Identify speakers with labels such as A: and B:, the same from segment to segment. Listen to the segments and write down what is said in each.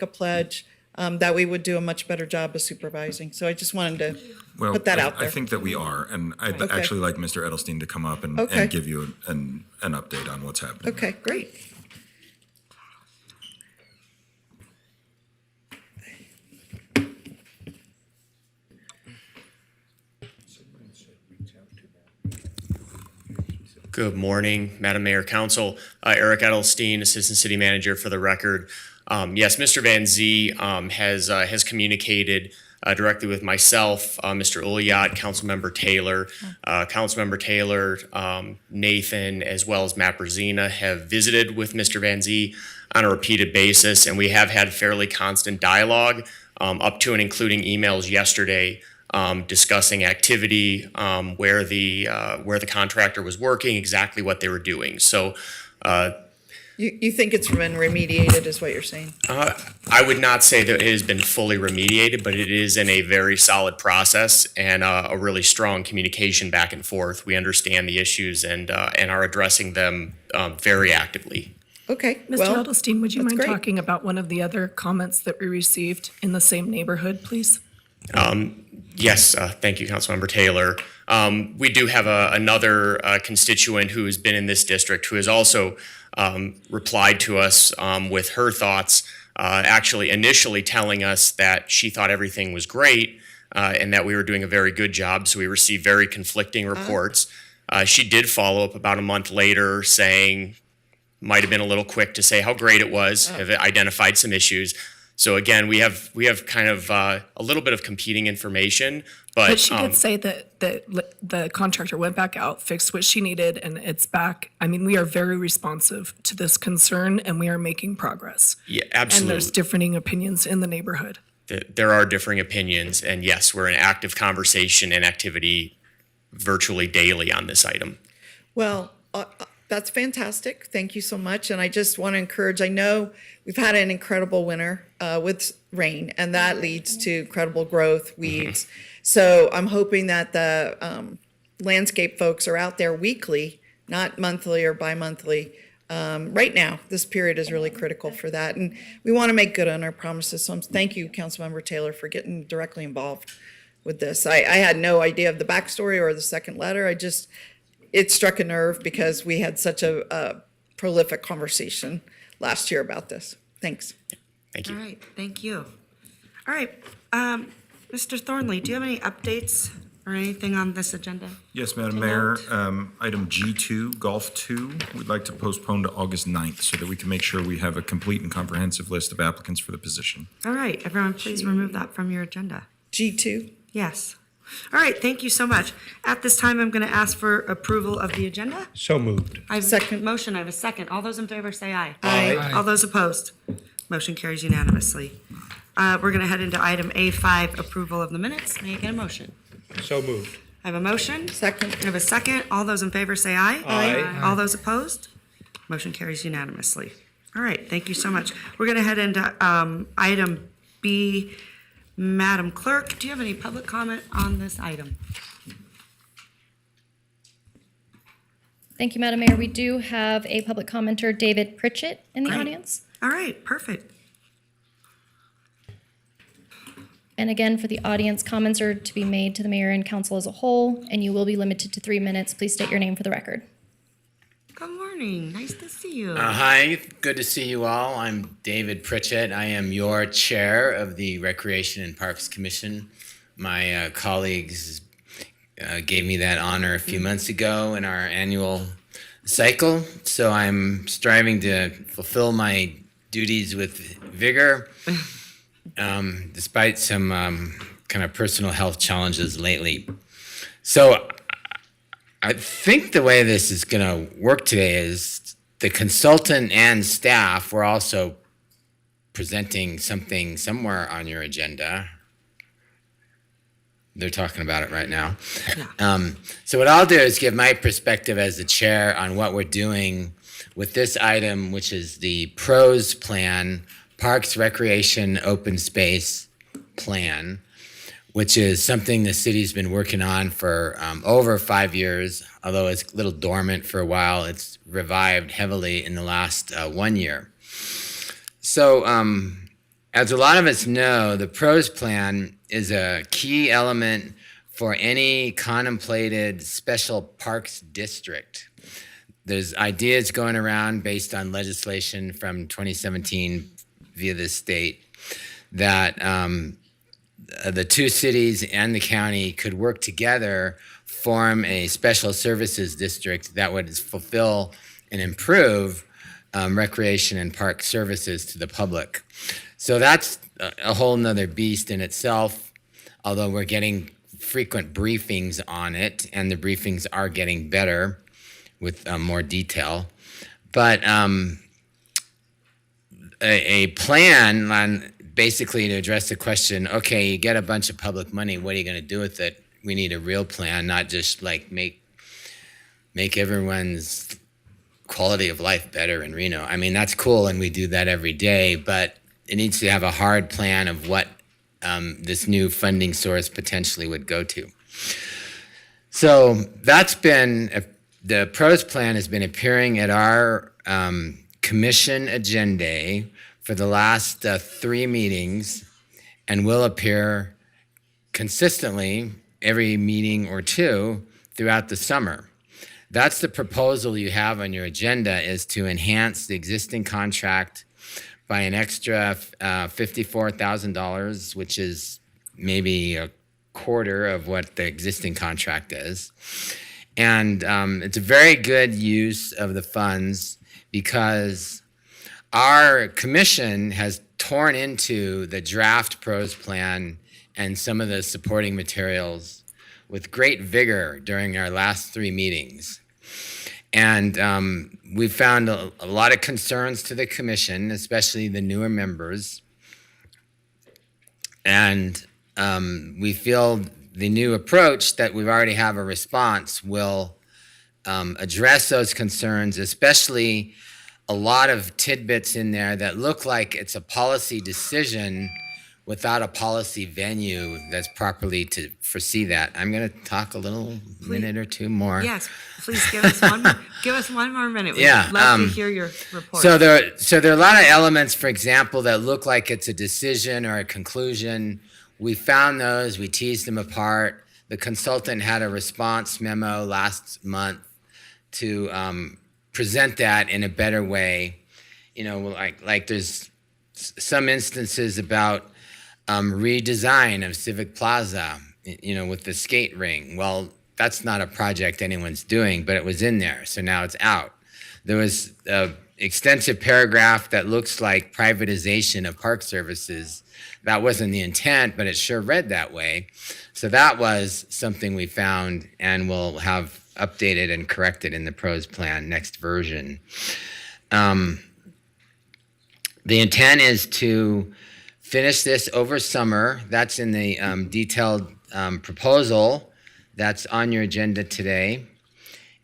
A: a pledge that we would do a much better job of supervising. So I just wanted to put that out there.
B: I think that we are, and I'd actually like Mr. Edelstein to come up and give you an update on what's happening.
A: Okay, great.
C: Good morning, Madam Mayor, Council. Eric Edelstein, Assistant City Manager for the record. Yes, Mr. Van Zee has communicated directly with myself, Mr. Uliat, Councilmember Taylor, Nathan, as well as Matt Brzezina have visited with Mr. Van Zee on a repeated basis, and we have had fairly constant dialogue up to and including emails yesterday discussing activity, where the contractor was working, exactly what they were doing. So,
A: You think it's been remediated, is what you're saying?
C: I would not say that it has been fully remediated, but it is in a very solid process and a really strong communication back and forth. We understand the issues and are addressing them very actively.
A: Okay,
D: Mr.
A: well,
D: Edelstein, would you mind
A: great.
D: talking about one of the other comments that we received in the same neighborhood, please?
C: Yes, thank you, Councilmember Taylor. We do have another constituent who has been in this district who has also replied to us with her thoughts, actually initially telling us that she thought everything was great and that we were doing a very good job. So we received very conflicting reports. She did follow up about a month later saying, might have been a little quick to say how great it was, have identified some issues. So again, we have kind of a little bit of competing information,
D: But she did say that the contractor went back out, fixed what she needed, and it's back. I mean, we are very responsive to this concern, and we are making progress.
C: yeah, absolutely.
D: And there's differing opinions in the neighborhood.
C: There are differing opinions, and yes, we're in active conversation and activity virtually daily on this item.
A: well, that's fantastic. Thank you so much. And I just want to encourage, I know we've had an incredible winter with rain, and that leads to incredible growth, weeds. So I'm hoping that the landscape folks are out there weekly, not monthly or bi-monthly. Right now, this period is really critical for that. And we want to make good on our promises. So thank you, Councilmember Taylor, for getting directly involved with this. I had no idea of the backstory or the second letter. It struck a nerve because we had such a prolific conversation last year about this. Thanks.
C: Thank you.
E: All right, thank you. All right, Mr. Thornley, do you have any updates or anything on this agenda?
B: Yes, Madam Mayor. Item G2, Golf 2, we'd like to postpone to August 9th so that we can make sure we have a complete and comprehensive list of applicants for the position.
E: All right, everyone, please remove that from your agenda.
A: G2.
E: Yes. All right, thank you so much. At this time, I'm going to ask for approval of the agenda.
F: So moved.
E: I have
A: Second.
E: a motion, I have a second. All those in favor say aye.
A: Aye.
E: All those opposed? Motion carries unanimously. We're going to head into item A5, approval of the minutes. May I get a motion?
F: So moved.
E: I have a motion.
A: Second.
E: I have a second. All those in favor say aye.
F: Aye.
E: All those opposed? Motion carries unanimously. All right, thank you so much. We're going to head into item B. Madam Clerk, do you have any public comment on this item?
G: Thank you, Madam Mayor. We do have a public commenter, David Pritchett, in the
E: Great.
G: audience.
E: All right, perfect.
G: And again, for the audience, comments are to be made to the mayor and council as a whole, and you will be limited to 3 minutes. Please state your name for the record.
E: Good morning, nice to see you.
H: Hi, good to see you all. I'm David Pritchett. I am your chair of the Recreation and Parks Commission. My colleagues gave me that honor a few months ago in our annual cycle, so I'm striving to fulfill my duties with vigor, despite some kind of personal health challenges lately. So I think the way this is going to work today is the consultant and staff were also presenting something somewhere on your agenda. They're talking about it right now. So what I'll do is give my perspective as the chair on what we're doing with this item, which is the PROS plan, Parks, Recreation, Open Space Plan, which is something the city's been working on for over 5 years, although it's a little dormant for a while. It's revived heavily in the last 1 year. So as a lot of us know, the PROS plan is a key element for any contemplated special parks district. There's ideas going around based on legislation from 2017 via the state that the two cities and the county could work together, form a special services district that would fulfill and improve recreation and park services to the public. So that's a whole nother beast in itself, although we're getting frequent briefings on it, and the briefings are getting better with more detail. But a plan on basically to address the question, okay, you get a bunch of public money, what are you going to do with it? We need a real plan, not just like make everyone's quality of life better in Reno. I mean, that's cool, and we do that every day, but it needs to have a hard plan of what this new funding source potentially would go to. So that's been, the PROS plan has been appearing at our commission agenda for the last 3 meetings, and will appear consistently every meeting or 2 throughout the summer. That's the proposal you have on your agenda, is to enhance the existing contract by an extra $54,000, which is maybe a quarter of what the existing contract is. And it's a very good use of the funds, because our commission has torn into the draft PROS plan and some of the supporting materials with great vigor during our last 3 meetings. And we found a lot of concerns to the commission, especially the newer members. And we feel the new approach that we already have a response will address those concerns, especially a lot of tidbits in there that look like it's a policy decision without a policy venue that's properly to foresee that. I'm going to talk a little minute or 2 more.
E: Yes, please give us one more minute. We'd
H: Yeah,
E: love to hear your report.
H: So there are a lot of elements, for example, that look like it's a decision or a conclusion. We found those, we teased them apart. The consultant had a response memo last month to present that in a better way. You know, like there's some instances about redesign of Civic Plaza, you know, with the skate ring. Well, that's not a project anyone's doing, but it was in there, so now it's out. There was an extensive paragraph that looks like privatization of park services. That wasn't the intent, but it sure read that way. So that was something we found, and we'll have updated and corrected in the PROS plan next version. The intent is to finish this over summer. That's in the detailed proposal that's on your agenda today.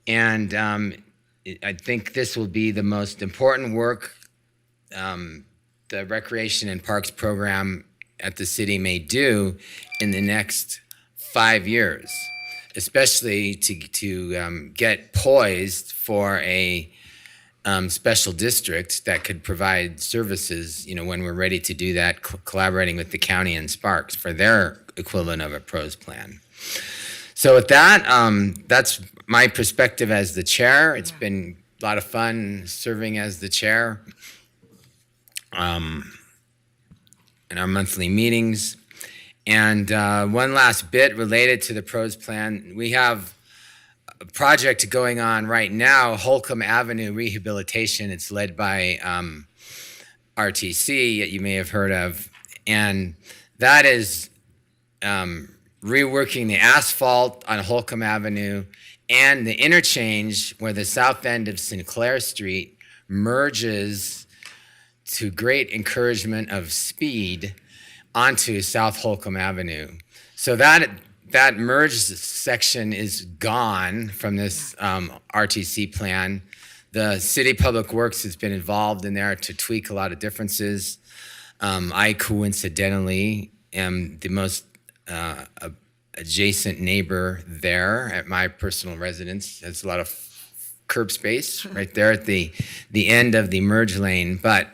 H: And I think this will be the most important work the Recreation and Parks program at the city may do in the next 5 years, especially to get poised for a special district that could provide services, you know, when we're ready to do that, collaborating with the county and Sparks for their equivalent of a PROS plan. So with that, that's my perspective as the chair. It's been a lot of fun serving as the chair in our monthly meetings. And one last bit related to the PROS plan. We have a project going on right now, Holcomb Avenue Rehabilitation. It's led by RTC, that you may have heard of. And that is reworking the asphalt on Holcomb Avenue and the interchange where the south end of Sinclair Street merges to great encouragement of speed onto South Holcomb Avenue. So that merged section is gone from this RTC plan. The City Public Works has been involved in there to tweak a lot of differences. I coincidentally am the most adjacent neighbor there at my personal residence. There's a lot of curb space right there at the end of the merge lane. But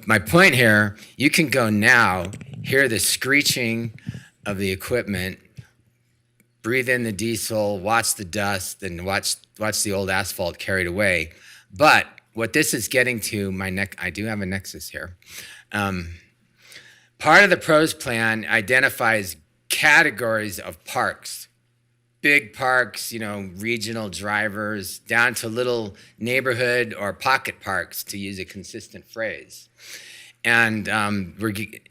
H: My point here, you can go now, hear the screeching of the equipment, breathe in the diesel, watch the dust, and watch the old asphalt carried away. But what this is getting to, I do have a nexus here. Part of the pros plan identifies categories of parks, big parks, regional drivers, down to little neighborhood or pocket parks, to use a consistent phrase. And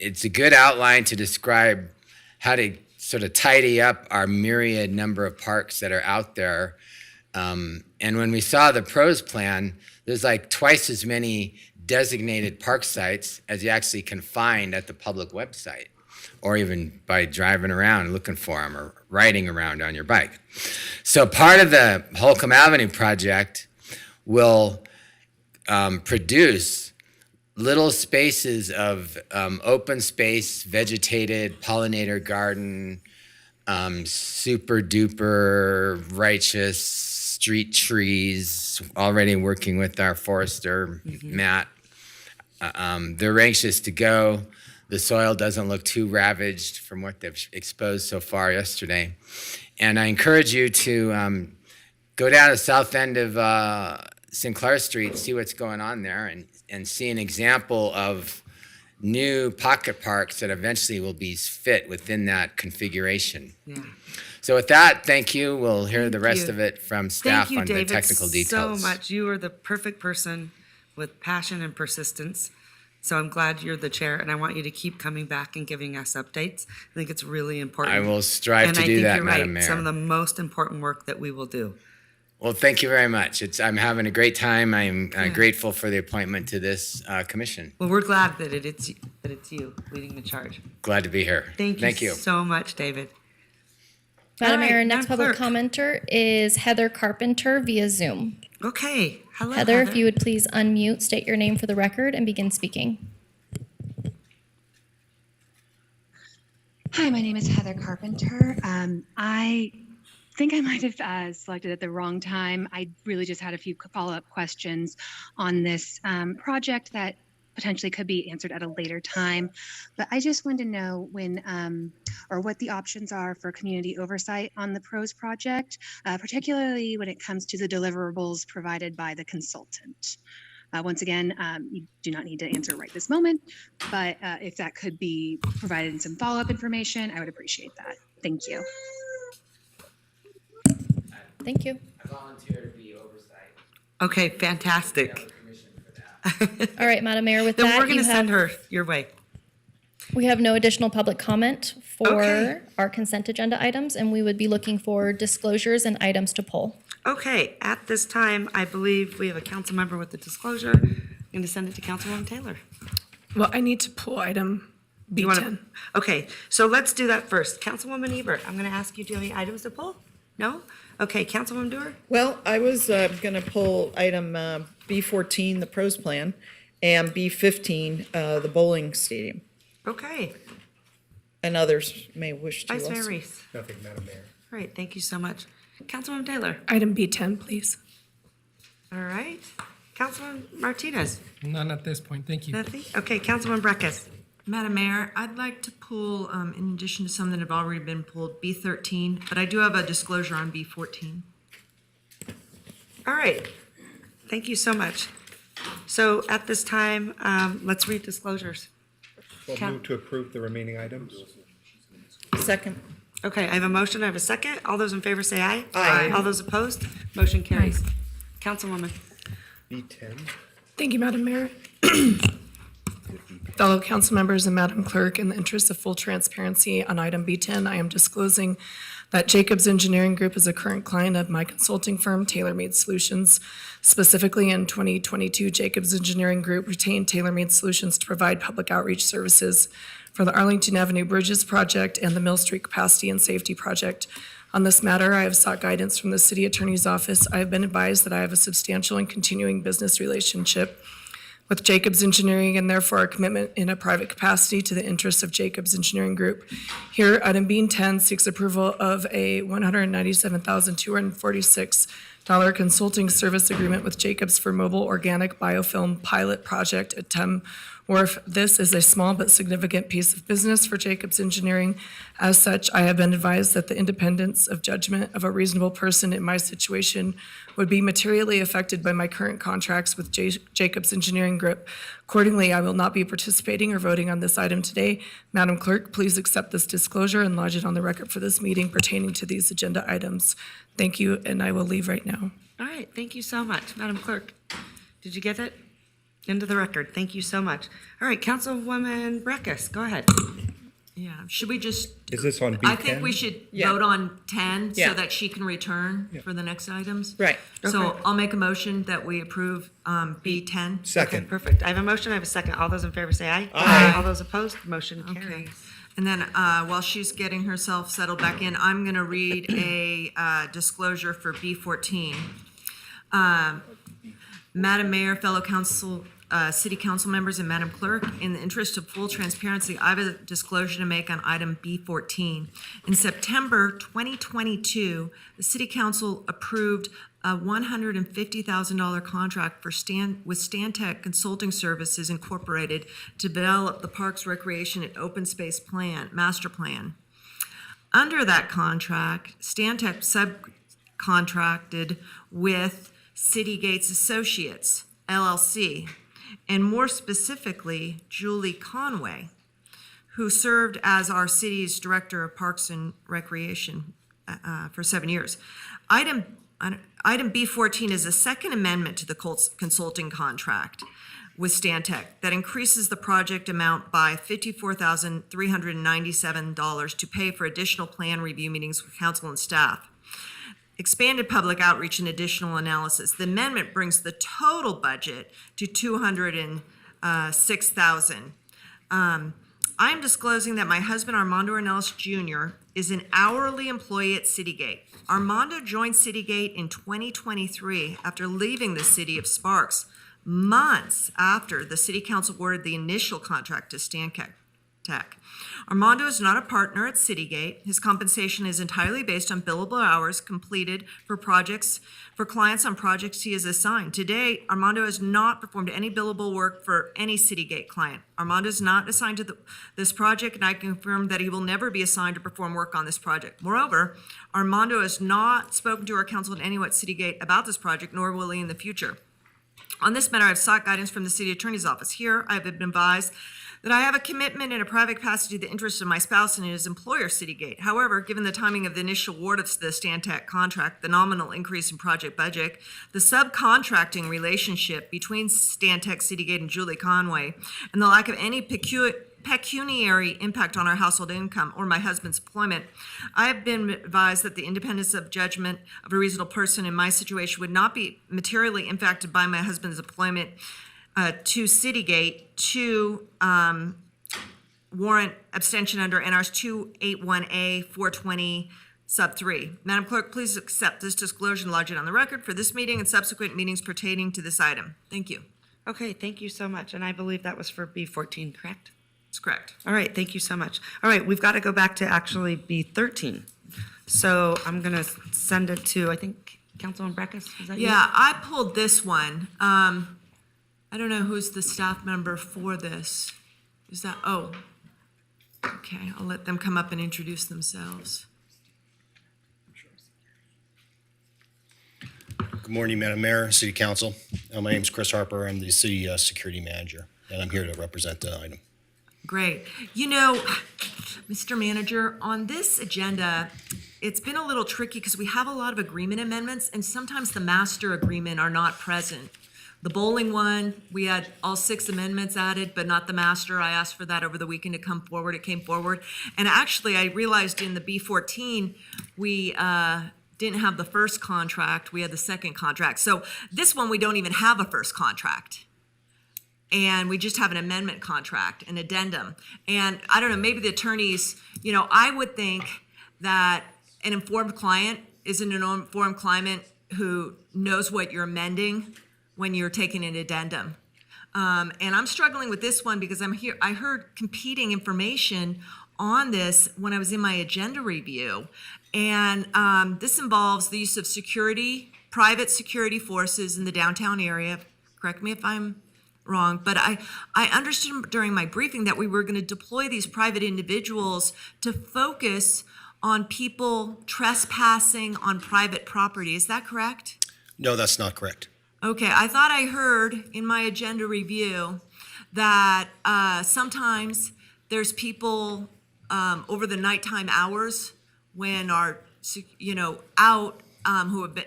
H: it's a good outline to describe how to sort of tidy up our myriad number of parks that are out there. And when we saw the pros plan, there's like twice as many designated park sites as you actually can find at the public website, or even by driving around looking for them or riding around on your bike. So part of the Holcomb Avenue project will produce little spaces of open space, vegetated, pollinator garden, super duper righteous street trees, already working with our forester, Matt. They're anxious to go. The soil doesn't look too ravaged from what they've exposed so far yesterday. And I encourage you to go down the south end of Sinclair Street, see what's going on there, and see an example of new pocket parks that eventually will be fit within that configuration. Yeah. So with that, thank you. We'll hear the rest of it from staff on the technical details.
E: Thank you, David, so much. You are the perfect person with passion and persistence. So I'm glad you're the chair, and I want you to keep coming back and giving us updates. I think it's really important.
H: I will strive to do that, Madam Mayor.
E: Some of the most important work that we will do.
H: Well, thank you very much. I'm having a great time. I'm grateful for the appointment to this commission.
E: Well, we're glad that it's you leading the charge.
H: Glad to be here.
E: Thank you so much, David.
G: Madam
E: All right,
G: Mayor, next
E: Madam
G: public
E: Clerk.
G: commenter is Heather Carpenter via Zoom.
E: Okay. Hello,
G: Heather, if you would please unmute, state your name for the record, and begin speaking.
F: Hi, my name is Heather Carpenter. I think I might have selected at the wrong time. I really just had a few follow-up questions on this project that potentially could be answered at a later time. But I just wanted to know when or what the options are for community oversight on the PROS project, particularly when it comes to the deliverables provided by the consultant. Once again, you do not need to answer right this moment, but if that could be provided in some follow-up information, I would appreciate that. Thank you.
G: Thank you.
H: I volunteer to be oversight.
E: Okay, fantastic.
H: Permission for that.
G: All right, Madam Mayor, with
E: Then
G: that,
E: we're going to send her your way.
G: we have no additional public comment for
E: Okay.
G: our consent agenda items, and we would be looking for disclosures and items to pull.
E: Okay, at this time, I believe we have a council member with the disclosure. I'm going to send it to Councilwoman Taylor.
D: Well, I need to pull item
E: Do you want
D: B10.
E: to? Okay, so let's do that first. Councilwoman Ebert, I'm going to ask you, do you have any items to pull? No? Okay, Councilwoman Dewar?
A: Well, I was going to pull item B14, the pros plan, and B15, the bowling stadium.
E: Okay.
A: And others may wish to
E: Vice
A: also.
E: Mayor Reese.
I: Nothing, Madam Mayor.
E: Great, thank you so much. Councilwoman Taylor?
D: Item B10, please.
E: All right. Councilwoman Martinez?
I: None at this point, thank you.
E: Nothing? Okay, Councilwoman Breckus?
J: Madam Mayor, I'd like to pull, in addition to some that have already been pulled, B13, but I do have a disclosure on B14.
E: All right. Thank you so much. So at this time, let's read disclosures.
I: We'll move to approve the remaining items.
A: Second.
E: Okay, I have a motion, I have a second. All those in favor say aye.
A: Aye.
E: All those opposed? Motion carries. Councilwoman.
I: B10.
D: Thank you, Madam Mayor. Fellow council members and Madam Clerk, in the interest of full transparency on item B10, I am disclosing that Jacobs Engineering Group is a current client of my consulting firm, TaylorMade Solutions. Specifically, in 2022, Jacobs Engineering Group retained TaylorMade Solutions to provide public outreach services for the Arlington Avenue Bridges Project and the Mill Street Capacity and Safety Project. On this matter, I have sought guidance from the City Attorney's Office. I have been advised that I have a substantial and continuing business relationship with Jacobs Engineering and therefore a commitment in a private capacity to the interests of Jacobs Engineering Group. Here, item B10 seeks approval of a $197,246 consulting service agreement with Jacobs for mobile organic biofilm pilot project at Tem Wharf. This is a small but significant piece of business for Jacobs Engineering. As such, I have been advised that the independence of judgment of a reasonable person in my situation would be materially affected by my current contracts with Jacobs Engineering Group. Accordingly, I will not be participating or voting on this item today. Madam Clerk, please accept this disclosure and lodge it on the record for this meeting pertaining to these agenda items. Thank you, and I will leave right now.
E: All right, thank you so much. Madam Clerk, did you get it? Into the record. Thank you so much. All right, Councilwoman Breckus, go ahead.
J: Yeah, should we just,
I: Is this on B10?
J: I think we should
A: Yeah.
J: vote on 10
A: Yeah.
J: so that she can return for the next items.
A: Right.
J: So
E: Okay.
J: I'll make a motion that we approve B10.
E: Okay,
I: Second.
E: perfect. I have a motion, I have a second. All those in favor say aye.
A: Aye.
E: All those opposed, motion
J: Okay.
E: carries.
J: And then while she's getting herself settled back in, I'm going to read a disclosure for B14. Madam Mayor, fellow council, city council members, and Madam Clerk, in the interest of full transparency, I have a disclosure to make on item B14. In September 2022, the city council approved a $150,000 contract for with Stantec Consulting Services Incorporated to develop the Parks, Recreation, and Open Space Master Plan. Under that contract, Stantec subcontracted with City Gates Associates, LLC, and more specifically, Julie Conway, who served as our city's Director of Parks and Recreation for 7 years. Item B14 is a second amendment to the consulting contract with Stantec that increases the project amount by $54,397 to pay for additional plan review meetings with council and staff, expanded public outreach, and additional analysis. The amendment brings the total budget to $206,000. I am disclosing that my husband, Armando Ornelas Jr., is an hourly employee at Citygate. Armando joined Citygate in 2023 after leaving the city of Sparks, months after the city council awarded the initial contract to Stantec. Armando is not a partner at Citygate. His compensation is entirely based on billable hours completed for clients on projects he is assigned. To date, Armando has not performed any billable work for any Citygate client. Armando is not assigned to this project, and I confirm that he will never be assigned to perform work on this project. Moreover, Armando has not spoken to our council in any way at Citygate about this project, nor will he in the future. On this matter, I have sought guidance from the city attorney's office. Here, I have been advised that I have a commitment in a private capacity to the interest of my spouse and his employer, Citygate. However, given the timing of the initial award of the Stantec contract, the nominal increase in project budget, the subcontracting relationship between Stantec, Citygate, and Julie Conway, and the lack of any pecuniary impact on our household income or my husband's employment, I have been advised that the independence of judgment of a reasonable person in my situation would not be materially impacted by my husband's employment to Citygate to warrant abstention under NRS 281A 420 sub 3. Madam Clerk, please accept this disclosure and lodge it on the record for this meeting and subsequent meetings pertaining to this item. Thank you.
E: Okay, thank you so much. And I believe that was for B14, correct?
J: That's correct.
E: All right, thank you so much. All right, we've got to go back to actually B13. So I'm going to send it to, I think, Councilman Breckus, is that you?
J: Yeah, I pulled this one. I don't know who's the staff member for this. Is that, oh, okay, I'll let them come up and introduce themselves.
K: Good morning, Madam Mayor, City Council. My name is Chris Harper. I'm the City Security Manager, and I'm here to represent the item.
J: Great. You know, Mr. Manager, on this agenda, it's been a little tricky because we have a lot of agreement amendments, and sometimes the master agreement are not present. The bowling one, we had all 6 amendments added, but not the master. I asked for that over the weekend to come forward. It came forward. And actually, I realized in the B14, we didn't have the first contract. We had the second contract. So this one, we don't even have a first contract. And we just have an amendment contract, an addendum. And I don't know, maybe the attorneys, you know, I would think that an informed client isn't an informed client who knows what you're amending when you're taking an addendum. And I'm struggling with this one because I heard competing information on this when I was in my agenda review. And this involves the use of security private security forces in the downtown area. Correct me if I'm wrong, but I understood during my briefing that we were going to deploy these private individuals to focus on people trespassing on private property. Is that correct?
K: No, that's not correct.
J: Okay, I thought I heard in my agenda review that sometimes there's people over the nighttime hours when are, out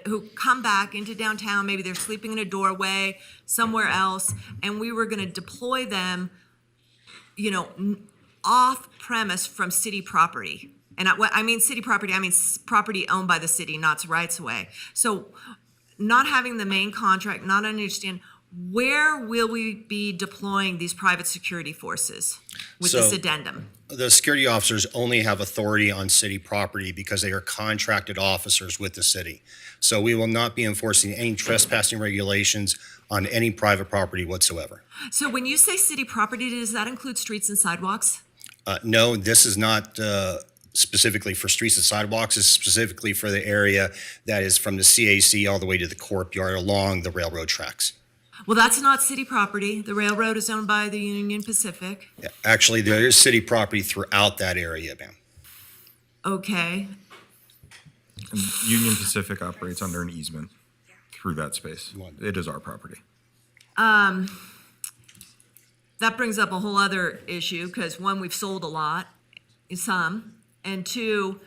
J: who come back into downtown. Maybe they're sleeping in a doorway somewhere else, and we were going to deploy them, off premise from city property. And what I mean city property, I mean property owned by the city, not rights away. So, not having the main contract, not understand where will we be deploying these private security forces with this
K: So-
J: addendum?
K: The security officers only have authority on city property because they are contracted officers with the city. So we will not be enforcing any trespassing regulations on any private property whatsoever.
J: So when you say city property, does that include streets and sidewalks?
K: No, this is not specifically for streets and sidewalks. It's specifically for the area that is from the CAC all the way to the courtyard along the railroad tracks.
J: Well, that's not city property. The railroad is owned by the Union Pacific.
K: Actually, there is city property throughout that area, ma'am.
J: Okay.
B: And Union Pacific operates under an easement through that space. It is our property.
J: That brings up a whole other issue because one, we've sold a lot, some, and two,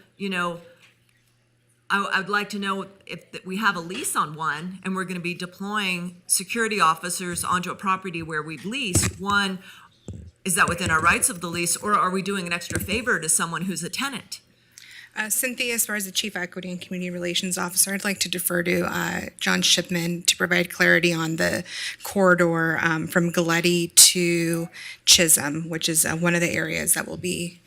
J: I'd like to know if we have a lease on one and we're going to be deploying security officers onto a property where we've leased. One, is that within our rights of the lease, or are we doing an extra favor to someone who's a tenant?
L: Cynthia, as far as the Chief Equity and Community Relations Officer, I'd like to defer to John Shipman to provide clarity on the corridor from Galletti to Chisholm, which is one of the areas that will be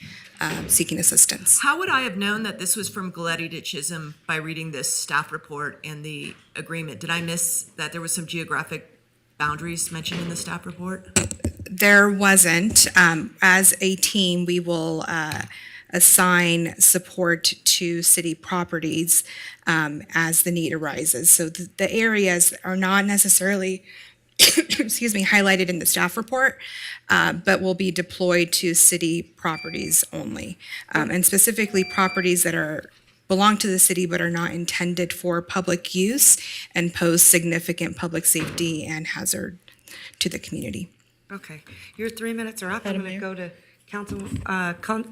L: seeking assistance.
J: How would I have known that this was from Galletti to Chisholm by reading this staff report and the agreement? Did I miss that there was some geographic boundaries mentioned in the staff report?
L: There wasn't. As a team, we will assign support to city properties as the need arises. So the areas are not necessarily highlighted in the staff report, but will be deployed to city properties only. And specifically properties that belong to the city but are not intended for public use and pose significant public safety and hazard to the community.
E: Okay, your 3 minutes are up. I'm
A: Madam
E: going to
A: Mayor?
E: go to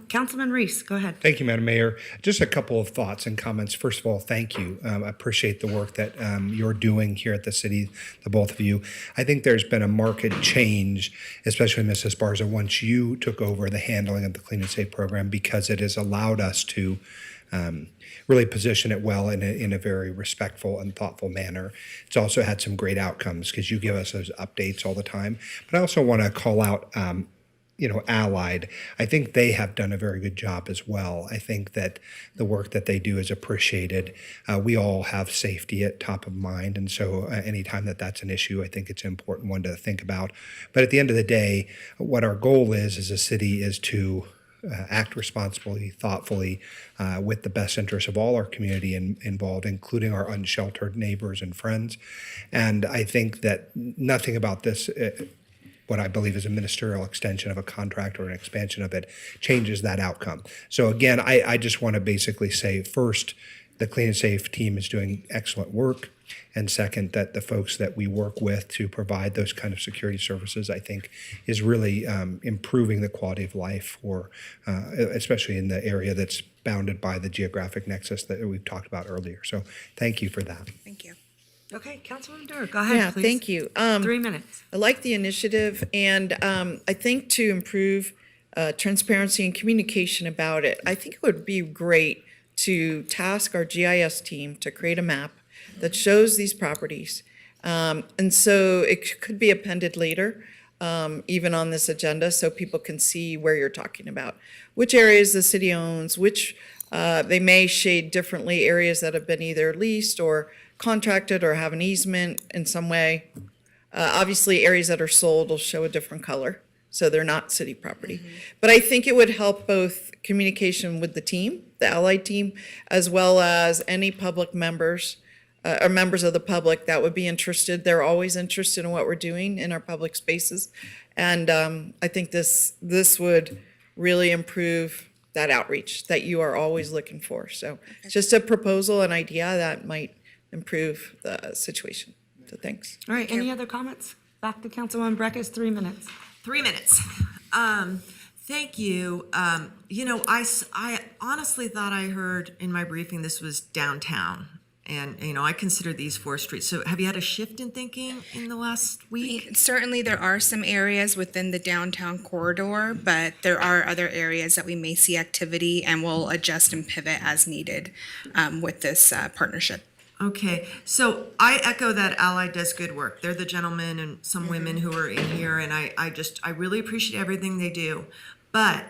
E: Councilman Reese. Go ahead.
I: Thank you, Madam Mayor. Just a couple of thoughts and comments. First of all, thank you. I appreciate the work that you're doing here at the city, the both of you. I think there's been a marked change, especially Mrs. Barza, once you took over the handling of the Clean and Safe program, because it has allowed us to really position it well in a very respectful and thoughtful manner. It's also had some great outcomes because you give us those updates all the time. But I also want to call out Allied. I think they have done a very good job as well. I think that the work that they do is appreciated. We all have safety at top of mind, and so anytime that's an issue, I think it's an important one to think about. But at the end of the day, what our goal is as a city is to act responsibly, thoughtfully, with the best interests of all our community involved, including our unsheltered neighbors and friends. And I think that nothing about this what I believe is a ministerial extension of a contract or an expansion of it changes that outcome. So again, I just want to basically say, first, the Clean and Safe team is doing excellent work. And second, that the folks that we work with to provide those kind of security services, I think, is really improving the quality of life for, especially in the area that's bounded by the geographic nexus that we've talked about earlier. So thank you for that.
L: Thank you.
E: Okay, Councilwoman Durr, go ahead,
A: Yeah,
E: please.
A: thank you.
E: 3 minutes.
A: I like the initiative, and I think to improve transparency and communication about it, I think it would be great to task our GIS team to create a map that shows these properties. And so it could be appended later, even on this agenda, so people can see where you're talking about, which areas the city owns, which they may shade differently, areas that have been either leased or contracted or have an easement in some way. Obviously, areas that are sold will show a different color, so they're not city property. But I think it would help both communication with the team, the Allied team, as well as any public members or members of the public that would be interested. They're always interested in what we're doing in our public spaces. And I think this would really improve that outreach that you are always looking for. So it's just a proposal, an idea that might improve the situation. So thanks.
E: All right, any other comments? Back to Councilwoman Breckus, 3 minutes.
J: 3 minutes. Thank you. I honestly thought I heard in my briefing this was downtown. And, I consider these 4 streets. So have you had a shift in thinking in the last week?
L: Certainly, there are some areas within the downtown corridor, but there are other areas that we may see activity, and we'll adjust and pivot as needed with this partnership.
J: Okay, so I echo that Allied does good work. They're the gentlemen and some women who are in here, and I really appreciate everything they do. But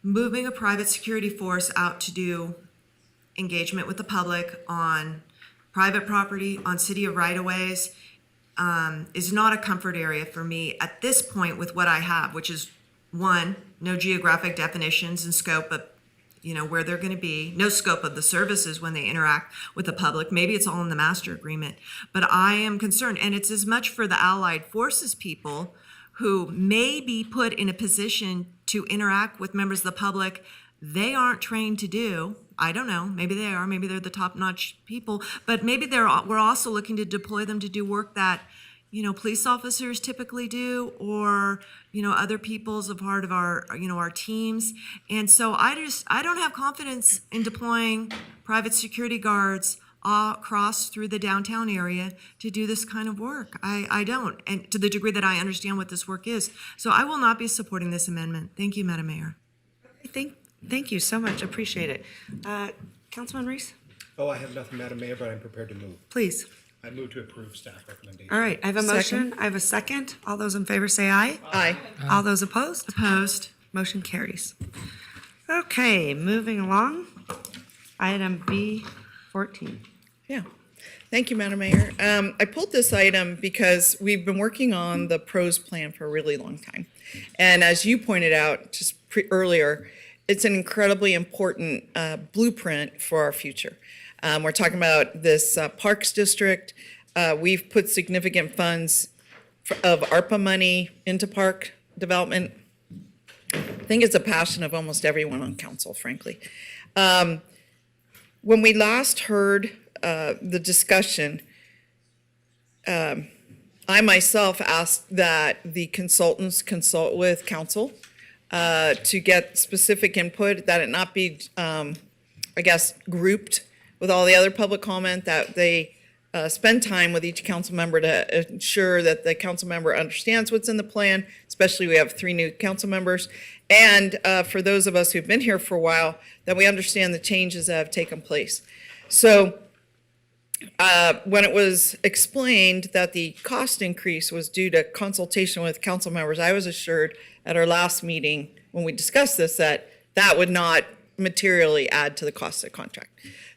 J: moving a private security force out to do engagement with the public on private property, on city of right-of-ways, is not a comfort area for me at this point with what I have, which is, 1, no geographic definitions and scope of where they're going to be, no scope of the services when they interact with the public. Maybe it's all in the master agreement, but I am concerned, and it's as much for the Allied Forces people who may be put in a position to interact with members of the public they aren't trained to do. I don't know, maybe they are, maybe they're the top-notch people, but maybe we're also looking to deploy them to do work that police officers typically do, or, other people as a part of our, our teams. And so I don't have confidence in deploying private security guards across through the downtown area to do this kind of work. I don't, and to the degree that I understand what this work is. So I will not be supporting this amendment. Thank you, Madam Mayor.
E: Thank you so much, appreciate it. Councilman Reese,
I: Oh, I have nothing, Madam Mayor, but I'm prepared to move.
E: please.
I: I move to approve staff recommendation.
E: All right, I have a motion, I have a second. All those in favor say aye.
A: Aye.
E: All those opposed?
J: Opposed?
E: Motion carries. Okay, moving along. Item B14.
A: Yeah. Thank you, Madam Mayor. I pulled this item because we've been working on the PROS plan for a really long time. And as you pointed out just earlier, it's an incredibly important blueprint for our future. We're talking about this Parks District. We've put significant funds of ARPA money into park development. I think it's a passion of almost everyone on council, frankly. When we last heard the discussion, I myself asked that the consultants consult with council to get specific input, that it not be, grouped with all the other public comment, that they spend time with each council member to ensure that the council member understands what's in the plan, especially we have 3 new council members. And for those of us who've been here for a while, that we understand the changes that have taken place. So when it was explained that the cost increase was due to consultation with council members, I was assured at our last meeting when we discussed this that that would not materially add to the cost of the contract.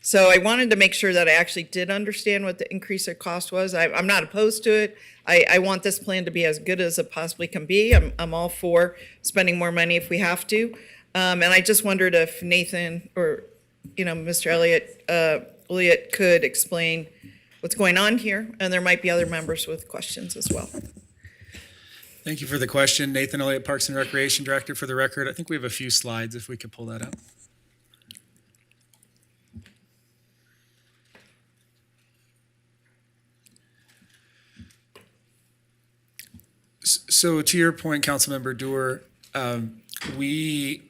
A: So I wanted to make sure that I actually did understand what the increase of cost was. I'm not opposed to it. I want this plan to be as good as it possibly can be. I'm all for spending more money if we have to. And I just wondered if Nathan or, Mr. Elliott could explain what's going on here. And there might be other members with questions as well.
M: Thank you for the question. Nathan Elliott, Parks and Recreation Director. For the record, I think we have a few slides if we could pull that up. So to your point, Councilmember Doer, we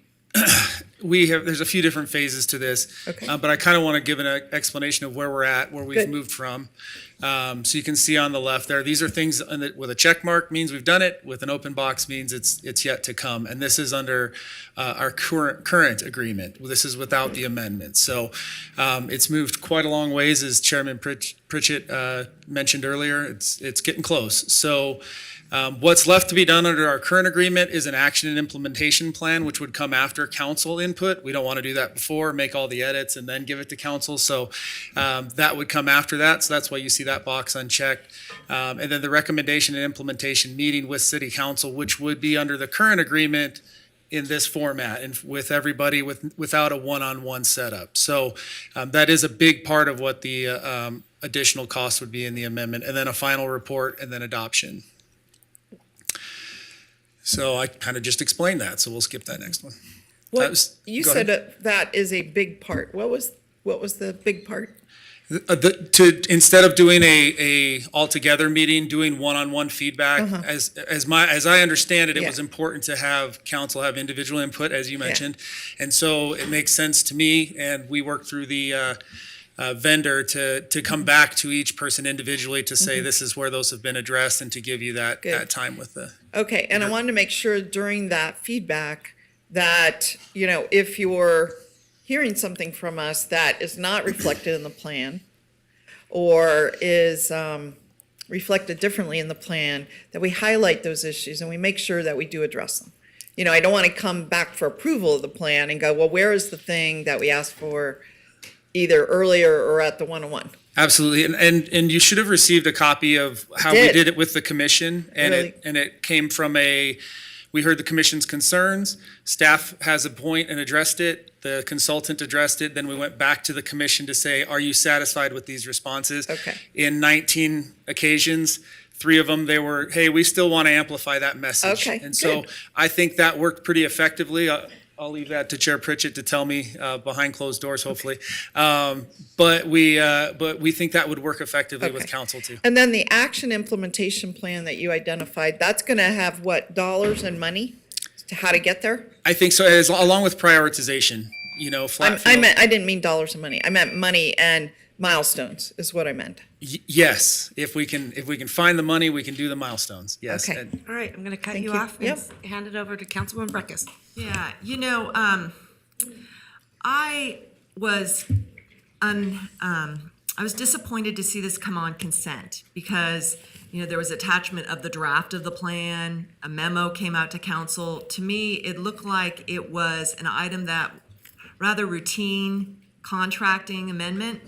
M: have, there's a few different phases to this,
A: Okay.
M: But I kind of want to give an explanation of where we're at, where we've
A: Good.
M: moved from. So you can see on the left there, these are things with a check mark means we've done it, with an open box means it's yet to come. And this is under our current agreement. This is without the amendment. So it's moved quite a long ways, as Chairman Pritchett mentioned earlier. It's getting close. So what's left to be done under our current agreement is an action and implementation plan, which would come after council input. We don't want to do that before, make all the edits, and then give it to council. So that would come after that. So that's why you see that box unchecked. And then the recommendation and implementation meeting with city council, which would be under the current agreement in this format and with everybody without a one-on-one setup. So that is a big part of what the additional costs would be in the amendment, and then a final report, and then adoption. So I kind of just explained that, so we'll skip that next one.
A: You
M: Go
A: said
M: ahead.
A: that is a big part. What was the big part?
M: Instead of doing a all-together meeting, doing one-on-one feedback, as I understand it, it
A: Yeah.
M: was important to have council have individual input, as you mentioned. And so it makes sense to me, and we worked through the vendor to come back to each person individually to say, this is where those have been addressed, and to give you that time with the.
A: Okay, and I wanted to make sure during that feedback that, if you're hearing something from us that is not reflected in the plan or is reflected differently in the plan, that we highlight those issues and we make sure that we do address them. I don't want to come back for approval of the plan and go, well, where is the thing that we asked for either earlier or at the one-on-one?
M: Absolutely, and you should have received a copy of how we did it with the commission, and
A: Really?
M: it came from we heard the commission's concerns, staff has a point and addressed it, the consultant addressed it, then we went back to the commission to say, are you satisfied with these responses?
A: Okay.
M: In 19 occasions, 3 of them, they were, hey, we still want to amplify that message.
A: Okay,
M: And so
A: good.
M: I think that worked pretty effectively. I'll leave that to Chair Pritchett to tell me behind closed doors, hopefully. But we think that would work effectively with
A: Okay.
M: council too.
A: And then the action implementation plan that you identified, that's going to have what, dollars and money to how to get there?
M: I think so, along with prioritization, flat.
A: I didn't mean dollars and money. I meant money and milestones is what I meant.
M: Yes, if we can find the money, we can do the milestones. Yes.
A: Okay.
M: And
E: All right, I'm going to cut
A: Thank
E: you
A: you.
E: off and
A: Yep.
E: hand it over to Councilwoman Breckus.
J: Yeah, I was I was disappointed to see this come on consent because, there was attachment of the draft of the plan, a memo came out to council. To me, it looked like it was an item that rather routine contracting amendment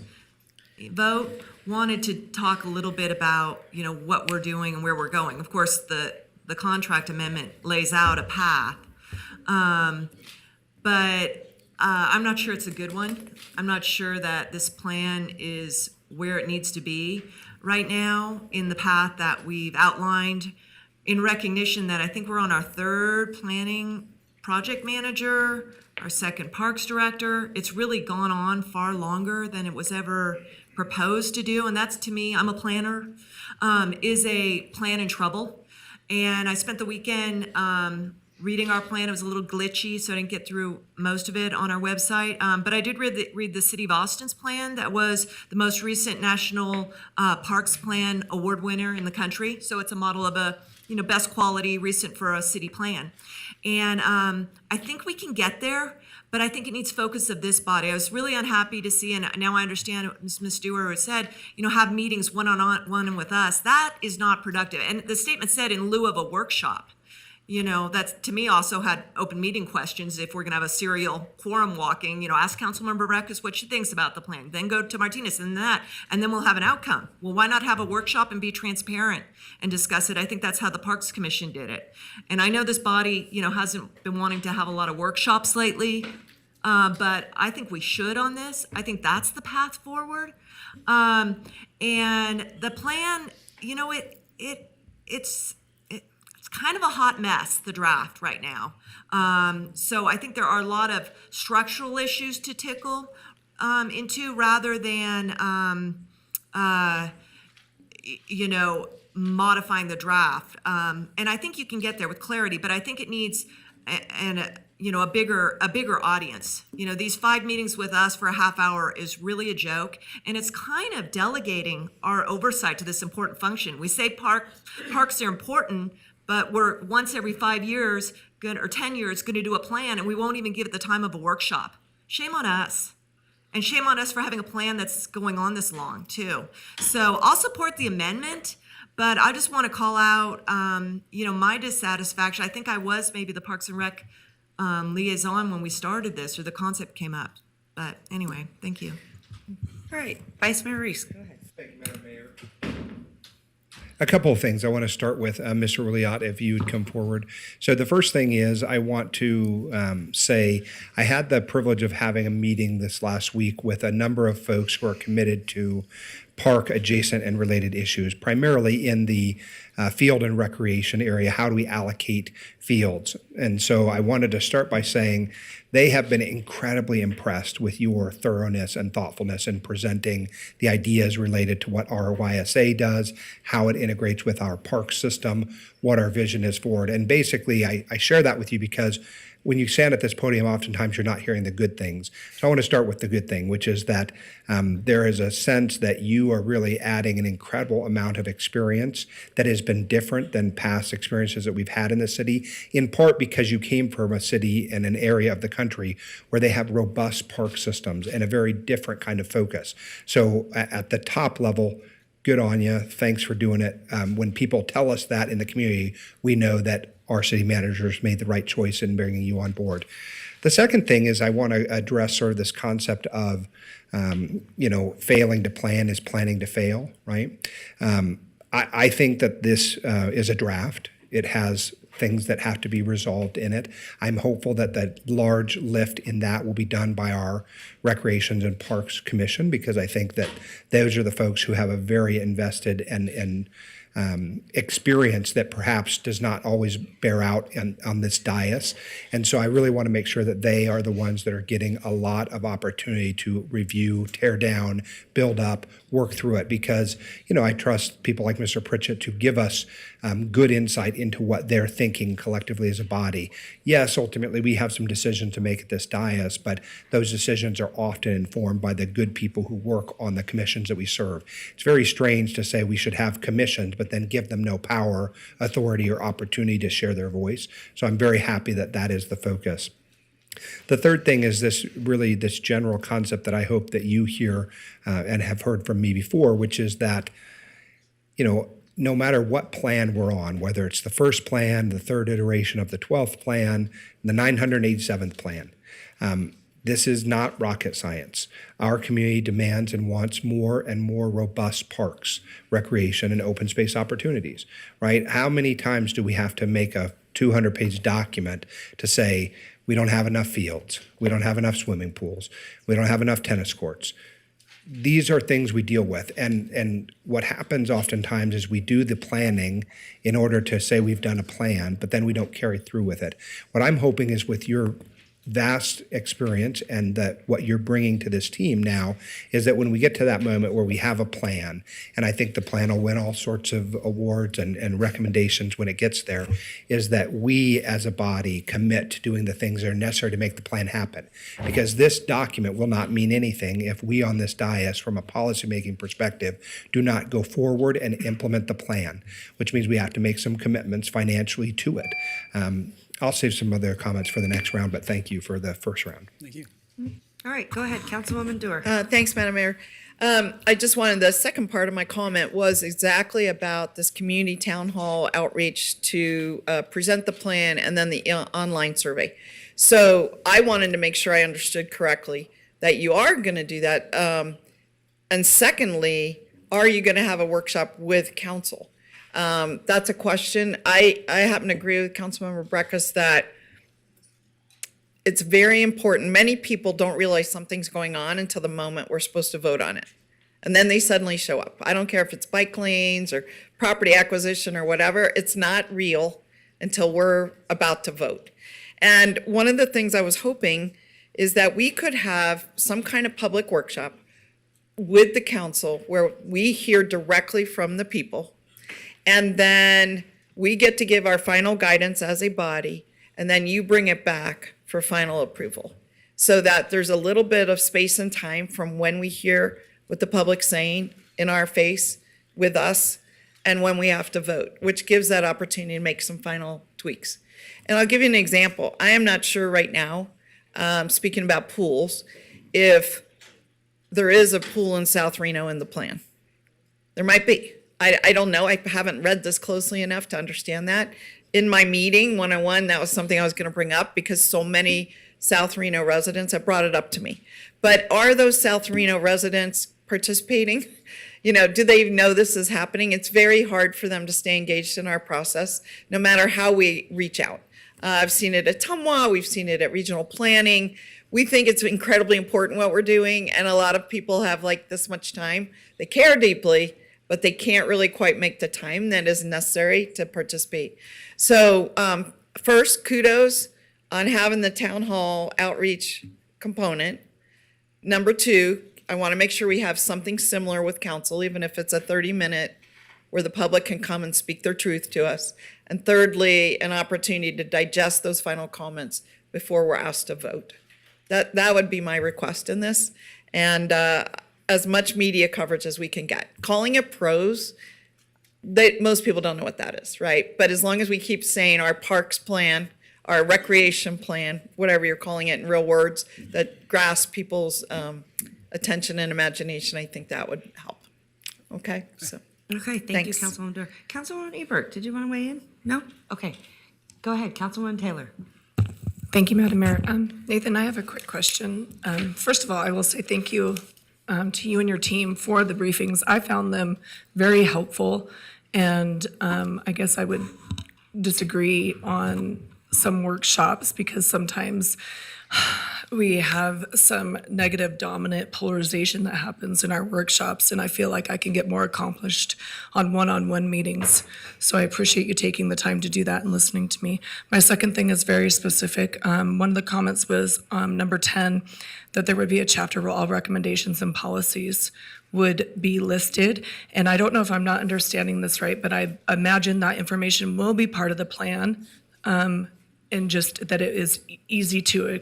J: vote. Wanted to talk a little bit about, what we're doing and where we're going. Of course, the contract amendment lays out a path. But I'm not sure it's a good one. I'm not sure that this plan is where it needs to be right now in the path that we've outlined, in recognition that I think we're on our 3rd planning project manager, our 2nd parks director. It's really gone on far longer than it was ever proposed to do. And that's, to me, I'm a planner, is a plan in trouble. And I spent the weekend reading our plan. It was a little glitchy, so I didn't get through most of it on our website. But I did read the City of Austin's plan. That was the most recent National Parks Plan Award winner in the country. So it's a model of a best quality recent for a city plan. And I think we can get there, but I think it needs focus of this body. I was really unhappy to see, and now I understand what Ms. Stewart said, have meetings one-on-one with us. That is not productive. And the statement said in lieu of a workshop. That's, to me, also had open meeting questions. If we're going to have a serial quorum walking, ask Councilmember Breckus what she thinks about the plan, then go to Martinez and that, and then we'll have an outcome. Well, why not have a workshop and be transparent and discuss it? I think that's how the Parks Commission did it. And I know this body, hasn't been wanting to have a lot of workshops lately, but I think we should on this. I think that's the path forward. And the plan, it's kind of a hot mess, the draft right now. So I think there are a lot of structural issues to tickle into rather than, modifying the draft. And I think you can get there with clarity, but I think it needs a bigger audience. These 5 meetings with us for a half hour is really a joke, and it's kind of delegating our oversight to this important function. We say parks are important, but we're once every 5 years or 10 years going to do a plan, and we won't even give it the time of a workshop. Shame on us. And shame on us for having a plan that's going on this long, too. So I'll support the amendment, but I just want to call out, my dissatisfaction. I think I was maybe the Parks and Rec liaison when we started this, or the concept came up. But anyway, thank you.
E: All right, Vice Mayor Reese, go ahead.
I: Thank you, Madam Mayor. A couple of things I want to start with, Mr. Williot, if you would come forward. So the first thing is I want to say I had the privilege of having a meeting this last week with a number of folks who are committed to park adjacent and related issues, primarily in the field and recreation area. How do we allocate fields? And so I wanted to start by saying they have been incredibly impressed with your thoroughness and thoughtfulness in presenting the ideas related to what our YSA does, how it integrates with our park system, what our vision is for it. And basically, I share that with you because when you stand at this podium, oftentimes you're not hearing the good things. So I want to start with the good thing, which is that there is a sense that you are really adding an incredible amount of experience that has been different than past experiences that we've had in the city, in part because you came from a city and an area of the country where they have robust park systems and a very different kind of focus. So at the top level, good on you. Thanks for doing it. When people tell us that in the community, we know that our city managers made the right choice in bringing you on board. The second thing is I want to address sort of this concept of, failing to plan is planning to fail, right? I think that this is a draft. It has things that have to be resolved in it. I'm hopeful that the large lift in that will be done by our Recreations and Parks Commission, because I think that those are the folks who have a very invested and experience that perhaps does not always bear out on this dais. And so I really want to make sure that they are the ones that are getting a lot of opportunity to review, tear down, build up, work through it, because, I trust people like Mr. Pritchett to give us good insight into what they're thinking collectively as a body. Yes, ultimately we have some decisions to make at this dais, but those decisions are often informed by the good people who work on the commissions that we serve. It's very strange to say we should have commissions, but then give them no power, authority, or opportunity to share their voice. So I'm very happy that that is the focus. The third thing is this general concept that I hope that you hear and have heard from me before, which is that, no matter what plan we're on, whether it's the first plan, the third iteration of the 12th plan, the 987th plan, this is not rocket science. Our community demands and wants more and more robust parks, recreation, and open space opportunities, right? How many times do we have to make a 200-page document to say we don't have enough fields, we don't have enough swimming pools, we don't have enough tennis courts? These are things we deal with. And what happens oftentimes is we do the planning in order to say we've done a plan, but then we don't carry through with it. What I'm hoping is with your vast experience and that what you're bringing to this team now is that when we get to that moment where we have a plan, and I think the plan will win all sorts of awards and recommendations when it gets there, is that we as a body commit to doing the things that are necessary to make the plan happen. Because this document will not mean anything if we on this dais, from a policymaking perspective, do not go forward and implement the plan, which means we have to make some commitments financially to it. I'll save some other comments for the next round, but thank you for the first round.
M: Thank you.
E: All right, go ahead, Councilwoman Dewar.
A: Thanks, Madam Mayor. I just wanted, the second part of my comment was exactly about this community town hall outreach to present the plan and then the online survey. So I wanted to make sure I understood correctly that you are going to do that. And secondly, are you going to have a workshop with council? That's a question. I happen to agree with Councilmember Breckus that it's very important. Many people don't realize something's going on until the moment we're supposed to vote on it. And then they suddenly show up. I don't care if it's bike lanes or property acquisition or whatever. It's not real until we're about to vote. And one of the things I was hoping is that we could have some kind of public workshop with the council where we hear directly from the people. And then we get to give our final guidance as a body, and then you bring it back for final approval. So that there's a little bit of space and time from when we hear what the public's saying in our face with us and when we have to vote, which gives that opportunity to make some final tweaks. And I'll give you an example. I am not sure right now, speaking about pools, if there is a pool in South Reno in the plan. There might be. I don't know. I haven't read this closely enough to understand that. In my meeting, one-on-one, that was something I was going to bring up because so many South Reno residents have brought it up to me. But are those South Reno residents participating? Do they even know this is happening? It's very hard for them to stay engaged in our process, no matter how we reach out. I've seen it at Tumwa. We've seen it at regional planning. We think it's incredibly important what we're doing, and a lot of people have like this much time. They care deeply, but they can't really quite make the time that is necessary to participate. So first, kudos on having the town hall outreach component. Number two, I want to make sure we have something similar with council, even if it's a 30-minute where the public can come and speak their truth to us. And thirdly, an opportunity to digest those final comments before we're asked to vote. That would be my request in this. And as much media coverage as we can get. Calling it pros, most people don't know what that is, right? But as long as we keep saying our parks plan, our recreation plan, whatever you're calling it in real words, that grasp people's attention and imagination, I think that would help. Okay, so.
E: Okay, thank
A: Thanks.
E: you, Councilwoman Dewar. Councilwoman Ebert, did you want to weigh in? No? Okay. Go ahead, Councilwoman Taylor.
D: Thank you, Madam Mayor. Nathan, I have a quick question. First of all, I will say thank you to you and your team for the briefings. I found them very helpful, and I guess I would disagree on some workshops because sometimes we have some negative dominant polarization that happens in our workshops, and I feel like I can get more accomplished on one-on-one meetings. So I appreciate you taking the time to do that and listening to me. My second thing is very specific. One of the comments was number 10, that there would be a chapter where all recommendations and policies would be listed. And I don't know if I'm not understanding this right, but I imagine that information will be part of the plan, and just that it is easy to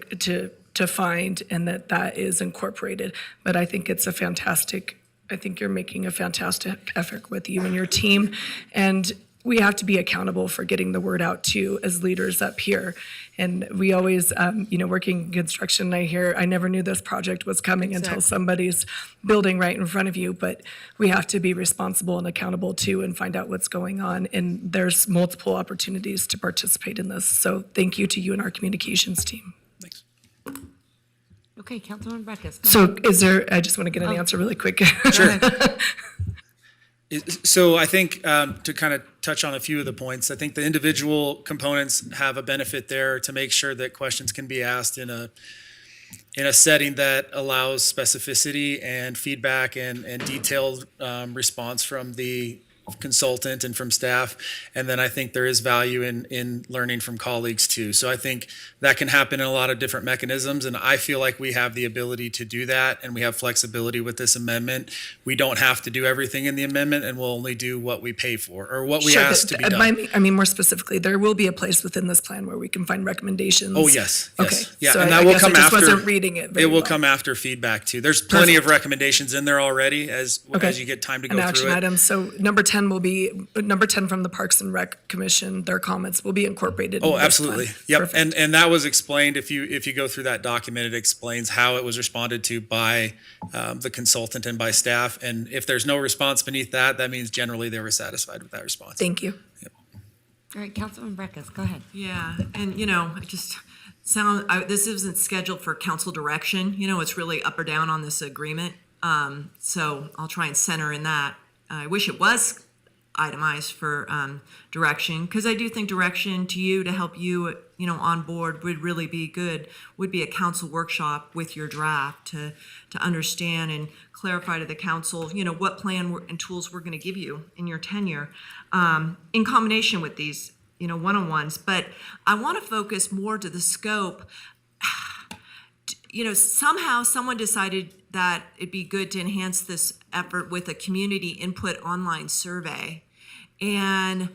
D: find and that is incorporated. But I think it's I think you're making a fantastic effort with you and your team. And we have to be accountable for getting the word out too as leaders up here. And we always, working in construction, I never knew this project was coming until somebody's building right in front of you. But we have to be responsible and accountable too and find out what's going on. And there's multiple opportunities to participate in this. So thank you to you and our communications team.
M: Thanks.
E: Okay, Councilwoman Breckus.
D: So I just want to get an answer really quick.
M: Sure. So I think to kind of touch on a few of the points, I think the individual components have a benefit there to make sure that questions can be asked in a setting that allows specificity and feedback and detailed response from the consultant and from staff. And then I think there is value in learning from colleagues too. So I think that can happen in a lot of different mechanisms. And I feel like we have the ability to do that, and we have flexibility with this amendment. We don't have to do everything in the amendment, and we'll only do what we pay for or what we ask to be done.
D: I mean, more specifically, there will be a place within this plan where we can find recommendations.
M: Oh, yes.
D: Okay.
M: Yeah,
D: So
M: and
D: I
M: that will
D: guess
M: come
D: I just
M: after.
D: wasn't reading it very
M: It will
D: well.
M: come after feedback too. There's plenty of recommendations in there already as you get time to go
D: An
M: through
D: action
M: it.
D: item. So number 10 will be, number 10 from the Parks and Rec Commission, their comments will be incorporated.
M: Oh,
D: in this
M: absolutely.
D: plan.
M: Yep.
D: Perfect.
M: And that was explained. If you go through that document, it explains how it was responded to by the consultant and by staff. And if there's no response beneath that, that means generally they were satisfied with that response.
D: Thank you.
E: All right, Councilwoman Breckus, go ahead.
J: Yeah, and it just this isn't scheduled for council direction. It's really up or down on this agreement. So I'll try and center in that. I wish it was itemized for direction, because I do think direction to you to help you, on board would really be good, would be a council workshop with your draft to understand and clarify to the council, what plan and tools we're going to give you in your tenure in combination with these, one-on-ones. But I want to focus more to the scope. Somehow someone decided that it'd be good to enhance this effort with a community input online survey. And,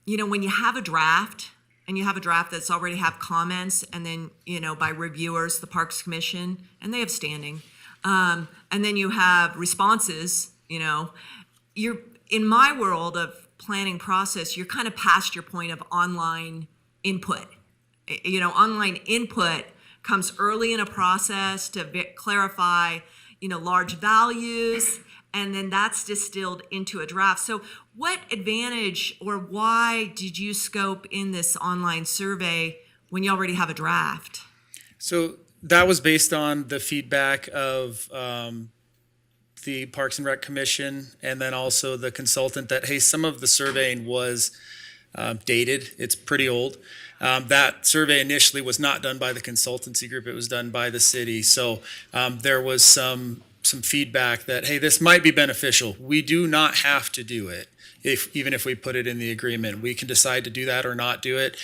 J: when you have a draft, and you have a draft that's already have comments, and then, by reviewers, the Parks Commission, and they have standing, and then you have responses, you're, in my world of planning process, you're kind of past your point of online input. Online input comes early in a process to clarify, large values, and then that's distilled into a draft. So what advantage or why did you scope in this online survey when you already have a draft?
M: So that was based on the feedback of the Parks and Rec Commission, and then also the consultant that, hey, some of the surveying was dated. It's pretty old. That survey initially was not done by the consultancy group. It was done by the city. So there was some feedback that, hey, this might be beneficial. We do not have to do it. Even if we put it in the agreement, we can decide to do that or not do it.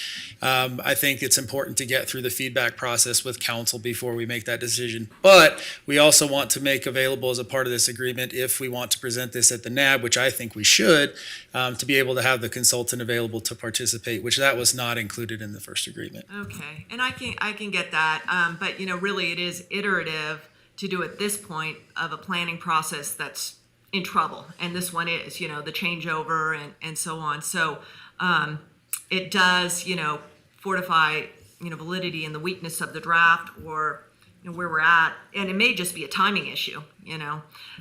M: I think it's important to get through the feedback process with council before we make that decision. But we also want to make available as a part of this agreement, if we want to present this at the NAB, which I think we should, to be able to have the consultant available to participate, which that was not included in the first agreement.
J: Okay, and I can get that, but really it is iterative to do at this point of a planning process that's in trouble, and this one is, the changeover and so on. So it does, fortify, validity and the weakness of the draft, or where we're at, and it may just be a timing issue,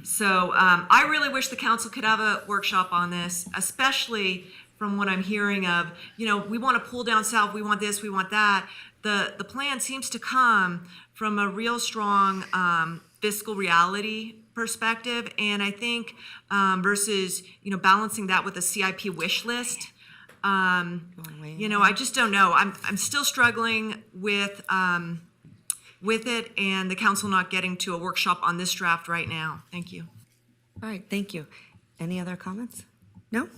J: So I really wish the council could have a workshop on this, especially from what I'm hearing of, we want to pull down south, we want this, we want that. The plan seems to come from a real strong fiscal reality perspective, and I think versus balancing that with a CIP wish list, I just don't know. I'm still struggling with it, and the council not getting to a workshop on this draft right now. Thank you.
E: All right, thank you. Any other comments? No?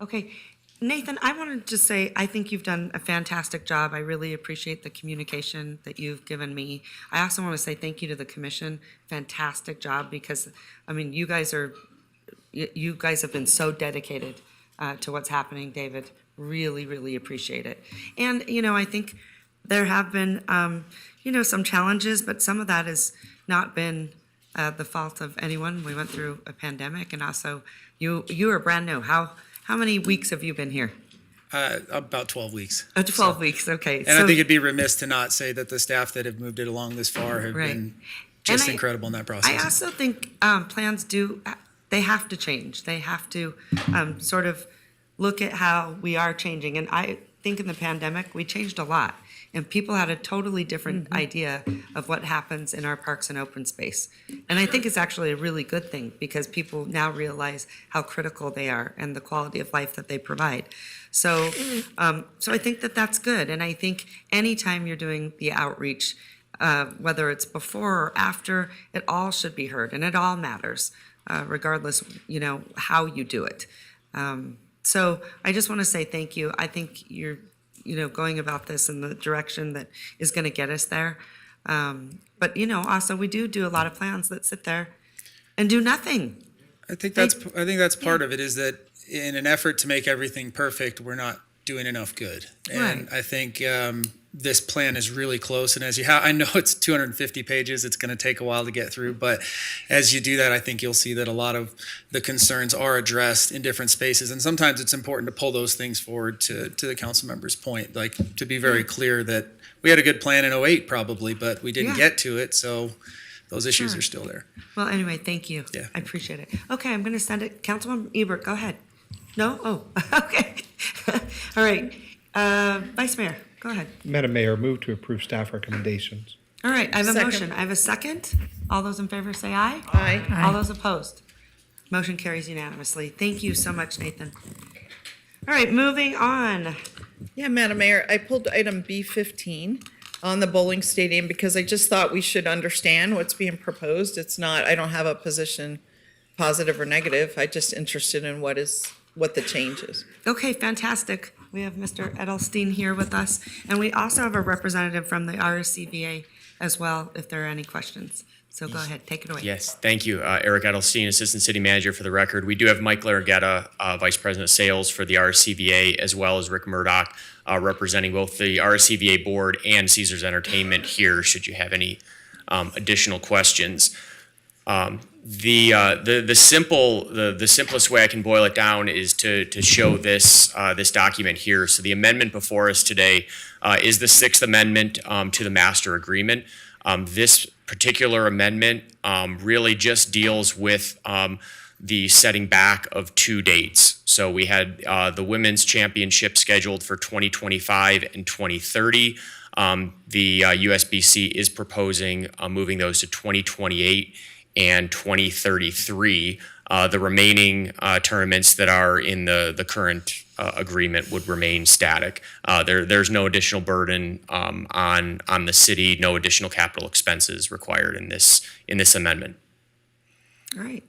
E: Okay. Nathan, I wanted to just say, I think you've done a fantastic job. I really appreciate the communication that you've given me. I also want to say thank you to the commission. Fantastic job, because, you guys have been so dedicated to what's happening, David. Really, really appreciate it. And, I think there have been, some challenges, but some of that has not been the fault of anyone. We went through a pandemic, and also you are brand new. How many weeks have you been here?
M: About 12 weeks.
E: 12 weeks, okay.
M: And I think it'd be remiss to not say that the staff that have moved it along this far have been just incredible in that process.
E: I also think plans they have to change. They have to sort of look at how we are changing. And I think in the pandemic, we changed a lot. And people had a totally different idea of what happens in our parks and open space. And I think it's actually a really good thing, because people now realize how critical they are and the quality of life that they provide. So I think that that's good. And I think anytime you're doing the outreach, whether it's before or after, it all should be heard, and it all matters, regardless, how you do it. So I just want to say thank you. I think you're going about this in the direction that is going to get us there. But, also we do a lot of plans that sit there and do nothing.
M: I think that's part of it, is that in an effort to make everything perfect, we're not doing enough good. And I think this plan is really close. And I know it's 250 pages. It's going to take a while to get through. But as you do that, I think you'll see that a lot of the concerns are addressed in different spaces. And sometimes it's important to pull those things forward to the council member's point, like to be very clear that we had a good plan in 2008 probably, but we didn't get to it. So those issues are still there.
E: Well, anyway, thank you.
M: Yeah.
E: I appreciate it. Okay, I'm going to send it. Councilman Ebert, go ahead. No? Oh, okay. All right. Vice Mayor, go ahead.
I: Madam Mayor, move to approve staff recommendations.
E: All right, I have a
A: Second.
E: motion. I have a second. All those in favor say aye.
A: Aye.
E: All those opposed? Motion carries unanimously. Thank you so much, Nathan. All right, moving on.
A: Yeah, Madam Mayor, I pulled item B15 on the bowling stadium because I just thought we should understand what's being proposed. I don't have a position, positive or negative. I'm just interested in what the change is.
E: Okay, fantastic. We have Mr. Edelstein here with us, and we also have a representative from the RSCVA as well, if there are any questions. So go ahead, take it away.
C: Yes, thank you. Eric Edelstein, Assistant City Manager for the record. We do have Mike Larraguetta, Vice President of Sales for the RSCVA, as well as Rick Murdoch, representing both the RSCVA Board and Caesars Entertainment here, should you have any additional questions. The simplest way I can boil it down is to show this document here. So the amendment before us today is the Sixth Amendment to the Master Agreement. This particular amendment really just deals with the setting back of two dates. So we had the Women's Championship scheduled for 2025 and 2030. The USBC is proposing moving those to 2028 and 2033. The remaining tournaments that are in the current agreement would remain static. There's no additional burden on the city, no additional capital expenses required in this amendment.
E: All right,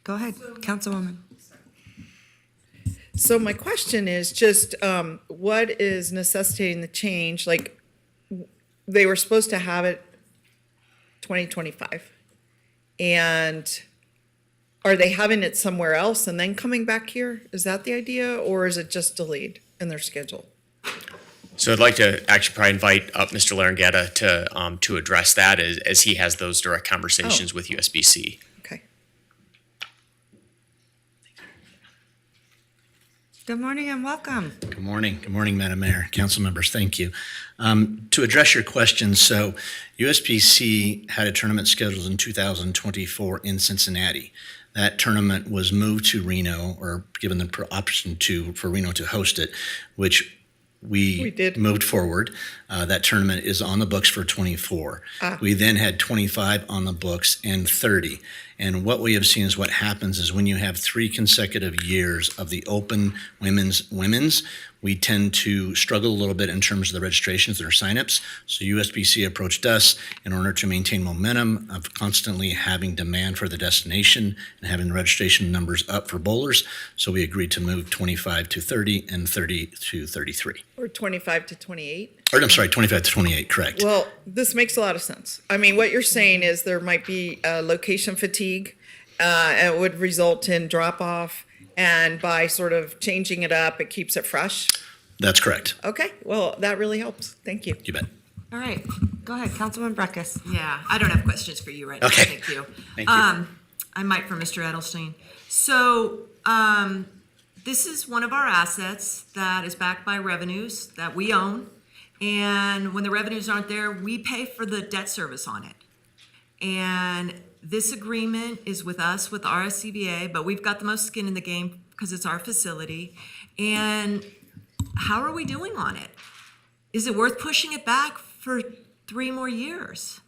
E: go ahead, Councilwoman.
A: So my question is just, what is necessitating the change? Like, they were supposed to have it 2025. And are they having it somewhere else and then coming back here? Is that the idea, or is it just delayed in their schedule?
C: So I'd like to actually probably invite up Mr. Larangetta to address that as he has those direct conversations with USBC.
A: Okay.
E: Good morning and welcome.
N: Good morning. Good morning, Madam Mayor, council members. Thank you. To address your question, so USBC had a tournament scheduled in 2024 in Cincinnati. That tournament was moved to Reno, or given the option for Reno to host it, which we
A: did.
N: Moved forward. That tournament is on the books for 24. We then had 25 on the books and 30. And what we have seen is what happens is when you have 3 consecutive years of the open women's, we tend to struggle a little bit in terms of the registrations and our signups. So USBC approached us in order to maintain momentum of constantly having demand for the destination and having the registration numbers up for bowlers. So we agreed to move 25 to 30 and 30 to 33.
A: Or 25 to 28?
N: Or I'm sorry, 25 to 28, correct.
A: Well, this makes a lot of sense. I mean, what you're saying is there might be location fatigue. It would result in drop-off, and by sort of changing it up, it keeps it fresh.
N: That's correct.
A: Okay, well, that really helps. Thank you.
N: You bet.
E: All right, go ahead, Councilman Breckus.
J: Yeah, I don't have questions for you right now.
N: Okay.
J: Thank you.
N: Thank you.
J: I might for Mr. Edelstein. So, this is one of our assets that is backed by revenues that we own. And when the revenues aren't there, we pay for the debt service on it. And this agreement is with us, with RSCBA, but we've got the most skin in the game because it's our facility. And how are we doing on it? Is it worth pushing it back for 3 more years?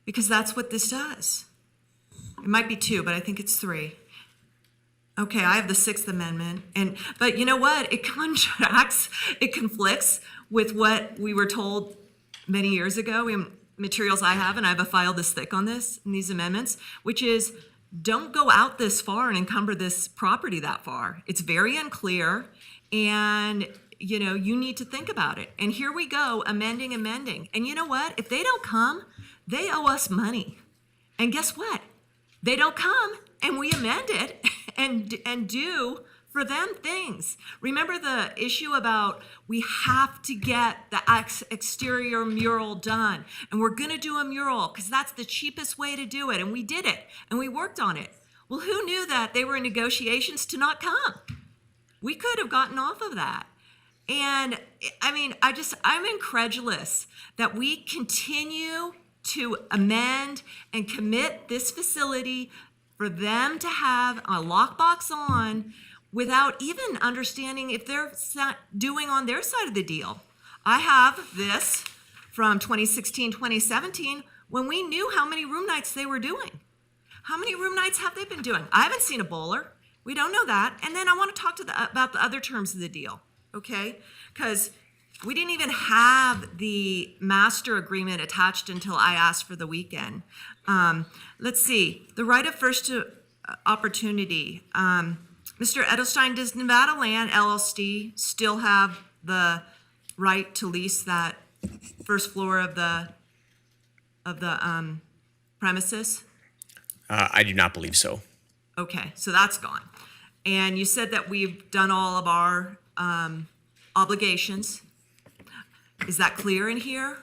J: Because that's what this does. It might be 2, but I think it's 3. Okay, I have the 6th Amendment, but you know what? It conflicts with what we were told many years ago in materials I have, and I have a file this thick on this, in these amendments, which is don't go out this far and encumber this property that far. It's very unclear, and you need to think about it. And here we go, amending. And you know what? If they don't come, they owe us money. And guess what? They don't come, and we amend it and do for them things. Remember the issue about we have to get the exterior mural done, and we're gonna do a mural because that's the cheapest way to do it, and we did it, and we worked on it. Well, who knew that they were in negotiations to not come? We could have gotten off of that. And I mean, I'm incredulous that we continue to amend and commit this facility for them to have a lockbox on without even understanding if they're doing on their side of the deal. I have this from 2016, 2017, when we knew how many room nights they were doing. How many room nights have they been doing? I haven't seen a bowler. We don't know that. And then I want to talk about the other terms of the deal, okay? Because we didn't even have the master agreement attached until I asked for the weekend. Let's see, the right of first opportunity. Mr. Edelstein, does Nevada Land LLC still have the right to lease that first floor of the premises?
C: I do not believe so.
J: Okay, so that's gone. And you said that we've done all of our obligations. Is that clear in here?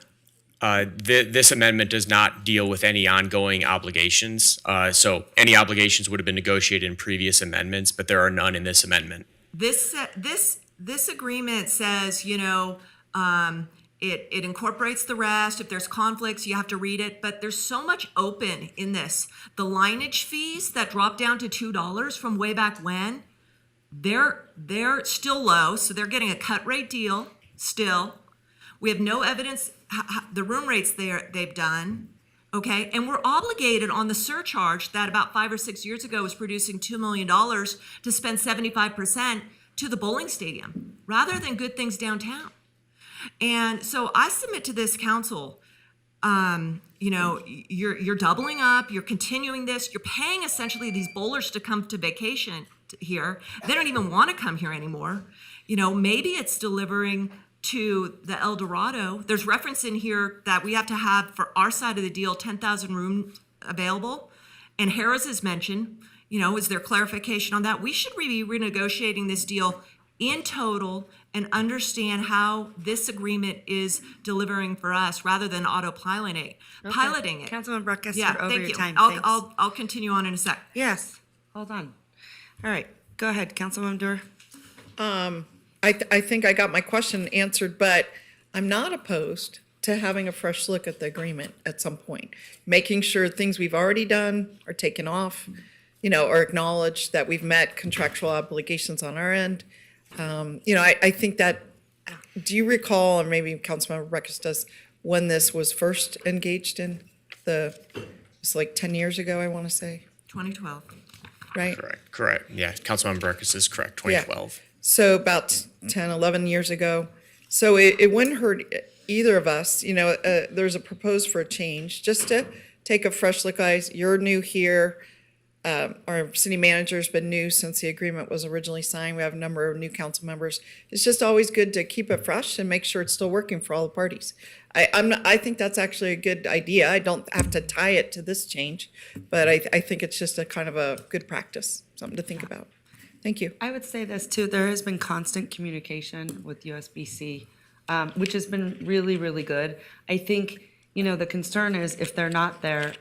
C: This amendment does not deal with any ongoing obligations. So any obligations would have been negotiated in previous amendments, but there are none in this amendment.
J: This agreement says, it incorporates the rest. If there's conflicts, you have to read it. But there's so much open in this. The lineage fees that dropped down to $2 from way back when, they're still low, so they're getting a cut rate deal still. We have no evidence the room rates they've done, okay? And we're obligated on the surcharge that about 5 or 6 years ago was producing $2 million to spend 75% to the bowling stadium rather than good things downtown. And so I submit to this council, you're doubling up, you're continuing this, you're paying essentially these bowlers to come to vacation here. They don't even want to come here anymore. Maybe it's delivering to the El Dorado. There's reference in here that we have to have, for our side of the deal, 10,000 rooms available. And Harris has mentioned, is there clarification on that? We should be renegotiating this deal in total and understand how this agreement is delivering for us rather than piloting it.
E: Councilman Bruckus,
J: Yeah,
E: you're over
J: thank
E: your
J: you.
E: time.
J: I'll,
E: Thanks.
J: I'll continue on in a sec.
E: Yes, hold on. All right, go ahead, Councilwoman Dewar.
A: I think I got my question answered, but I'm not opposed to having a fresh look at the agreement at some point, making sure things we've already done are taken off, or acknowledged that we've met contractual obligations on our end. I think that, do you recall, or maybe Councilmember Reckes does, when this was first engaged in? It's like 10 years ago, I want to say,
J: 2012.
A: right?
C: Correct. Yeah, Councilmember Burkus is correct, 2012.
A: So about 10, 11 years ago. So it wouldn't hurt either of us, there's a proposed for a change, just to take a fresh look, guys. You're new here. Our city manager's been new since the agreement was originally signed. We have a number of new council members. It's just always good to keep it fresh and make sure it's still working for all the parties. I think that's actually a good idea. I don't have to tie it to this change, but I think it's just a kind of a good practice, something to think about. Thank you.
E: I would say this too, there has been constant communication with USBC, which has been really, really good. I think, the concern is if they're not there,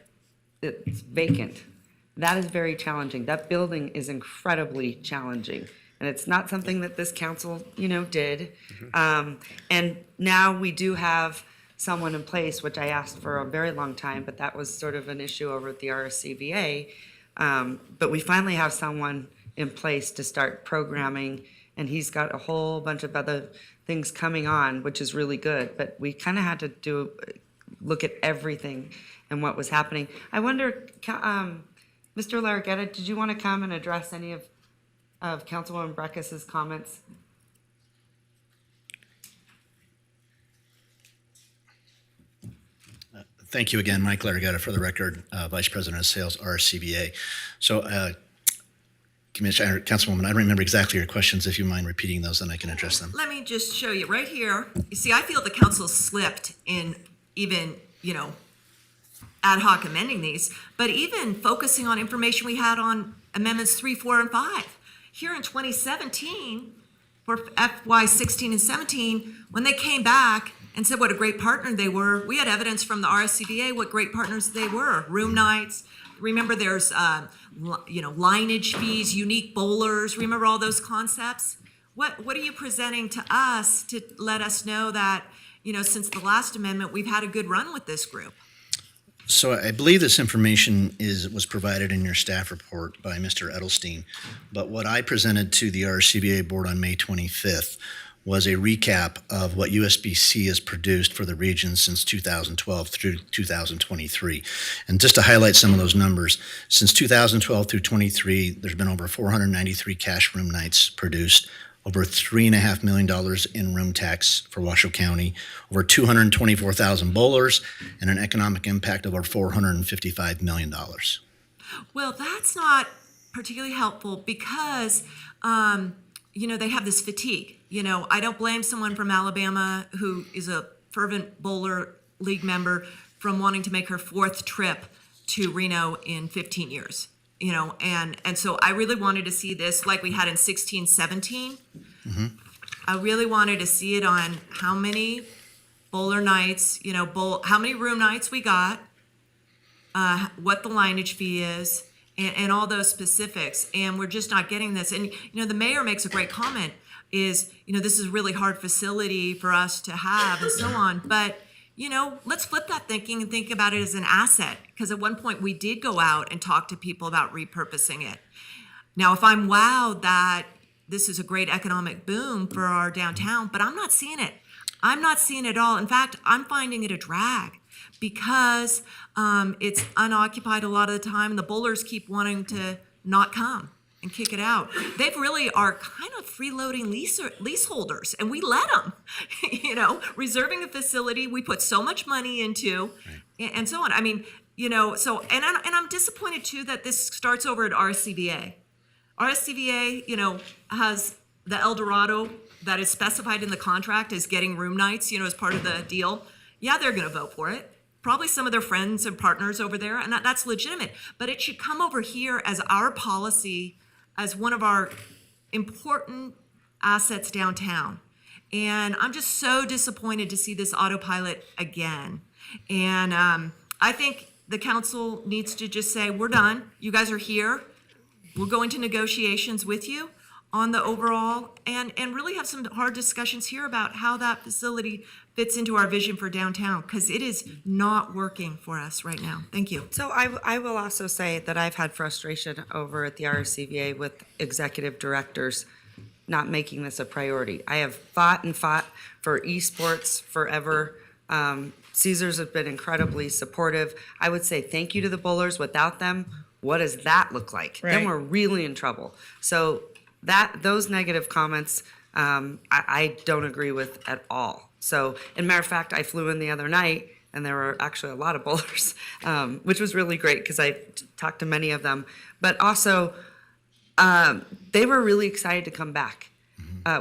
E: it's vacant. That is very challenging. That building is incredibly challenging. And it's not something that this council, did. And now we do have someone in place, which I asked for a very long time, but that was sort of an issue over at the RSCVA. But we finally have someone in place to start programming, and he's got a whole bunch of other things coming on, which is really good. But we kind of had to look at everything and what was happening. I wonder, Mr. Larragueta, did you want to come and address any of Councilwoman Breckes' comments?
N: Thank you again, Mike Larragueta, for the record, Vice President of Sales, RCBA. So, Commissioner, Councilwoman, I don't remember exactly your questions. If you mind repeating those, then I can address them.
J: Let me just show you right here. You see, I feel the council slipped in even, ad hoc amending these, but even focusing on information we had on amendments 3, 4, and 5. Here in 2017, for FY 16 and 17, when they came back and said what a great partner they were, we had evidence from the RSCVA what great partners they were. Room nights. Remember, there's lineage fees, unique bowlers. Remember all those concepts? What are you presenting to us to let us know that, since the last amendment, we've had a good run with this group?
N: So I believe this information was provided in your staff report by Mr. Edelstein. But what I presented to the RCBA board on May 25th was a recap of what USBC has produced for the region since 2012 through 2023. And just to highlight some of those numbers, since 2012 through 23, there's been over 493 cash room nights produced, over $3.5 million in room tax for Washoe County, over 224,000 bowlers, and an economic impact of over $455 million.
J: Well, that's not particularly helpful because, they have this fatigue. I don't blame someone from Alabama who is a fervent bowler league member from wanting to make her 4th trip to Reno in 15 years. And so I really wanted to see this like we had in 16, 17. Mm-hmm. I really wanted to see it on how many bowler nights, how many room nights we got, what the lineage fee is, and all those specifics. And we're just not getting this. And, the mayor makes a great comment is, this is a really hard facility for us to have and so on. But, let's flip that thinking and think about it as an asset. Because at one point we did go out and talk to people about repurposing it. Now, if I'm wowed that this is a great economic boom for our downtown, but I'm not seeing it. I'm not seeing it at all. In fact, I'm finding it a drag because it's unoccupied a lot of the time. And the bowlers keep wanting to not come. and kick it out. They really are kind of freeloading leaseholders, and we let them, reserving a facility we put so much money into, and so on. I mean, and I'm disappointed too that this starts over at RSCVA. RSCVA, has the El Dorado that is specified in the contract as getting room nights, as part of the deal. Yeah, they're going to vote for it. Probably some of their friends and partners over there, and that's legitimate. But it should come over here as our policy, as one of our important assets downtown. And I'm just so disappointed to see this autopilot again. And I think the council needs to just say, we're done. You guys are here. We'll go into negotiations with you on the overall, and really have some hard discussions here about how that facility fits into our vision for downtown, because it is not working for us right now. Thank you.
E: So I will also say that I've had frustration over at the RSCVA with executive directors not making this a priority. I have fought for esports forever. Caesars have been incredibly supportive. I would say thank you to the bowlers. Without them, what does that look like?
A: Right.
E: Then we're really in trouble. So those negative comments, I don't agree with at all. So, and matter of fact, I flew in the other night, and there were actually a lot of bowlers, which was really great because I talked to many of them. But also, they were really excited to come back,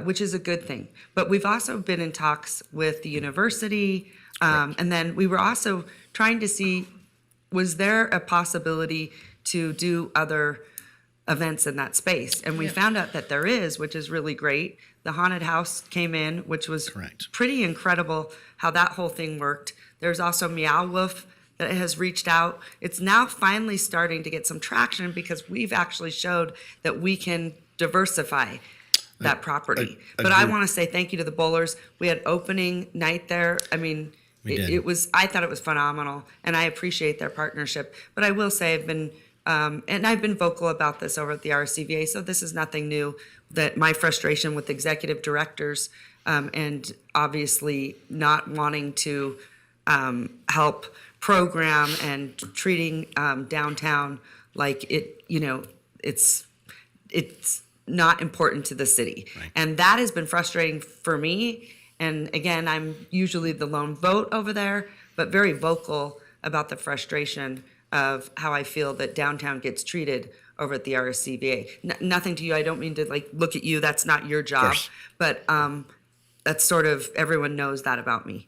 E: which is a good thing. But we've also been in talks with the university, and then we were also trying to see, was there a possibility to do other events in that space? And we found out that there is, which is really great. The haunted house came in, which was pretty incredible how that whole thing worked. There's also Meow Wolf that has reached out. It's now finally starting to get some traction because we've actually showed that we can diversify that property. But I want to say thank you to the bowlers. We had opening night there. I mean, I thought it was phenomenal, and I appreciate their partnership. But I will say I've been vocal about this over at the RCVA, so this is nothing new, that my frustration with executive directors and obviously not wanting to help program and treating downtown like it's not important to the city. Right. And that has been frustrating for me. And again, I'm usually the lone vote over there, but very vocal about the frustration of how I feel that downtown gets treated over at the RSCVA. Nothing to you. I don't mean to look at you. That's not your job. But that's sort of, everyone knows that about me.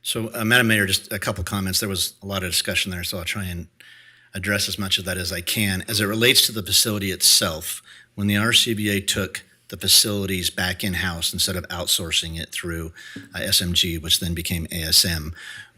N: So, Madam Mayor, just a couple comments. There was a lot of discussion there, so I'll try and address as much of that as I can. As it relates to the facility itself, when the RCVA took the facilities back in-house instead of outsourcing it through SMG, which then became ASM,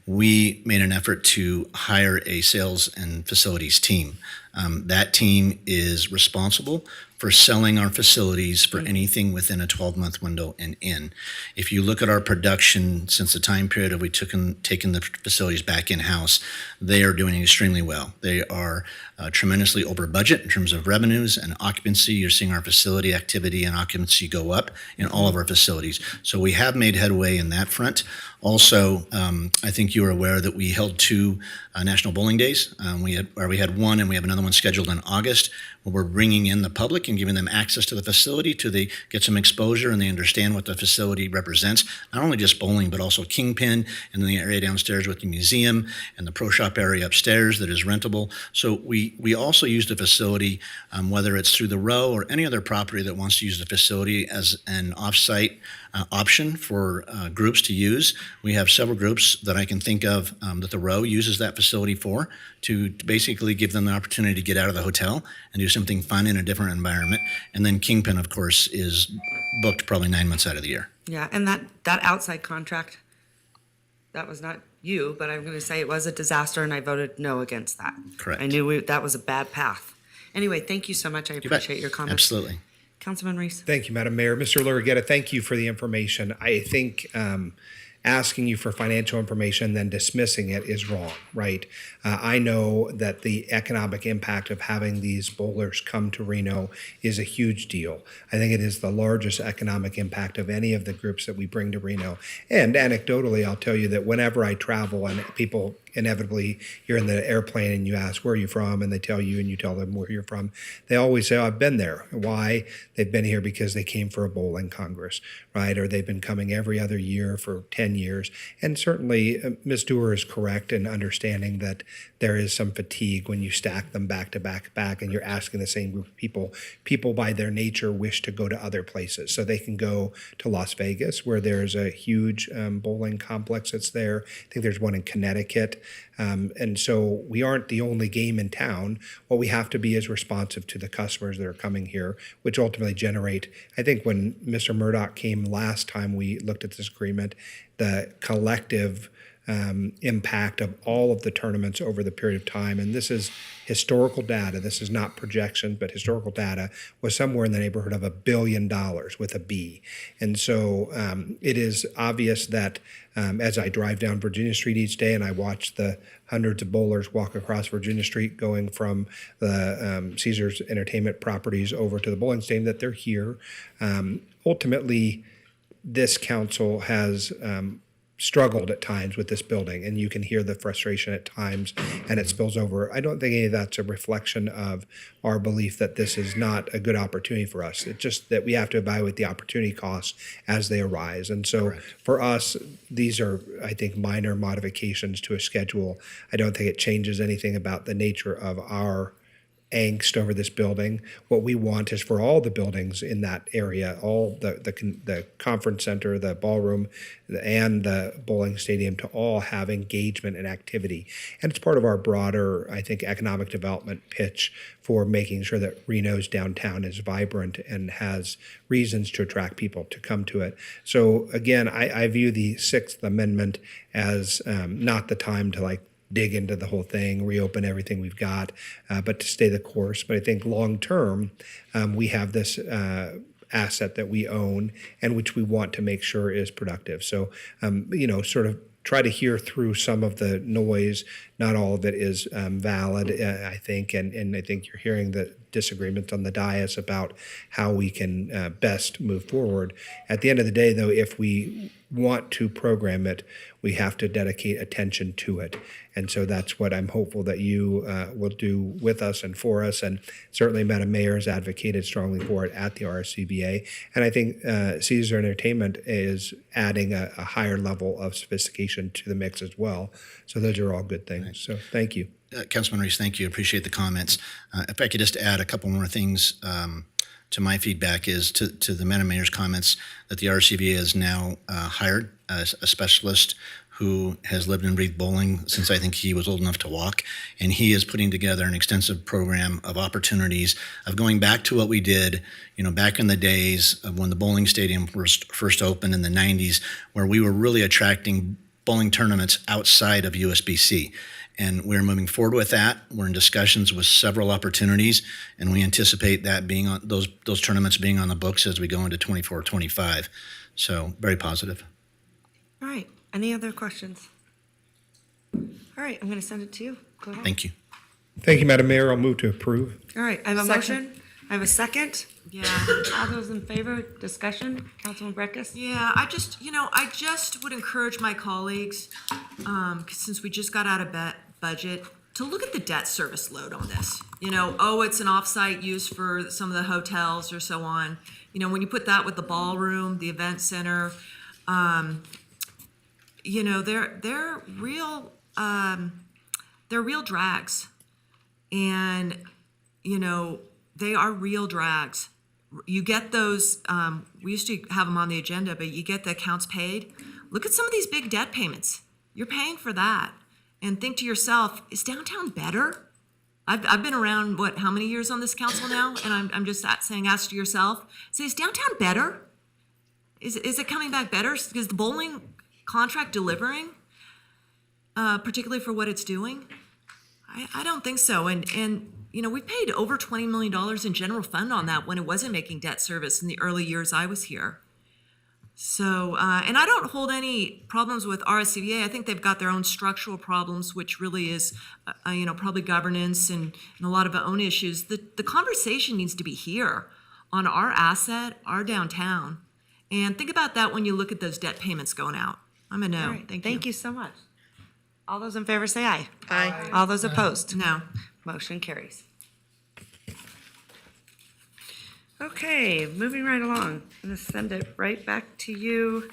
N: we made an effort to hire a sales and facilities team. That team is responsible for selling our facilities for anything within a 12-month window and in. If you look at our production since the time period of we taken the facilities back in-house, they are doing extremely well. They are tremendously over budget in terms of revenues and occupancy. You're seeing our facility activity and occupancy go up in all of our facilities. So we have made headway in that front. Also, I think you are aware that we held 2 National Bowling Days. We had one, and we have another one scheduled in August, where we're bringing in the public and giving them access to the facility to they get some exposure and they understand what the facility represents. Not only just bowling, but also Kingpin and then the area downstairs with the museum and the pro shop area upstairs that is rentable. So we also use the facility, whether it's through the Row or any other property that wants to use the facility as an off-site option for groups to use. We have several groups that I can think of that the Row uses that facility for, to basically give them the opportunity to get out of the hotel and do something fun in a different environment. And then Kingpin, of course, is booked probably 9 months out of the year.
E: Yeah, and that outside contract, that was not you, but I'm going to say it was a disaster, and I voted no against that.
N: Correct.
E: I knew that was a bad path. Anyway, thank you so much. I appreciate your comments.
N: Absolutely.
E: Councilman Reese.
I: Thank you, Madam Mayor. Mr. Lurgetta, thank you for the information. I think asking you for financial information, then dismissing it is wrong, right? I know that the economic impact of having these bowlers come to Reno is a huge deal. I think it is the largest economic impact of any of the groups that we bring to Reno. And anecdotally, I'll tell you that whenever I travel and people inevitably you're in the airplane and you ask, where are you from? And they tell you and you tell them where you're from. They always say, oh, I've been there. Why? They've been here because they came for a bowling congress, right? Or they've been coming every other year for 10 years. And certainly Ms. Dewar is correct in understanding that there is some fatigue when you stack them back to back to back and you're asking the same group of people. People by their nature wish to go to other places. So they can go to Las Vegas where there's a huge bowling complex that's there. I think there's one in Connecticut. And so we aren't the only game in town. What we have to be is responsive to the customers that are coming here, which ultimately generate, I think when Mr. Murdoch came last time we looked at this agreement, the collective impact of all of the tournaments over the period of time, and this is historical data, this is not projection, but historical data, was somewhere in the neighborhood of $1 billion with a B. And so it is obvious that as I drive down Virginia Street each day and I watch the hundreds of bowlers walk across Virginia Street going from the Caesars Entertainment properties over to the bowling stadium, that they're here. Ultimately, this council has struggled at times with this building, and you can hear the frustration at times, and it spills over. I don't think any of that's a reflection of our belief that this is not a good opportunity for us. It's just that we have to evaluate the opportunity costs as they arise. And so for us, these are, I think, minor modifications to a schedule. I don't think it changes anything about the nature of our angst over this building. What we want is for all the buildings in that area, all the conference center, the ballroom, and the bowling stadium to all have engagement and activity. And it's part of our broader, I think, economic development pitch for making sure that Reno's downtown is vibrant and has reasons to attract people to come to it. So again, I view the Sixth Amendment as not the time to dig into the whole thing, reopen everything we've got, but to stay the course. But I think long term, we have this asset that we own and which we want to make sure is productive. So, sort of try to hear through some of the noise. Not all of it is valid, I think, and I think you're hearing the disagreements on the dais about how we can best move forward. At the end of the day, though, if we want to program it, we have to dedicate attention to it. And so that's what I'm hopeful that you will do with us and for us. And certainly Madam Mayor has advocated strongly for it at the RSCBA. And I think Caesar Entertainment is adding a higher level of sophistication to the mix as well. So those are all good things. Right. So thank you.
N: Councilman Reese, thank you. Appreciate the comments. If I could just add a couple more things to my feedback is to the Madam Mayor's comments that the RCBA has now hired a specialist who has lived and breathed bowling since I think he was old enough to walk. And he is putting together an extensive program of opportunities of going back to what we did, back in the days of when the bowling stadium first opened in the 90s, where we were really attracting bowling tournaments outside of USBC. And we're moving forward with that. We're in discussions with several opportunities, and we anticipate that being on those tournaments being on the books as we go into 24-25. So very positive.
E: All right. Any other questions? All right. I'm going to send it to you. Go ahead.
N: Thank you.
I: Thank you, Madam Mayor. I'll move to approve.
E: All right. I have a motion. I have a second. Yeah. All those in favor? Discussion? Councilman Breckus?
J: Yeah, I just would encourage my colleagues, since we just got out of budget, to look at the debt service load on this. It's an offsite use for some of the hotels or so on. When you put that with the ballroom, the event center, they're real drags, and they are real drags. You get those, we used to have them on the agenda, but you get the accounts paid. Look at some of these big debt payments. You're paying for that. And think to yourself, is downtown better? I've been around, how many years on this council now? And I'm just saying, ask yourself, is downtown better? Is it coming back better? Is the bowling contract delivering, particularly for what it's doing? I don't think so. And we paid over $20 million in general fund on that when it wasn't making debt service in the early years I was here. So, and I don't hold any problems with RSCBA. I think they've got their own structural problems, which really is, probably governance and a lot of their own issues. The conversation needs to be here on our asset, our downtown. And think about that when you look at those debt payments going out. I'm a no.
E: Right.
J: Thank you.
E: Thank you so much. All those in favor say aye.
A: Aye.
E: All those opposed?
J: No.
E: Motion carries. Okay, moving right along. I'm going to send it right back to you,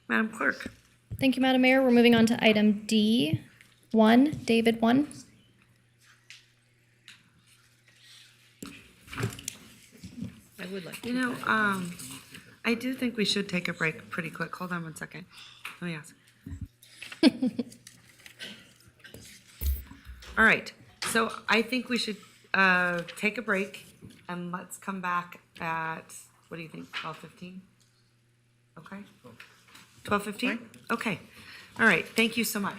E: Madam Clerk.
G: Thank you, Madam Mayor. We're moving on to item D1, David 1.
A: I would like.
E: You know, I do think we should take a break pretty quick. Hold on one second. Let me ask. All right, so I think we should take a break and let's come back at, what do you think, 12:15? Okay? 12:15? Okay. All right, thank you so much.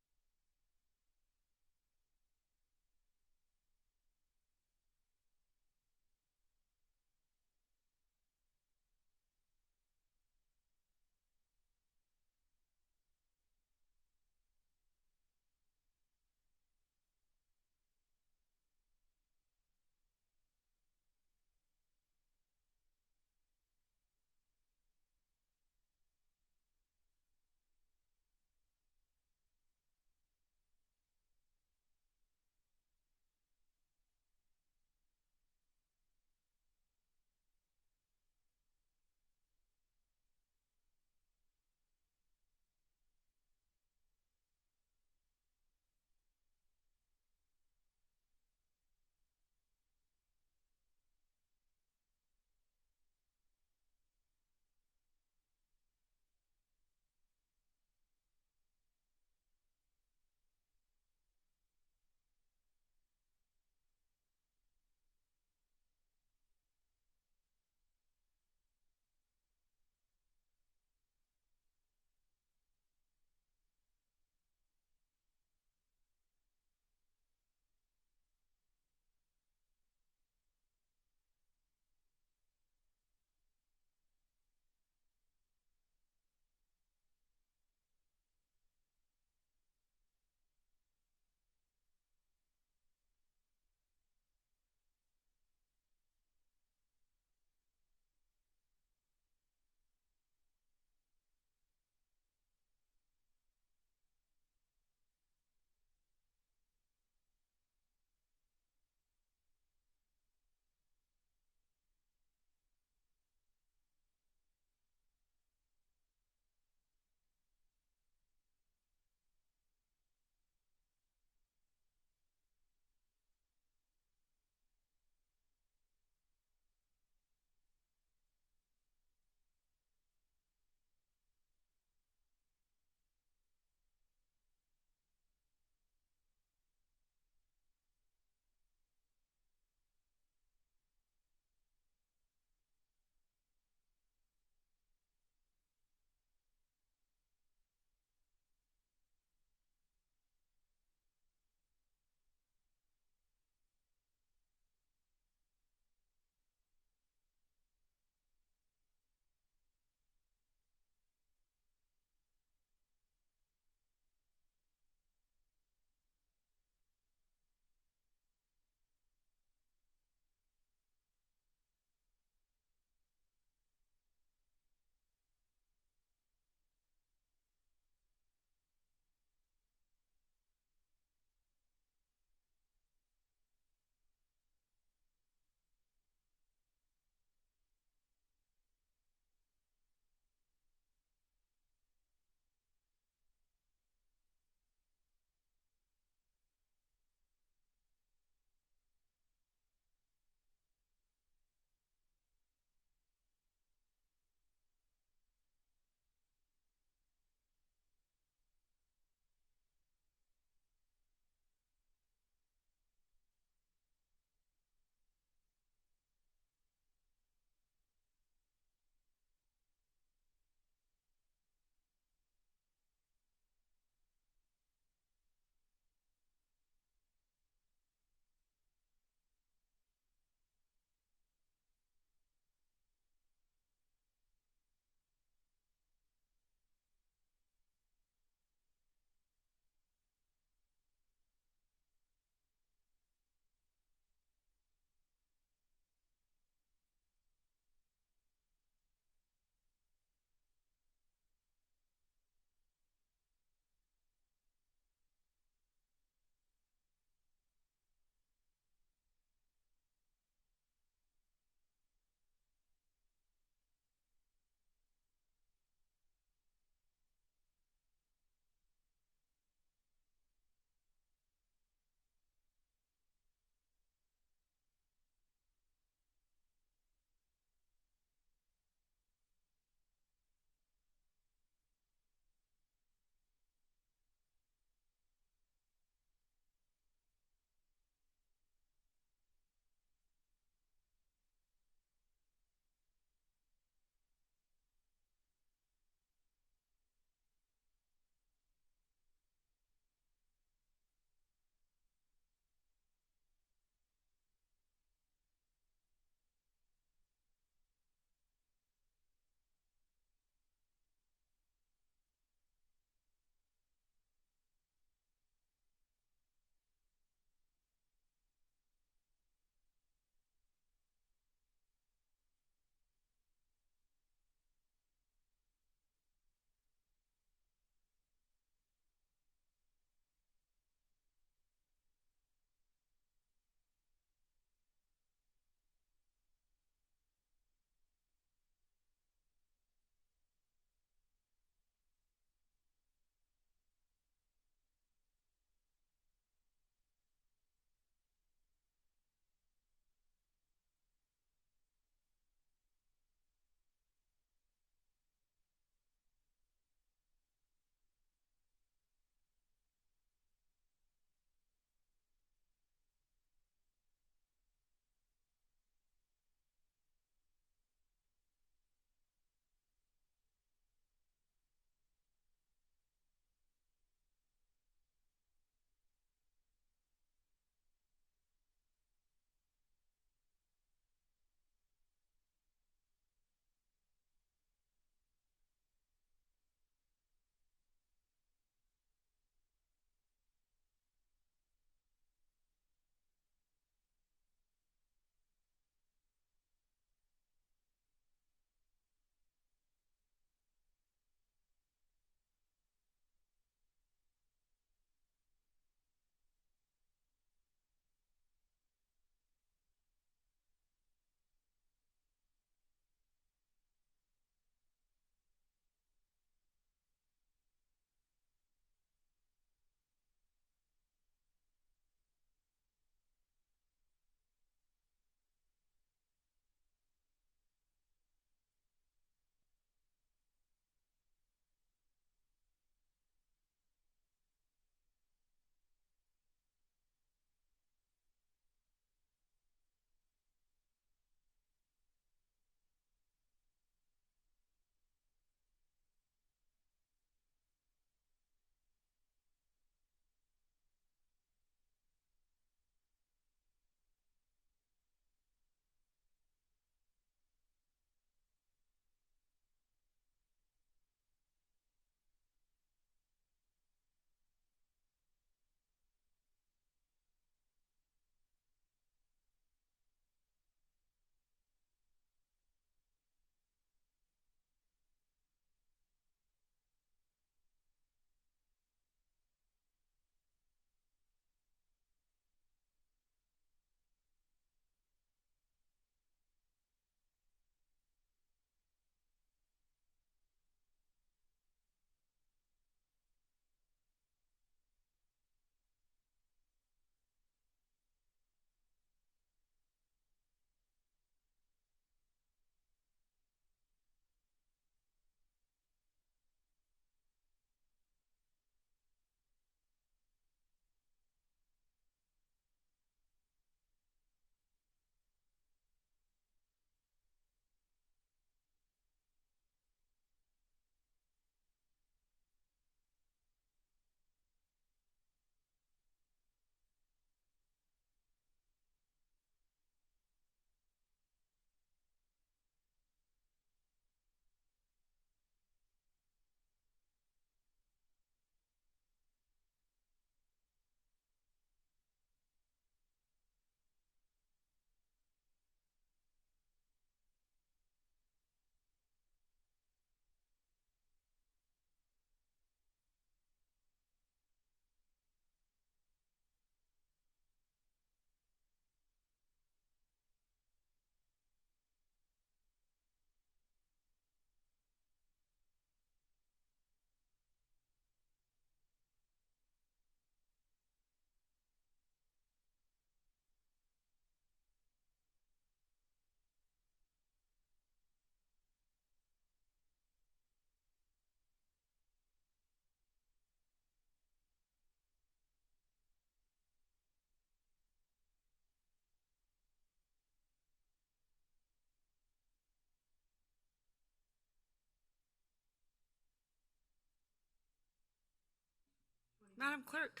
E: Madam Clerk.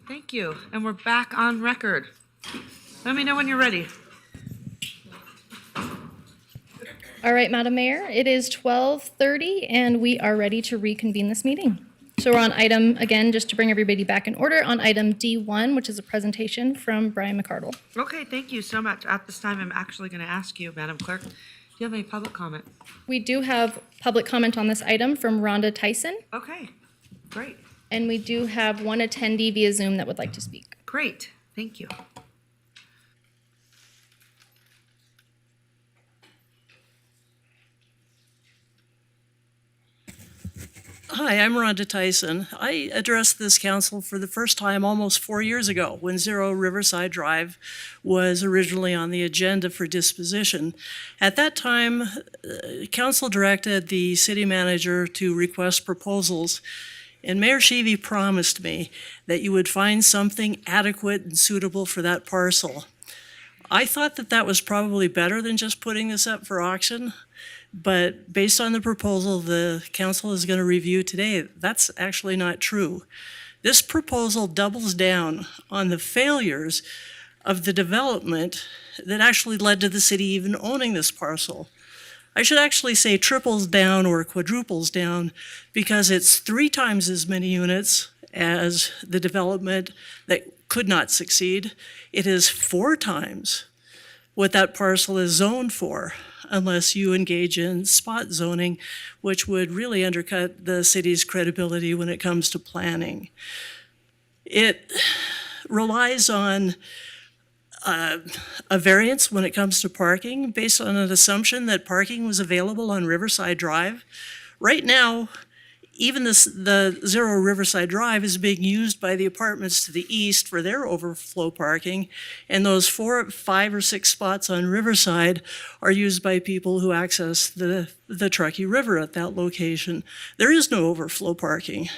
E: Thank you. And we're back on record. Let me know when you're ready.
G: All right, Madam Mayor, it is 12:30 and we are ready to reconvene this meeting. So we're on item, again, just to bring everybody back in order, on item D1, which is a presentation from Brian McCardle.
E: Okay, thank you so much. At this time, I'm actually going to ask you, Madam Clerk, do you have any public comment?
G: We do have public comment on this item from Rhonda Tyson,
E: Okay, great,
G: and we do have one attendee via Zoom that would like to speak.
E: great. Thank you.
O: Hi, I'm Rhonda Tyson. I addressed this council for the first time almost 4 years ago when 0 Riverside Drive was originally on the agenda for disposition. At that time, council directed the city manager to request proposals, and Mayor Sheevy promised me that you would find something adequate and suitable for that parcel. I thought that that was probably better than just putting this up for auction. But based on the proposal the council is going to review today, that's actually not true. This proposal doubles down on the failures of the development that actually led to the city even owning this parcel. I should actually say triples down or quadruples down because it's 3 times as many units as the development that could not succeed. It is 4 times what that parcel is zoned for, unless you engage in spot zoning, which would really undercut the city's credibility when it comes to planning. It relies on a variance when it comes to parking based on an assumption that parking was available on Riverside Drive. Right now, even the 0 Riverside Drive is being used by the apartments to the east for their overflow parking, and those 4, 5, or 6 spots on Riverside are used by people who access the Truckee River at that location. There is no overflow parking.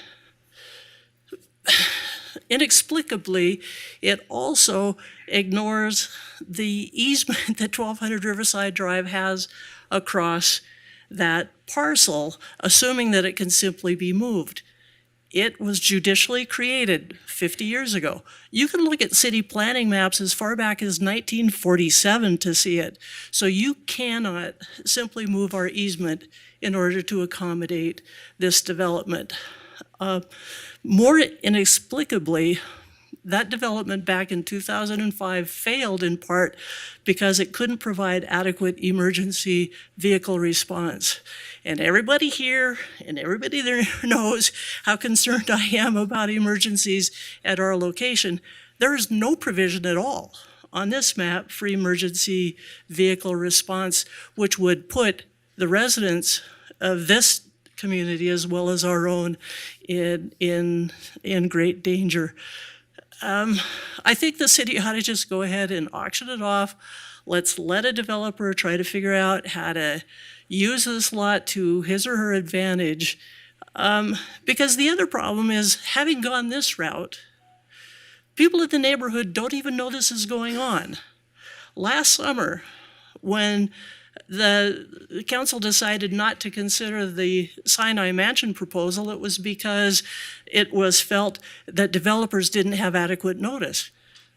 O: Inexplicably, it also ignores the easement that 1200 Riverside Drive has across that parcel, assuming that it can simply be moved. It was judicially created 50 years ago. You can look at city planning maps as far back as 1947 to see it. So you cannot simply move our easement in order to accommodate this development. More inexplicably, that development back in 2005 failed in part because it couldn't provide adequate emergency vehicle response. And everybody here and everybody there knows how concerned I am about emergencies at our location. There is no provision at all on this map for emergency vehicle response, which would put the residents of this community as well as our own in great danger. I think the city ought to just go ahead and auction it off. Let's let a developer try to figure out how to use this lot to his or her advantage. Because the other problem is, having gone this route, people in the neighborhood don't even know this is going on. Last summer, when the council decided not to consider the Sinai Mansion proposal, it was because it was felt that developers didn't have adequate notice.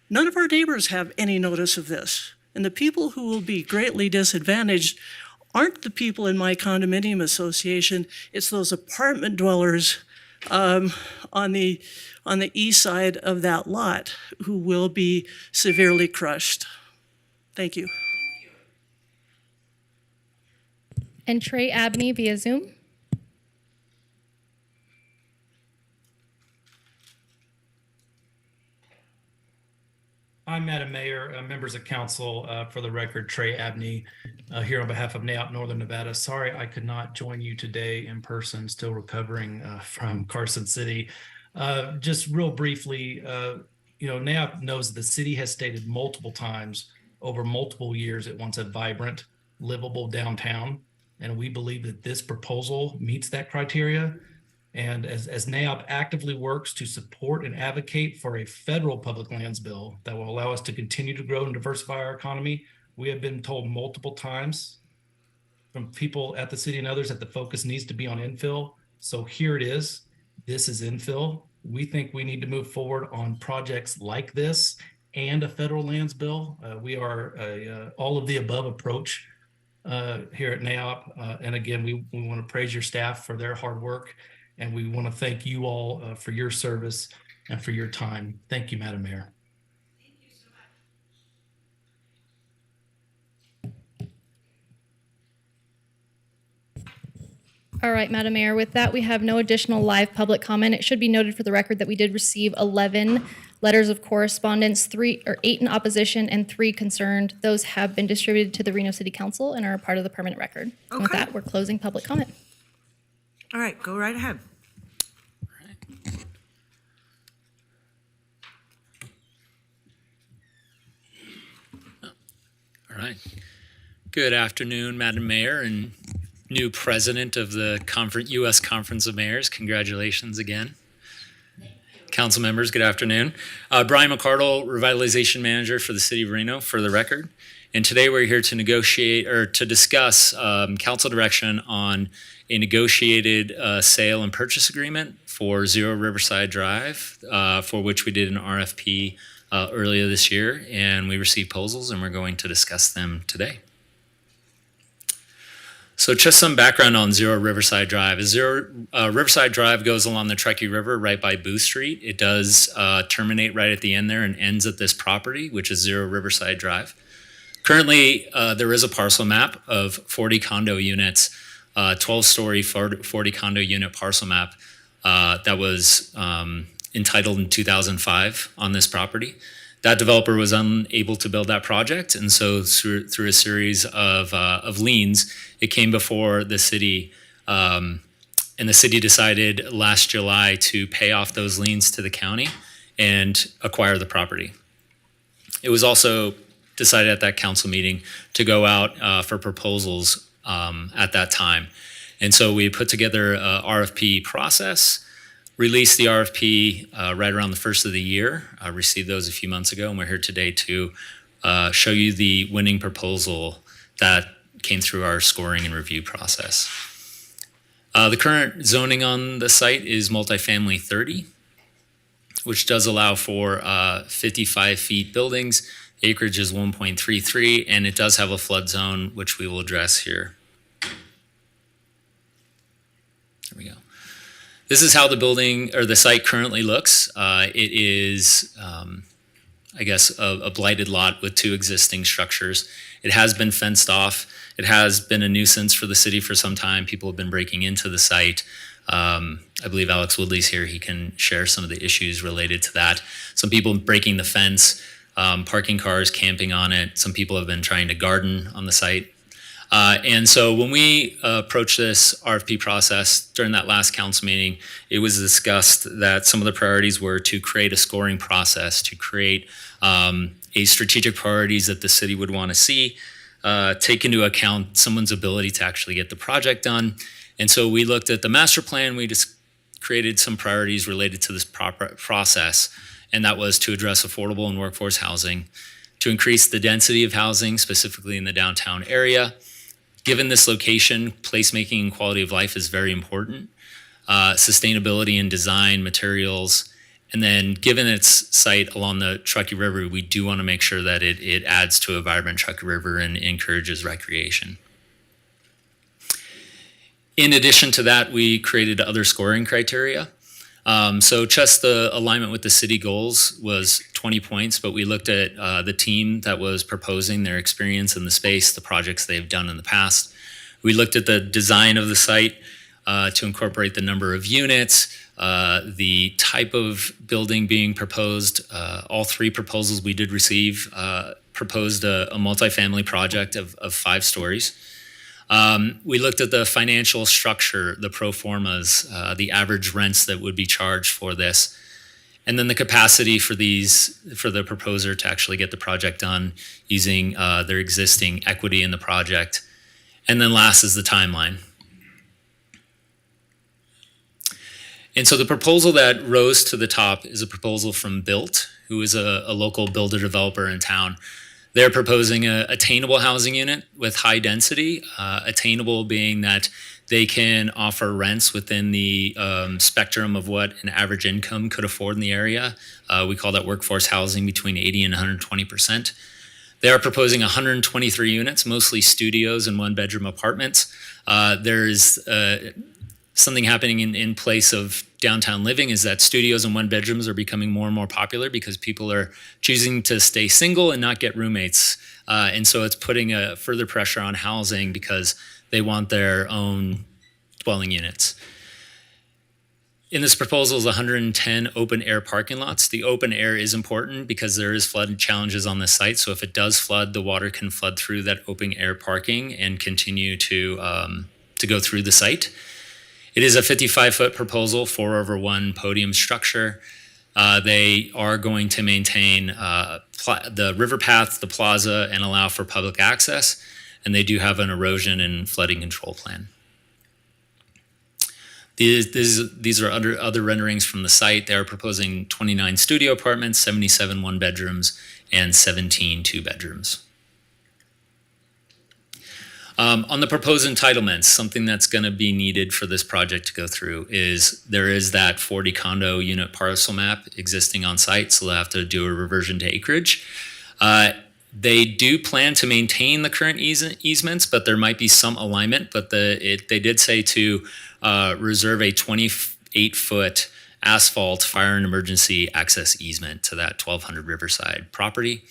O: None of our neighbors have any notice of this. And the people who will be greatly disadvantaged aren't the people in my condominium association, it's those apartment dwellers on the east side of that lot who will be severely crushed. Thank you.
G: And Trey Abney via Zoom.
P: Hi, Madam Mayor, members of council. For the record, Trey Abney, here on behalf of NAIOP Northern Nevada. Sorry I could not join you today in person, still recovering from Carson City. Just real briefly, NAIOP knows that the city has stated multiple times over multiple years it wants a vibrant, livable downtown. And we believe that this proposal meets that criteria. And as NAIOP actively works to support and advocate for a federal public lands bill that will allow us to continue to grow and diversify our economy, we have been told multiple times from people at the city and others that the focus needs to be on infill. So here it is. This is infill. We think we need to move forward on projects like this and a federal lands bill. We are a all of the above approach here at NAOP. And again, we want to praise your staff for their hard work, and we want to thank you all for your service and for your time. Thank you, Madam Mayor.
G: All right, Madam Mayor, with that, we have no additional live public comment. It should be noted for the record that we did receive 11 letters of correspondence, 8 in opposition and 3 concerned. Those have been distributed to the Reno City Council and are a part of the permanent record. And with
J: Okay.
G: that, we're closing public comment.
J: All right, go right ahead.
Q: All right. Good afternoon, Madam Mayor and new president of the U.S. Conference of Mayors. Congratulations again. Council members, good afternoon. Brian McCardle, Revitalization Manager for the City of Reno, for the record. And today we're here to negotiate or to discuss council direction on a negotiated sale and purchase agreement for 0 Riverside Drive, for which we did an RFP earlier this year, and we received proposals, and we're going to discuss them today. So just some background on 0 Riverside Drive. Riverside Drive goes along the Truckee River right by Booth Street. It does terminate right at the end there and ends at this property, which is 0 Riverside Drive. Currently, there is a parcel map of 40 condo units, 12-story 40 condo unit parcel map that was entitled in 2005 on this property. That developer was unable to build that project, and so through a series of liens, it came before the city, and the city decided last July to pay off those liens to the county and acquire the property. It was also decided at that council meeting to go out for proposals at that time, and so we put together a RFP process. Released the RFP right around the first of the year. I received those a few months ago, and we're here today to show you the winning proposal that came through our scoring and review process. The current zoning on the site is multifamily 30, which does allow for 55 feet buildings. Acreage is 1.33, and it does have a flood zone, which we will address here. There we go. This is how the building or the site currently looks. It is, I guess, a blighted lot with 2 existing structures. It has been fenced off. It has been a nuisance for the city for some time. People have been breaking into the site. I believe Alex Woodley's here. He can share some of the issues related to that. Some people breaking the fence, parking cars, camping on it. Some people have been trying to garden on the site. And so when we approached this RFP process during that last council meeting, it was discussed that some of the priorities were to create a scoring process, to create a strategic priorities that the city would want to see, take into account someone's ability to actually get the project done. And so we looked at the master plan. We just created some priorities related to this process, and that was to address affordable and workforce housing, to increase the density of housing, specifically in the downtown area. Given this location, placemaking and quality of life is very important. Sustainability and design, materials, and then given its site along the Truckee River, we do want to make sure that it adds to a vibrant Truckee River and encourages recreation. In addition to that, we created other scoring criteria. So just the alignment with the city goals was 20 points, but we looked at the team that was proposing, their experience in the space, the projects they've done in the past. We looked at the design of the site to incorporate the number of units, the type of building being proposed. All 3 proposals we did receive proposed a multifamily project of 5 stories. We looked at the financial structure, the pro formas, the average rents that would be charged for this, and then the capacity for the proposer to actually get the project done using their existing equity in the project. And then last is the timeline. And so the proposal that rose to the top is a proposal from Built, who is a local builder developer in town. They're proposing a attainable housing unit with high density, attainable being that they can offer rents within the spectrum of what an average income could afford in the area. We call that workforce housing between 80 and 120%. They are proposing 123 units, mostly studios and one-bedroom apartments. There's something happening in place of downtown living is that studios and one bedrooms are becoming more and more popular because people are choosing to stay single and not get roommates. And so it's putting a further pressure on housing because they want their own dwelling units. In this proposal is 110 open air parking lots. The open air is important because there is flood challenges on this site. So if it does flood, the water can flood through that open air parking and continue to go through the site. It is a 55-foot proposal, 4/1 podium structure. They are going to maintain the river path, the plaza, and allow for public access. And they do have an erosion and flooding control plan. These are other renderings from the site. They are proposing 29 studio apartments, 77 one-bedrooms, and 17 two-bedrooms. On the proposed entitlements, something that's going to be needed for this project to go through is there is that 40 condo unit parcel map existing on site, so they'll have to do a reversion to acreage. They do plan to maintain the current easements, but there might be some alignment. But they did say to reserve a 28-foot asphalt fire and emergency access easement to that 1200 Riverside property.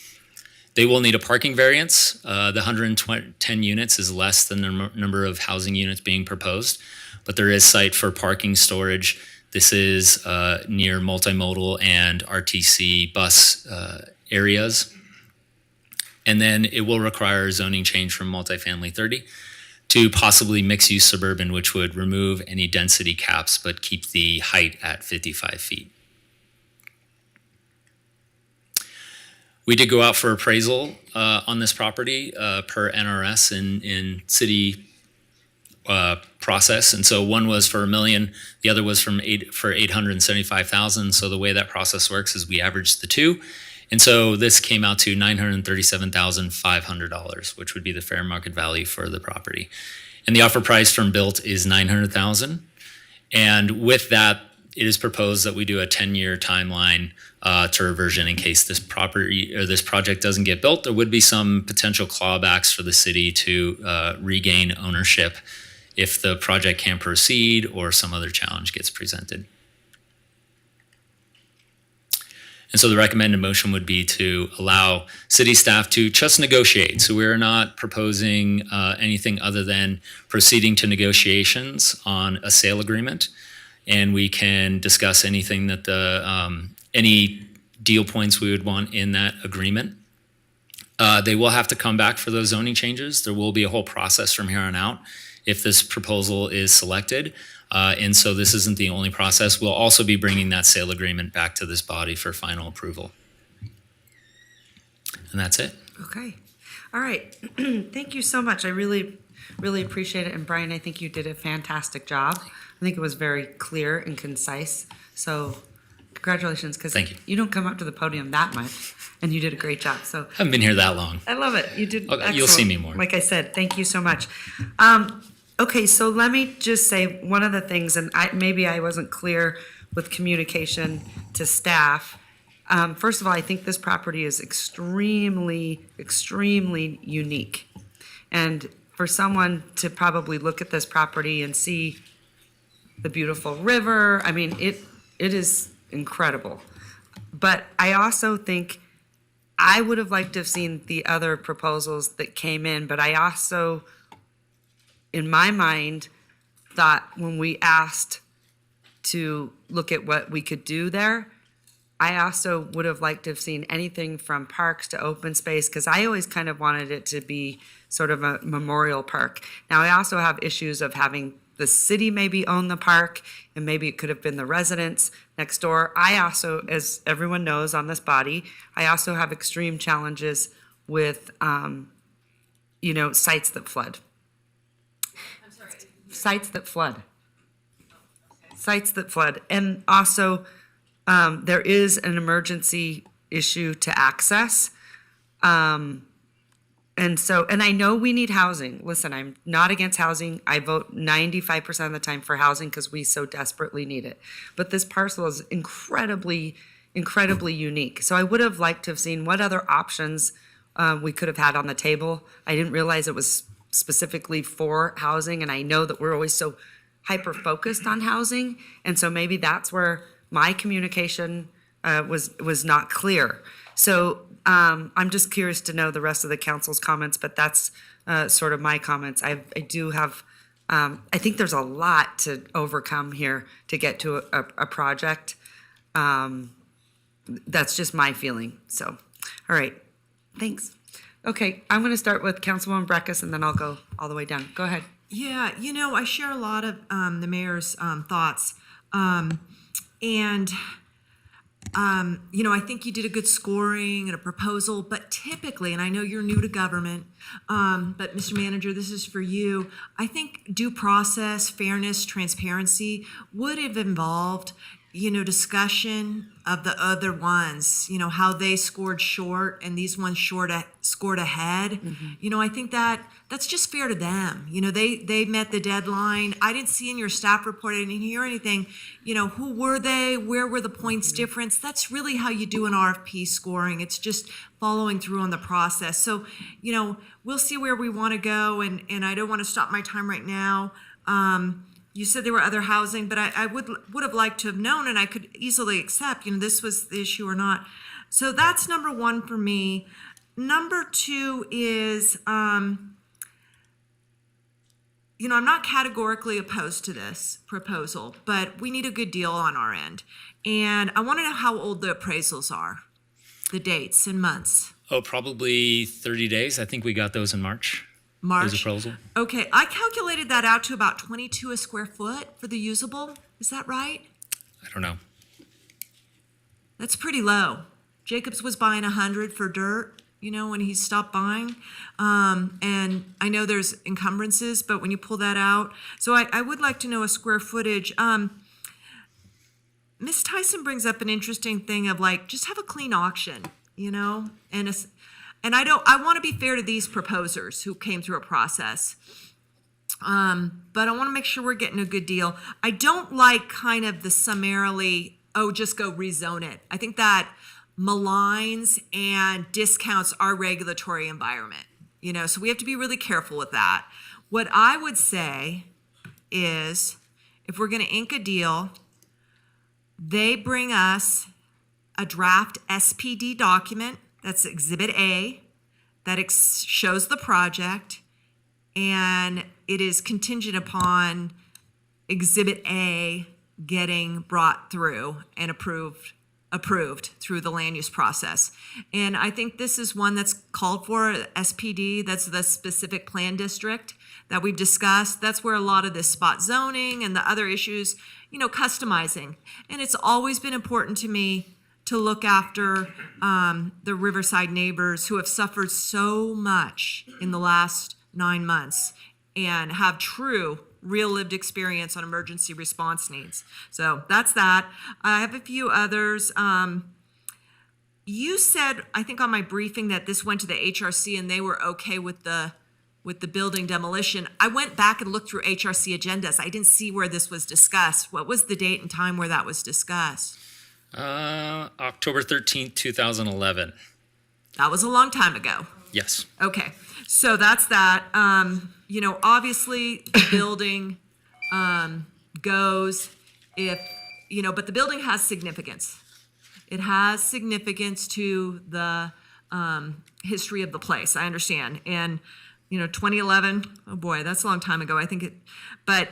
Q: They will need a parking variance. The 110 units is less than the number of housing units being proposed, but there is site for parking storage. This is near multimodal and RTC bus areas. And then it will require a zoning change from multifamily 30 to possibly mixed-use suburban, which would remove any density caps but keep the height at 55 feet. We did go out for appraisal on this property per NRS in city process. And so one was for $1 million, the other was for $875,000. So the way that process works is we averaged the two. And so this came out to $937,500, which would be the fair market value for the property. And the offer price from Built is $900,000. And with that, it is proposed that we do a 10-year timeline to reversion in case this property or this project doesn't get built. There would be some potential clawbacks for the city to regain ownership if the project can't proceed or some other challenge gets presented. And so the recommended motion would be to allow city staff to just negotiate. So we're not proposing anything other than proceeding to negotiations on a sale agreement. And we can discuss anything that any deal points we would want in that agreement. They will have to come back for those zoning changes. There will be a whole process from here on out if this proposal is selected. And so this isn't the only process. We'll also be bringing that sale agreement back to this body for final approval. And that's it.
E: Okay. All right. Thank you so much. I really, really appreciate it. And Brian, I think you did a fantastic job. I think it was very clear and concise. So congratulations, because you don't come up to the podium that much, and you did a great job. So
Q: I haven't been here that long.
E: I love it. You did excellent.
Q: You'll see me more.
E: Like I said, thank you so much. Okay, so let me just say one of the things, and maybe I wasn't clear with communication to staff. First of all, I think this property is extremely, extremely unique. And for someone to probably look at this property and see the beautiful river, I mean, it is incredible. But I also think I would have liked to have seen the other proposals that came in, but I also, in my mind, thought when we asked to look at what we could do there, I also would have liked to have seen anything from parks to open space, because I always kind of wanted it to be sort of a memorial park. Now, I also have issues of having the city maybe own the park, and maybe it could have been the residents next door. I also, as everyone knows on this body, I also have extreme challenges with, sites that flood. Sites that flood. Sites that flood. And also, there is an emergency issue to access. And so, and I know we need housing. Listen, I'm not against housing. I vote 95% of the time for housing because we so desperately need it. But this parcel is incredibly unique. So I would have liked to have seen what other options we could have had on the table. I didn't realize it was specifically for housing, and I know that we're always so hyper-focused on housing, and so maybe that's where my communication was not clear. So I'm just curious to know the rest of the council's comments, but that's sort of my comments. I do have, I think there's a lot to overcome here to get to a project. That's just my feeling. So, all right, thanks. Okay, I'm going to start with Councilwoman Breckus, and then I'll go all the way down. Go ahead.
J: Yeah, I share a lot of the mayor's thoughts. I think you did a good scoring and a proposal, but typically, and I know you're new to government, but Mr. Manager, this is for you. I think due process, fairness, transparency would have involved, discussion of the other ones, how they scored short and these ones scored ahead.
E: Mm-hmm.
J: I think that's just fair to them. They met the deadline. I didn't see in your staff report, I didn't hear anything, who were they? Where were the points difference? That's really how you do an RFP scoring. It's just following through on the process. So, we'll see where we want to go, and I don't want to stop my time right now. You said there were other housing, but I would have liked to have known, and I could easily accept, this was the issue or not. So that's number one for me. Number two is, I'm not categorically opposed to this proposal, but we need a good deal on our end. And I want to know how old the appraisals are, the dates and months.
Q: Oh, probably 30 days. I think we got those in March.
J: March.
Q: Those proposal.
J: Okay, I calculated that out to about 22 a square foot for the usable. Is that right?
Q: I don't know.
J: That's pretty low. Jacobs was buying 100 for dirt, when he stopped buying. And I know there's encumbrances, but when you pull that out, so I would like to know a square footage. Ms. Tyson brings up an interesting thing of just have a clean auction, and I want to be fair to these proposers who came through a process. But I want to make sure we're getting a good deal. I don't like kind of the summarily, just go rezone it. I think that maligns and discounts our regulatory environment, so we have to be really careful with that. What I would say is if we're going to ink a deal, they bring us a draft SPD document. That's Exhibit A, that shows the project, and it is contingent upon Exhibit A getting brought through and approved through the land use process. And I think this is one that's called for, SPD, that's the specific plan district that we've discussed. That's where a lot of this spot zoning and the other issues, customizing. And it's always been important to me to look after the Riverside neighbors who have suffered so much in the last 9 months and have true, real lived experience on emergency response needs. So that's that. I have a few others. You said, I think on my briefing, that this went to the HRC and they were okay with the building demolition. I went back and looked through HRC agendas. I didn't see where this was discussed. What was the date and time where that was discussed?
Q: October 13th, 2011.
J: That was a long time ago.
Q: Yes.
J: Okay, so that's that. Obviously the building goes if, but the building has significance. It has significance to the history of the place, I understand. And, 2011, oh boy, that's a long time ago. I think they've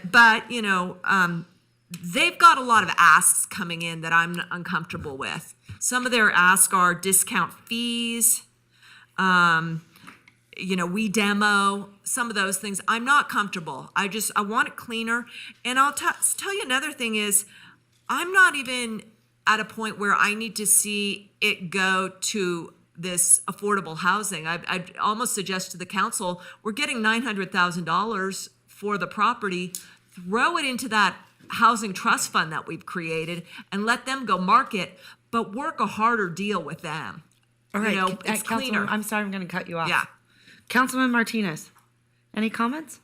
J: got a lot of asks coming in that I'm uncomfortable with. Some of their asks are discount fees, we demo, some of those things. I'm not comfortable. I want it cleaner. And I'll tell you another thing is, I'm not even at a point where I need to see it go to this affordable housing. I'd almost suggest to the council, we're getting $900,000 for the property. Throw it into that housing trust fund that we've created and let them go market, but work a harder deal with them.
E: All right,
J: It's cleaner.
E: I'm sorry, I'm going to cut you off.
J: Yeah.
E: Councilman Martinez, any comments?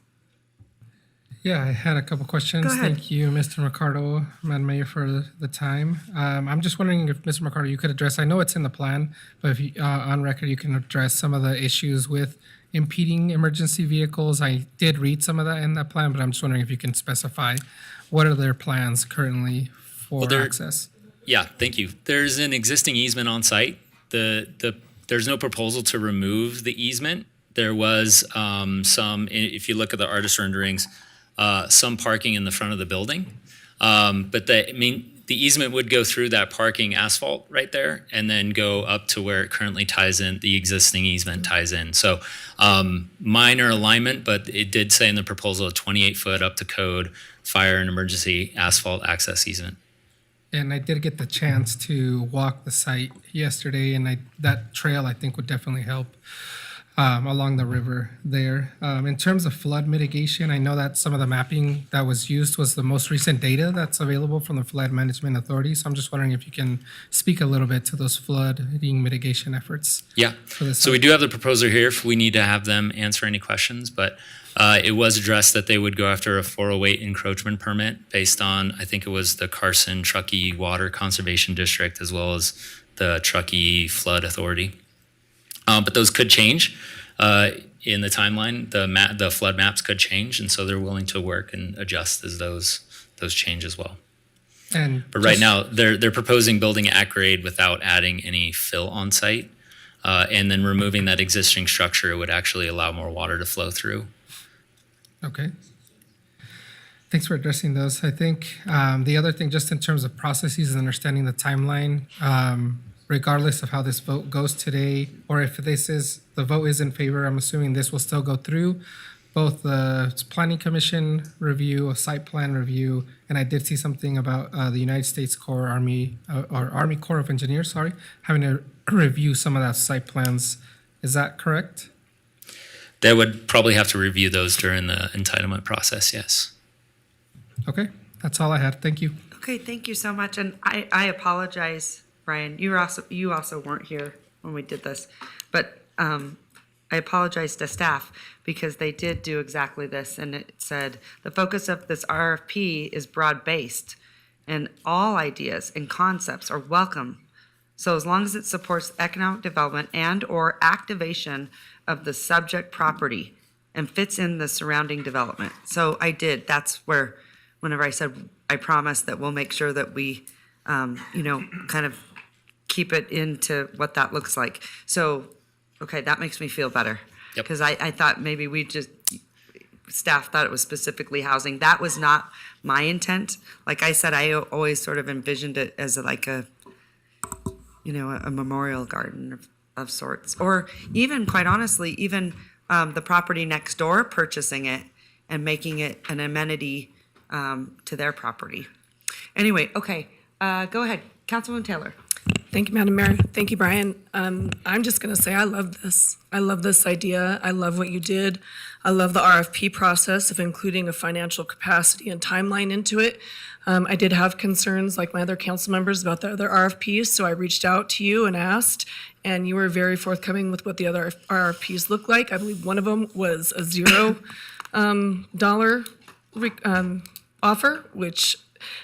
R: Yeah, I had a couple questions.
E: Go ahead.
R: Thank you, Mr. Ricardo, Madam Mayor, for the time. I'm just wondering if, Mr. Ricardo, you could address, I know it's in the plan, but if you, on record, you can address some of the issues with impeding emergency vehicles. I did read some of that in that plan, but I'm just wondering if you can specify what are their plans currently for access?
Q: Yeah, thank you. There's an existing easement on site. There's no proposal to remove the easement. There was some, if you look at the artist renderings, some parking in the front of the building. But the easement would go through that parking asphalt right there and then go up to where it currently ties in, the existing easement ties in. So minor alignment, but it did say in the proposal a 28-foot up to code fire and emergency asphalt access easement.
R: And I did get the chance to walk the site yesterday, and that trail I think would definitely help along the river there. In terms of flood mitigation, I know that some of the mapping that was used was the most recent data that's available from the Flood Management Authority. So I'm just wondering if you can speak a little bit to those flooding mitigation efforts.
Q: Yeah, so we do have the proposer here if we need to have them answer any questions, but it was addressed that they would go after a 408 encroachment permit based on, I think it was the Carson Truckee Water Conservation District as well as the Truckee Flood Authority. But those could change in the timeline. The flood maps could change, and so they're willing to work and adjust as those change as well. But right now, they're proposing building at grade without adding any fill on site, and then removing that existing structure would actually allow more water to flow through.
R: Okay. Thanks for addressing those. I think the other thing, just in terms of processes and understanding the timeline, regardless of how this vote goes today, or if the vote is in favor, I'm assuming this will still go through both the Planning Commission review, a site plan review, and I did see something about the United States Army Corps of Engineers, having to review some of that site plans. Is that correct?
Q: They would probably have to review those during the entitlement process, yes.
R: Okay, that's all I had. Thank you.
E: Okay, thank you so much. And I apologize, Brian. You also weren't here when we did this, but I apologize to staff because they did do exactly this. And it said, the focus of this RFP is broad-based and all ideas and concepts are welcome. So as long as it supports economic development and or activation of the subject property and fits in the surrounding development. So I did. That's where, whenever I said, I promise that we'll make sure that we, kind of keep it into what that looks like. So, okay, that makes me feel better.
Q: Yep.
E: Because I thought maybe staff thought it was specifically housing. That was not my intent. Like I said, I always sort of envisioned it as a memorial garden of sorts. Or even, quite honestly, the property next door, purchasing it and making it an amenity to their property. Anyway, okay, go ahead. Councilwoman Taylor.
D: Thank you, Madam Mayor. Thank you, Brian. I'm just going to say I love this. I love this idea. I love what you did. I love the RFP process of including a financial capacity and timeline into it. I did have concerns, like my other council members, about the other RFPs, so I reached out to you and asked, and you were very forthcoming with what the other RFPs look like. I believe one of them was a $0 offer,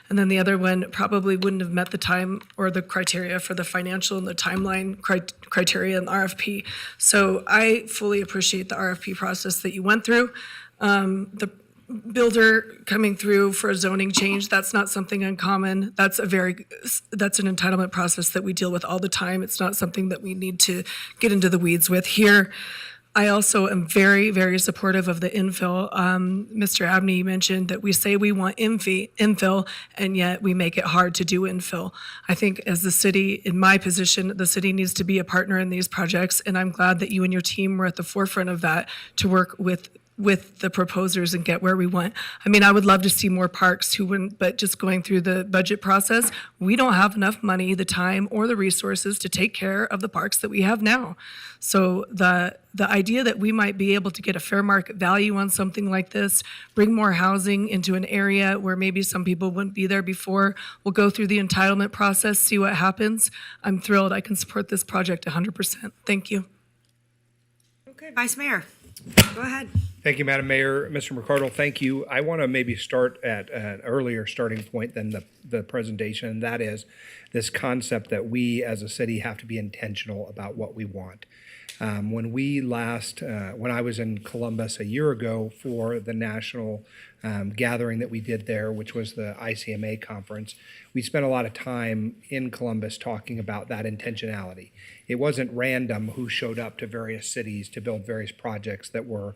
D: and then the other one probably wouldn't have met the time or the criteria for the financial and the timeline criteria in the RFP. So I fully appreciate the RFP process that you went through. The builder coming through for a zoning change, that's not something uncommon. That's an entitlement process that we deal with all the time. It's not something that we need to get into the weeds with here. I also am very, very supportive of the infill. Mr. Abney mentioned that we say we want infill, and yet we make it hard to do infill. I think as the city, in my position, the city needs to be a partner in these projects, and I'm glad that you and your team were at the forefront of that to work with the proposers and get where we want. I mean, I would love to see more parks but just going through the budget process, we don't have enough money, the time, or the resources to take care of the parks that we have now. So the idea that we might be able to get a fair market value on something like this, bring more housing into an area where maybe some people wouldn't be there before, we'll go through the entitlement process, see what happens. I'm thrilled. I can support this project 100%. Thank you.
J: Okay, Vice Mayor, go ahead.
I: Thank you, Madam Mayor. Mr. McCardle, thank you. I want to maybe start at an earlier starting point than the presentation, and that is this concept that we as a city have to be intentional about what we want. When I was in Columbus a year ago for the national gathering that we did there, which was the ICMA conference, we spent a lot of time in Columbus talking about that intentionality. It wasn't random who showed up to various cities to build various projects that were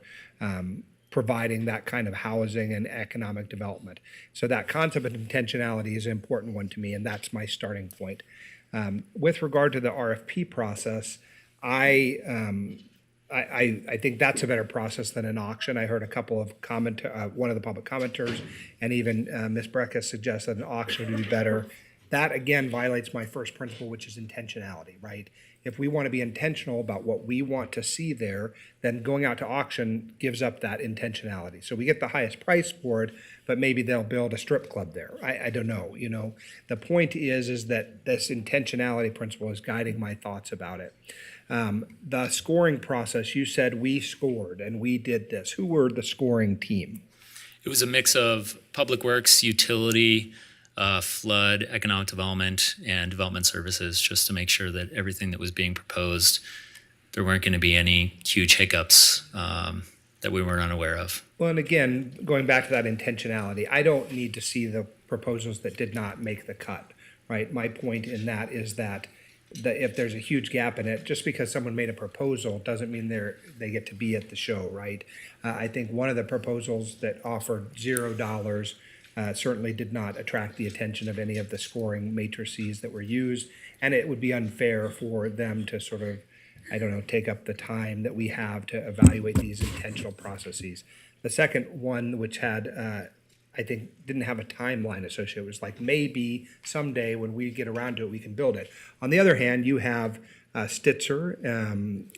I: providing that kind of housing and economic development. So that concept of intentionality is an important one to me, and that's my starting point. With regard to the RFP process, I think that's a better process than an auction. I heard a couple of one of the public commenters, and even Ms. Brecka suggested an auction would be better. That again violates my first principle, which is intentionality, right? If we want to be intentional about what we want to see there, then going out to auction gives up that intentionality. So we get the highest price for it, but maybe they'll build a strip club there. I don't know. The point is that this intentionality principle is guiding my thoughts about it. The scoring process, you said we scored and we did this. Who were the scoring team?
Q: It was a mix of public works, utility, flood, economic development, and development services, just to make sure that everything that was being proposed, there weren't going to be any huge hiccups that we weren't unaware of.
I: Well, and again, going back to that intentionality, I don't need to see the proposals that did not make the cut, right? My point in that is that if there's a huge gap in it, just because someone made a proposal doesn't mean they get to be at the show, right? I think one of the proposals that offered $0 certainly did not attract the attention of any of the scoring matrices that were used, and it would be unfair for them to sort of, take up the time that we have to evaluate these intentional processes. The second one, which had, I think, didn't have a timeline associated, it was like maybe someday when we get around to it, we can build it. On the other hand, you have Stitzer,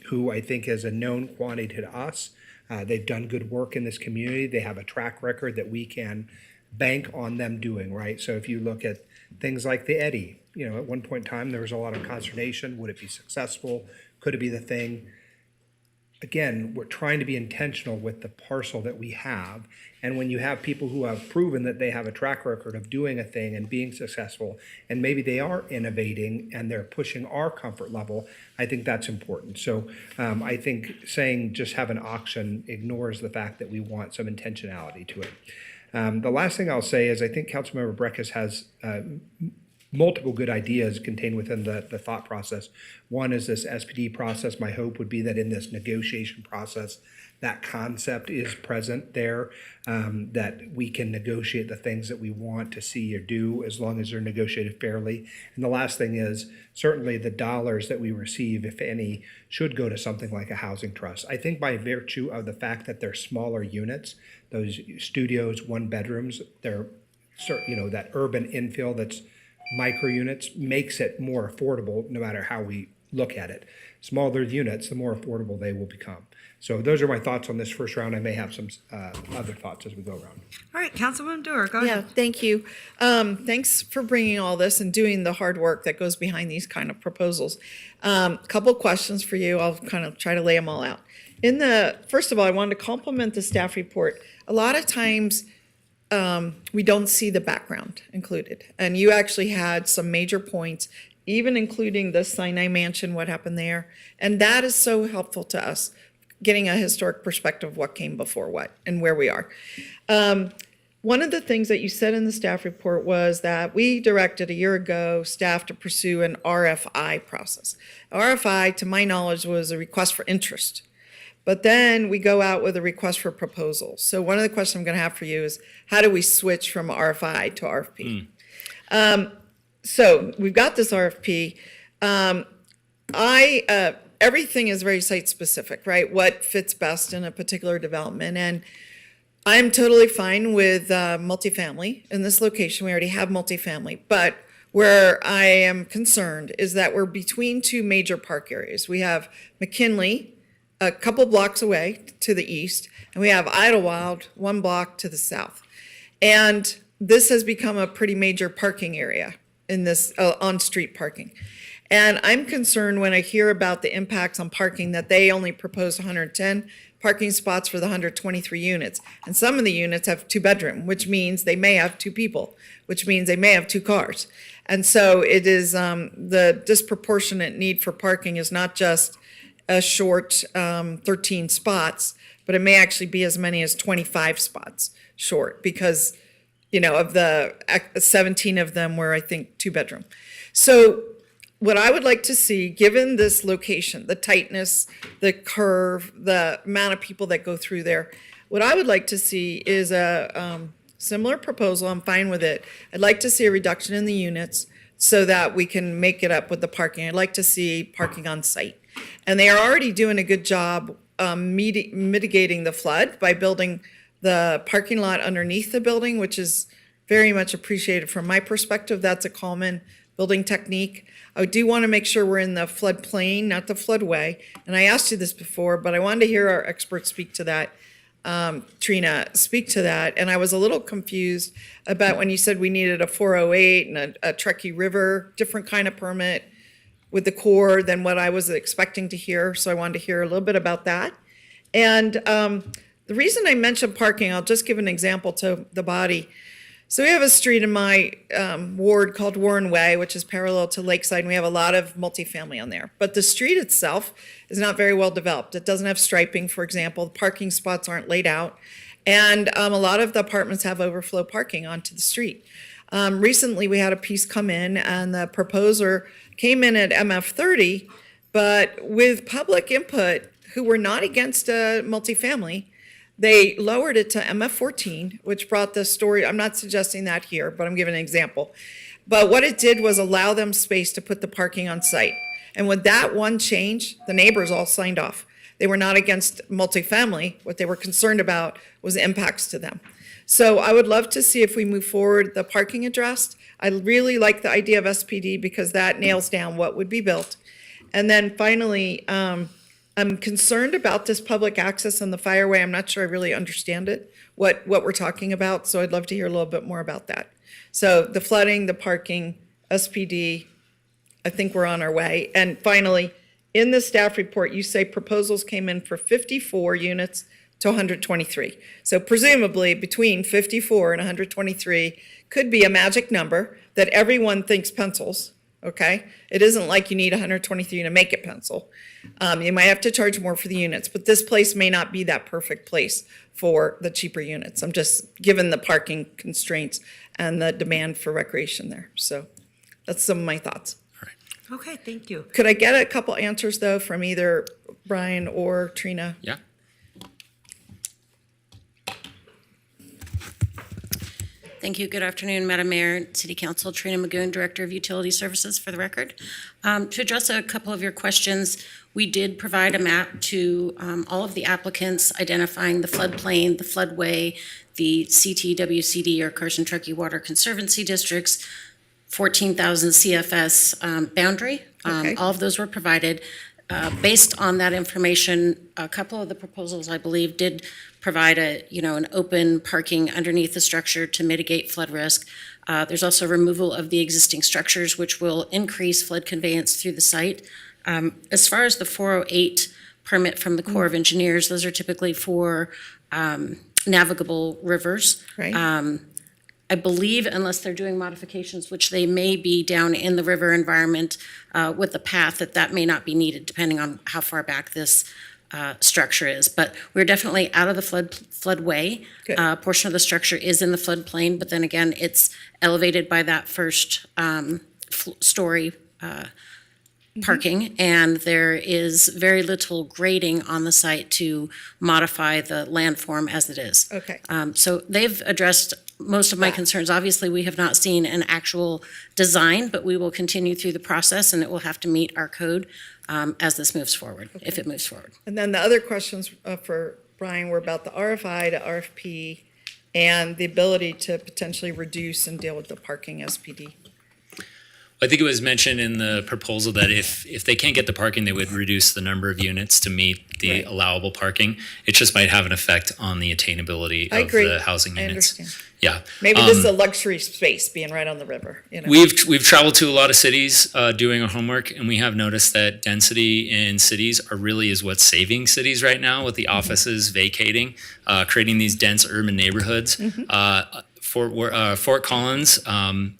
I: who I think is a known quantity to us. They've done good work in this community. They have a track record that we can bank on them doing, right? So if you look at things like the Eddy, at one point in time, there was a lot of consternation. Would it be successful? Could it be the thing? Again, we're trying to be intentional with the parcel that we have. And when you have people who have proven that they have a track record of doing a thing and being successful, and maybe they are innovating and they're pushing our comfort level, I think that's important. So I think saying just have an auction ignores the fact that we want some intentionality to it. The last thing I'll say is I think Councilmember Breckus has multiple good ideas contained within the thought process. One is this SPD process. My hope would be that in this negotiation process, that concept is present there, that we can negotiate the things that we want to see or do as long as they're negotiated fairly. And the last thing is certainly the dollars that we receive, if any, should go to something like a housing trust. I think by virtue of the fact that they're smaller units, those studios, one bedrooms, they're, that urban infill that's micro units makes it more affordable no matter how we look at it. Smaller units, the more affordable they will become. So those are my thoughts on this first round. I may have some other thoughts as we go around.
J: All right, Councilwoman Dewar, go
A: Yeah,
J: ahead.
A: thank you. Thanks for bringing all this and doing the hard work that goes behind these kind of proposals. Couple questions for you. I'll kind of try to lay them all out. First of all, I wanted to compliment the staff report. A lot of times, we don't see the background included. And you actually had some major points, even including the Sinai Mansion, what happened there. And that is so helpful to us, getting a historic perspective of what came before what and where we are. One of the things that you said in the staff report was that we directed a year ago staff to pursue an RFI process. RFI, to my knowledge, was a request for interest. But then we go out with a request for proposal. So one of the questions I'm going to have for you is, how do we switch from RFI to RFP? So we've got this RFP. Everything is very site specific, right? What fits best in a particular development. And I'm totally fine with multifamily in this location. We already have multifamily. But where I am concerned is that we're between two major park areas. We have McKinley, a couple blocks away to the east, and we have Idlewild, 1 block to the south. And this has become a pretty major parking area in this on-street parking. And I'm concerned when I hear about the impacts on parking that they only proposed 110 parking spots for the 123 units. And some of the units have 2-bedroom, which means they may have 2 people, which means they may have 2 cars. And so it is the disproportionate need for parking is not just a short 13 spots, but it may actually be as many as 25 spots short because, of the 17 of them were, I think, 2-bedroom. So what I would like to see, given this location, the tightness, the curve, the amount of people that go through there, what I would like to see is a similar proposal. I'm fine with it. I'd like to see a reduction in the units so that we can make it up with the parking. I'd like to see parking on site. And they are already doing a good job mitigating the flood by building the parking lot underneath the building, which is very much appreciated from my perspective. That's a common building technique. I do want to make sure we're in the floodplain, not the floodway. And I asked you this before, but I wanted to hear our experts speak to that. Trina, speak to that. And I was a little confused about when you said we needed a 408 and a Truckee River, different kind of permit with the Corps than what I was expecting to hear. So I wanted to hear a little bit about that. And the reason I mentioned parking, I'll just give an example to the body. So we have a street in my ward called Warren Way, which is parallel to Lakeside, and we have a lot of multifamily on there. But the street itself is not very well developed. It doesn't have striping, for example. The parking spots aren't laid out. And a lot of the apartments have overflow parking onto the street. Recently, we had a piece come in, and the proposer came in at MF 30, but with public input, who were not against a multifamily, they lowered it to MF 14, which brought the story. I'm not suggesting that here, but I'm giving an example. But what it did was allow them space to put the parking on site. And with that one change, the neighbors all signed off. They were not against multifamily. What they were concerned about was impacts to them. So I would love to see if we move forward the parking addressed. I really like the idea of SPD because that nails down what would be built. And then finally, I'm concerned about this public access on the Fireway. I'm not sure I really understand it, what we're talking about. So I'd love to hear a little bit more about that. So the flooding, the parking, SPD, I think we're on our way. And finally, in the staff report, you say proposals came in for 54 units to 123. So presumably between 54 and 123 could be a magic number that everyone thinks pencils. Okay, it isn't like you need 123 to make it pencil. You might have to charge more for the units, but this place may not be that perfect place for the cheaper units. I'm just given the parking constraints and the demand for recreation there. So that's some of my thoughts.
J: Okay, thank you.
A: Could I get a couple answers though from either Brian or Trina?
C: Yeah.
S: Thank you. Good afternoon, Madam Mayor, City Council. Trina Magoon, Director of Utility Services, for the record. To address a couple of your questions, we did provide a map to all of the applicants identifying the floodplain, the floodway, the CTWCD or Carson Truckee Water Conservancy districts, 14,000 CFS boundary.
A: Okay.
S: All of those were provided. Based on that information, a couple of the proposals, I believe, did provide an open parking underneath the structure to mitigate flood risk. There's also removal of the existing structures, which will increase flood conveyance through the site. As far as the 408 permit from the Corps of Engineers, those are typically for navigable rivers.
A: Right.
S: I believe unless they're doing modifications, which they may be down in the river environment with the path, that may not be needed depending on how far back this structure is. But we're definitely out of the floodway. Portion of the structure is in the floodplain, but then again, it's elevated by that first story parking, and there is very little grading on the site to modify the landform as it is.
A: Okay.
S: So they've addressed most of my concerns. Obviously, we have not seen an actual design, but we will continue through the process, and it will have to meet our code as this moves forward, if it moves forward.
A: And then the other questions for Brian were about the RFI to RFP and the ability to potentially reduce and deal with the parking SPD.
Q: I think it was mentioned in the proposal that if they can't get the parking, they would reduce the number of units to meet the
A: Right.
Q: allowable parking. It just might have an effect on the attainability
A: I
Q: of
A: agree.
Q: the housing
A: I
Q: units.
A: understand.
Q: Yeah.
A: Maybe this is a luxury space being right on the river, you know?
Q: We've traveled to a lot of cities doing our homework, and we have noticed that density in cities is what's saving cities right now, with the offices vacating, creating these dense urban neighborhoods. Fort Collins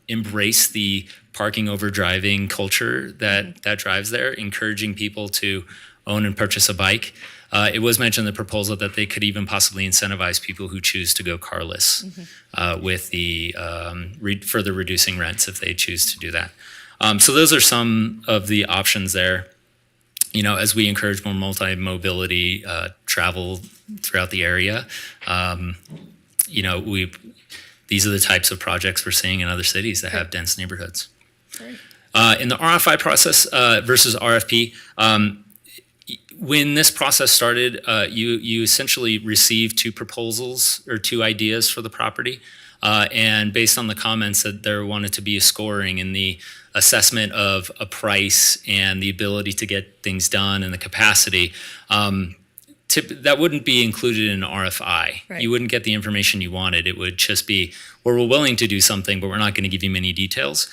Q: embraced the parking over driving culture that drives there, encouraging people to own and purchase a bike. It was mentioned in the proposal that they could even possibly incentivize people who choose to go carless with the further reducing rents if they choose to do that. So those are some of the options there. You know, as we encourage more multi-mobility travel throughout the area, you know, these are the types of projects we're seeing in other cities that have dense neighborhoods. In the RFI process versus RFP, when this process started, you essentially received two proposals or two ideas for the property. And based on the comments that there wanted to be a scoring in the assessment of a price and the ability to get things done and the capacity, that wouldn't be included in an RFI.
A: Right.
Q: You wouldn't get the information you wanted. It would just be, well, we're willing to do something, but we're not going to give you many details,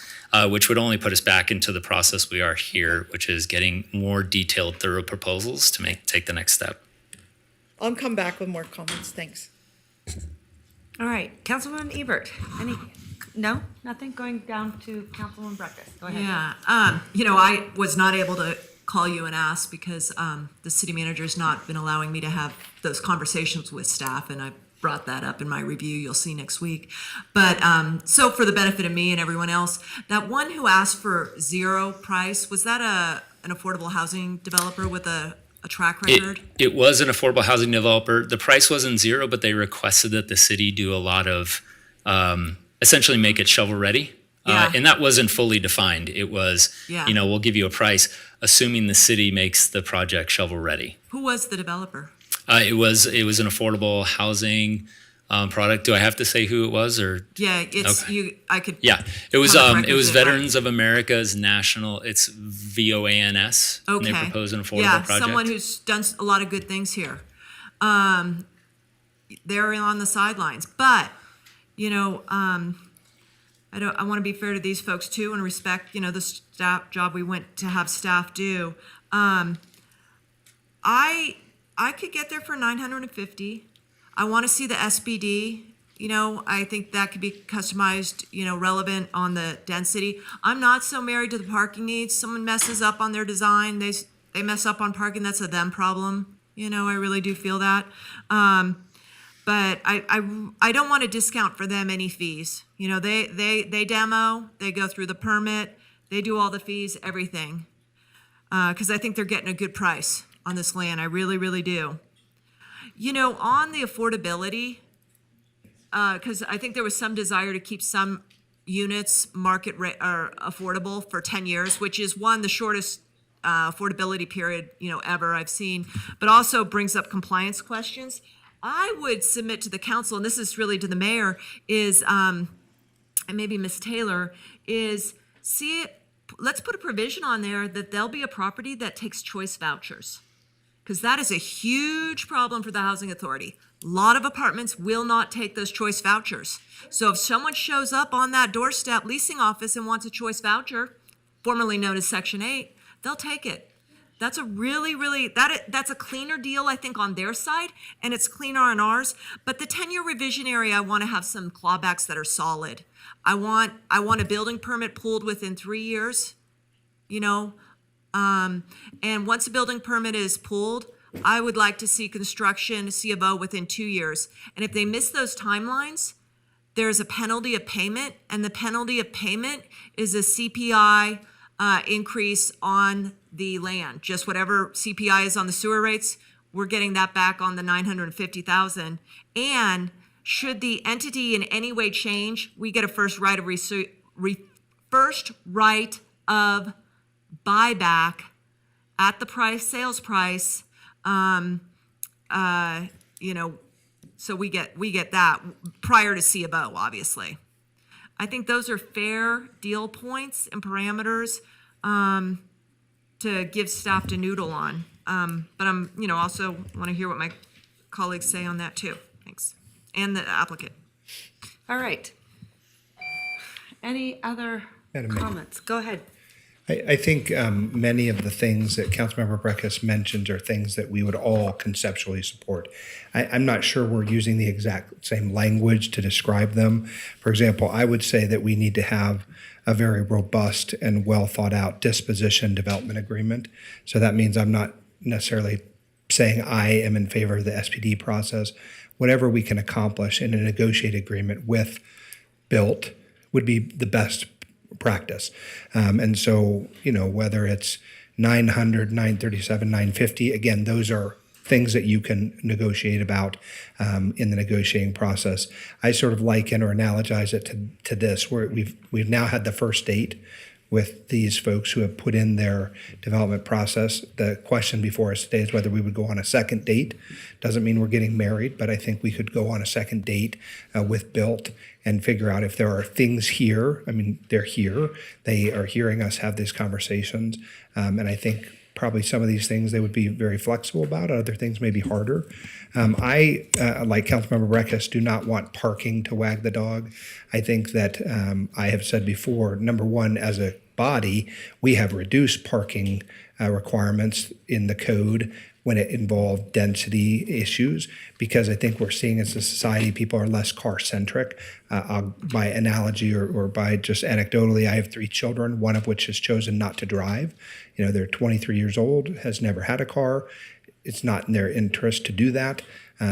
Q: which would only put us back into the process we are here, which is getting more detailed, thorough proposals to take the next step.
A: I'll come back with more comments. Thanks.
J: All right, Councilwoman Ebert, no, nothing? Going down to Councilwoman Breakfast. Go ahead.
T: Yeah, you know, I was not able to call you and ask because the city manager's not been allowing me to have those conversations with staff, and I brought that up in my review you'll see next week. But so for the benefit of me and everyone else, that one who asked for zero price, was that an affordable housing developer with a track record?
Q: It was an affordable housing developer. The price wasn't zero, but they requested that the city do a lot of, essentially make it shovel ready.
T: Yeah.
Q: And that wasn't fully defined. It was,
T: Yeah.
Q: you know, we'll give you a price, assuming the city makes the project shovel ready.
T: Who was the developer?
Q: It was an affordable housing product. Do I have to say who it was, or?
T: Yeah, it's
Q: Okay.
T: I could.
Q: Yeah, it was
T: Public records,
Q: Veterans of America's National. It's VOANS. And
T: Okay.
Q: they propose an affordable
T: Yeah,
Q: project.
T: someone who's done a lot of good things here. They're on the sidelines, but you know, I want to be fair to these folks too and respect, you know, the staff job we went to have staff do. I could get there for 950. I want to see the SBD. You know, I think that could be customized, you know, relevant on the density. I'm not so married to the parking needs. Someone messes up on their design, they mess up on parking, that's a them problem. You know, I really do feel that. But I don't want to discount for them any fees. You know, they demo, they go through the permit, they do all the fees, everything. Because I think they're getting a good price on this land. I really, really do. You know, on the affordability, because I think there was some desire to keep some units market rate or affordable for 10 years, which is the shortest affordability period, you know, ever I've seen, but also brings up compliance questions. I would submit to the council, and this is really to the mayor, is, and maybe Ms. Taylor, is let's put a provision on there that there'll be a property that takes choice vouchers. Because that is a huge problem for the housing authority. A lot of apartments will not take those choice vouchers. So if someone shows up on that doorstep leasing office and wants a choice voucher, formerly known as Section 8, they'll take it. That's a really, that's a cleaner deal, I think, on their side, and it's cleaner on ours. But the 10-year revision area, I want to have some clawbacks that are solid. I want a building permit pulled within 3 years, you know. And once a building permit is pulled, I would like to see construction, C of O, within 2 years. And if they miss those timelines, there's a penalty of payment, and the penalty of payment is a CPI increase on the land. Just whatever CPI is on the sewer rates, we're getting that back on the $950,000. And should the entity in any way change, we get a first right of buyback at the sales price. You know, so we get that prior to C of O, obviously.
J: I think those are fair deal points and parameters to give staff to noodle on. But I'm, also want to hear what my colleagues say on that too. Thanks. And the applicant. All right. Any other
I: Madam Mayor.
J: comments? Go ahead.
I: I think many of the things that Councilmember Breckus mentioned are things that we would all conceptually support. I'm not sure we're using the exact same language to describe them. For example, I would say that we need to have a very robust and well thought out disposition development agreement. So that means I'm not necessarily saying I am in favor of the SPD process. Whatever we can accomplish in a negotiated agreement with Built would be the best practice. And so, whether it's 900, 937, 950, again, those are things that you can negotiate about in the negotiating process. I sort of liken or analogize it to this, where we've now had the first date with these folks who have put in their development process. The question before us today is whether we would go on a second date. Doesn't mean we're getting married, but I think we could go on a second date with Built and figure out if there are things here. I mean, they're here. They are hearing us have these conversations. And I think probably some of these things they would be very flexible about. Other things may be harder. I, like Councilmember Breckus, do not want parking to wag the dog. I think that I have said before, number one, as a body, we have reduced parking requirements in the code when it involved density issues, because I think we're seeing as a society, people are less car-centric. By analogy or by just anecdotally, I have 3 children, one of which has chosen not to drive. They're 23 years old, has never had a car. It's not in their interest to do that.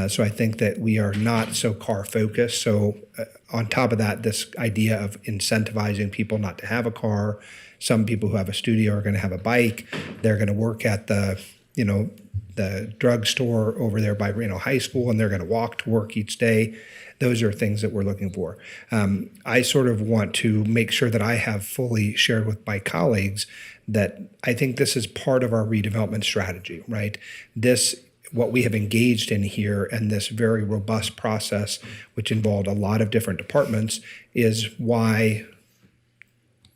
I: So I think that we are not so car-focused. So on top of that, this idea of incentivizing people not to have a car. Some people who have a studio are going to have a bike. They're going to work at the drugstore over there by Reno High School, and they're going to walk to work each day. Those are things that we're looking for. I sort of want to make sure that I have fully shared with my colleagues that I think this is part of our redevelopment strategy, right? What we have engaged in here and this very robust process, which involved a lot of different departments, is why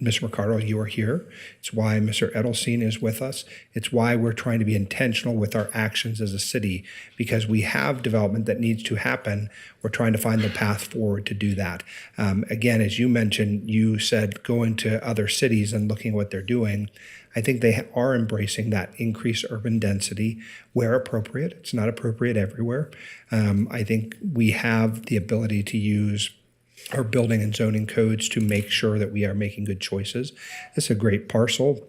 I: Mr. Mercado, you are here. It's why Mr. Edelstein is with us. It's why we're trying to be intentional with our actions as a city, because we have development that needs to happen. We're trying to find the path forward to do that. Again, as you mentioned, you said going to other cities and looking at what they're doing. I think they are embracing that increased urban density where appropriate. It's not appropriate everywhere. I think we have the ability to use our building and zoning codes to make sure that we are making good choices. It's a great parcel.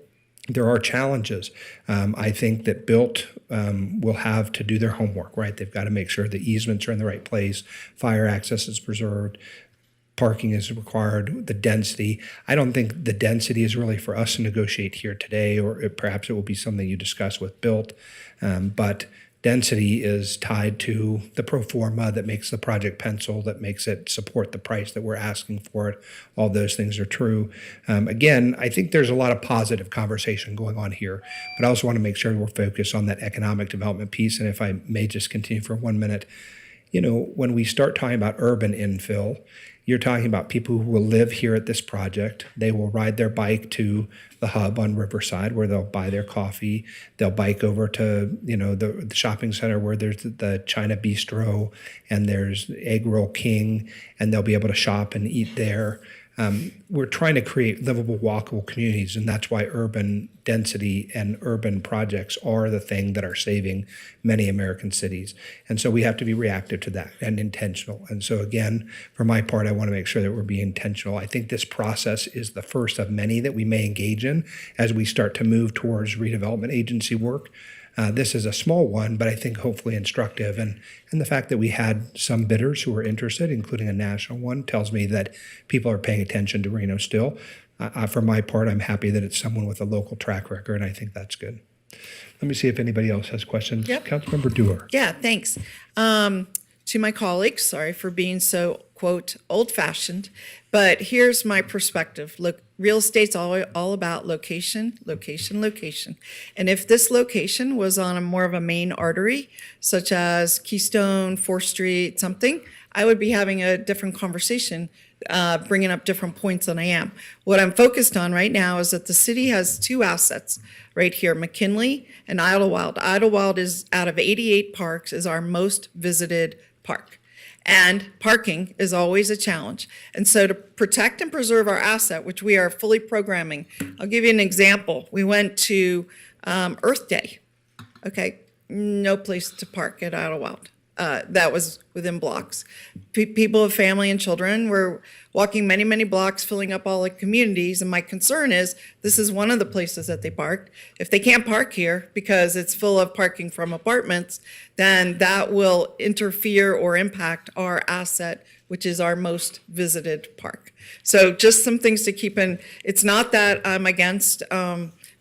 I: There are challenges. I think that Built will have to do their homework, right? They've got to make sure the easements are in the right place, fire access is preserved, parking is required, the density. I don't think the density is really for us to negotiate here today, or perhaps it will be something you discuss with Built. But density is tied to the pro forma that makes the project pencil, that makes it support the price that we're asking for it. All those things are true. Again, I think there's a lot of positive conversation going on here, but I also want to make sure we're focused on that economic development piece. And if I may just continue for 1 minute, when we start talking about urban infill, you're talking about people who will live here at this project. They will ride their bike to the hub on Riverside where they'll buy their coffee. They'll bike over to, the shopping center where there's the China Bistro and there's Egg Roll King, and they'll be able to shop and eat there. We're trying to create livable, walkable communities, and that's why urban density and urban projects are the thing that are saving many American cities. And so we have to be reactive to that and intentional. And so again, for my part, I want to make sure that we're being intentional. I think this process is the first of many that we may engage in as we start to move towards redevelopment agency work. This is a small one, but I think hopefully instructive. And the fact that we had some bidders who were interested, including a national one, tells me that people are paying attention to Reno still. For my part, I'm happy that it's someone with a local track record, and I think that's good. Let me see if anybody else has questions.
A: Yep.
I: Councilmember Dewar.
A: Yeah, thanks. To my colleagues, sorry for being so quote, old-fashioned, but here's my perspective. Look, real estate's all about location, location, location. And if this location was on a more of a main artery, such as Keystone, 4th Street, something, I would be having a different conversation, bringing up different points than I am. What I'm focused on right now is that the city has 2 assets right here, McKinley and Idlewild. Idlewild is, out of 88 parks, is our most visited park. And parking is always a challenge. And so to protect and preserve our asset, which we are fully programming, I'll give you an example. We went to Earth Day. Okay, no place to park at Idlewild. That was within blocks. People of family and children were walking many, many blocks, filling up all the communities. And my concern is this is one of the places that they parked. If they can't park here because it's full of parking from apartments, then that will interfere or impact our asset, which is our most visited park. So just some things to keep in. It's not that I'm against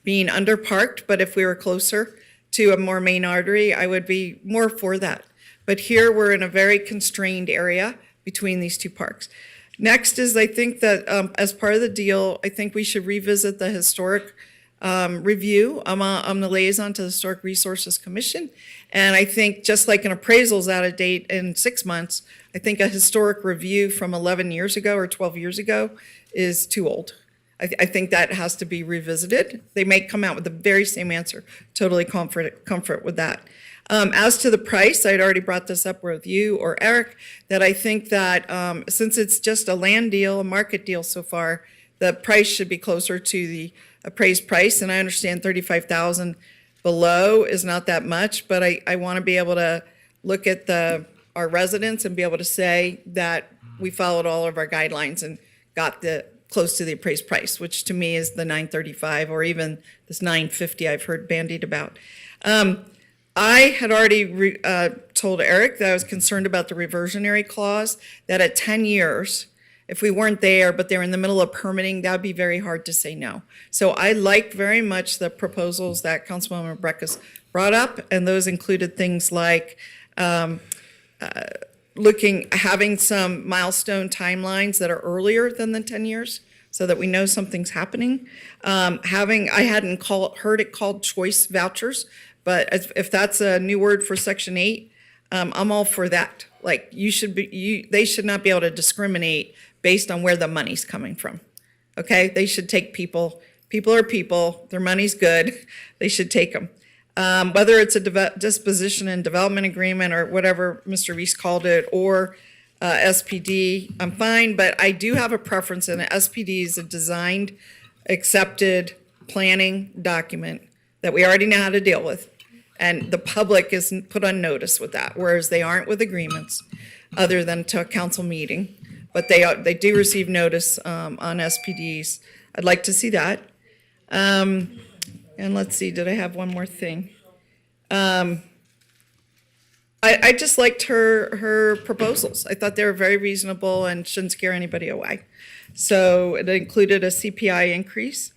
A: being underparked, but if we were closer to a more main artery, I would be more for that. But here we're in a very constrained area between these 2 parks. Next is, I think that as part of the deal, I think we should revisit the historic review. I'm the liaison to the Historic Resources Commission. And I think just like an appraisal is out of date in 6 months, I think a historic review from 11 years ago or 12 years ago is too old. I think that has to be revisited. They may come out with the very same answer. Totally comfort with that. As to the price, I'd already brought this up with you or Eric, that I think that since it's just a land deal, a market deal so far, the price should be closer to the appraised price. And I understand 35,000 below is not that much, but I want to be able to look at our residents and be able to say that we followed all of our guidelines and got close to the appraised price, which to me is the 935 or even this 950 I've heard bandied about. I had already told Eric that I was concerned about the reversionary clause, that at 10 years, if we weren't there, but they're in the middle of permitting, that would be very hard to say no. So I liked very much the proposals that Councilwoman Breckus brought up, and those included things like having some milestone timelines that are earlier than the 10 years so that we know something's happening. I hadn't heard it called choice vouchers, but if that's a new word for Section 8, I'm all for that. Like they should not be able to discriminate based on where the money's coming from. Okay, they should take people. People are people. Their money's good. They should take them. Whether it's a disposition and development agreement or whatever Mr. Reese called it, or SPD, I'm fine. But I do have a preference, and SPD is a designed, accepted planning document that we already know how to deal with. And the public is put on notice with that, whereas they aren't with agreements other than to a council meeting. But they do receive notice on SPDs. I'd like to see that. And let's see, did I have one more thing? I just liked her proposals. I thought they were very reasonable and shouldn't scare anybody away. So it included a CPI increase.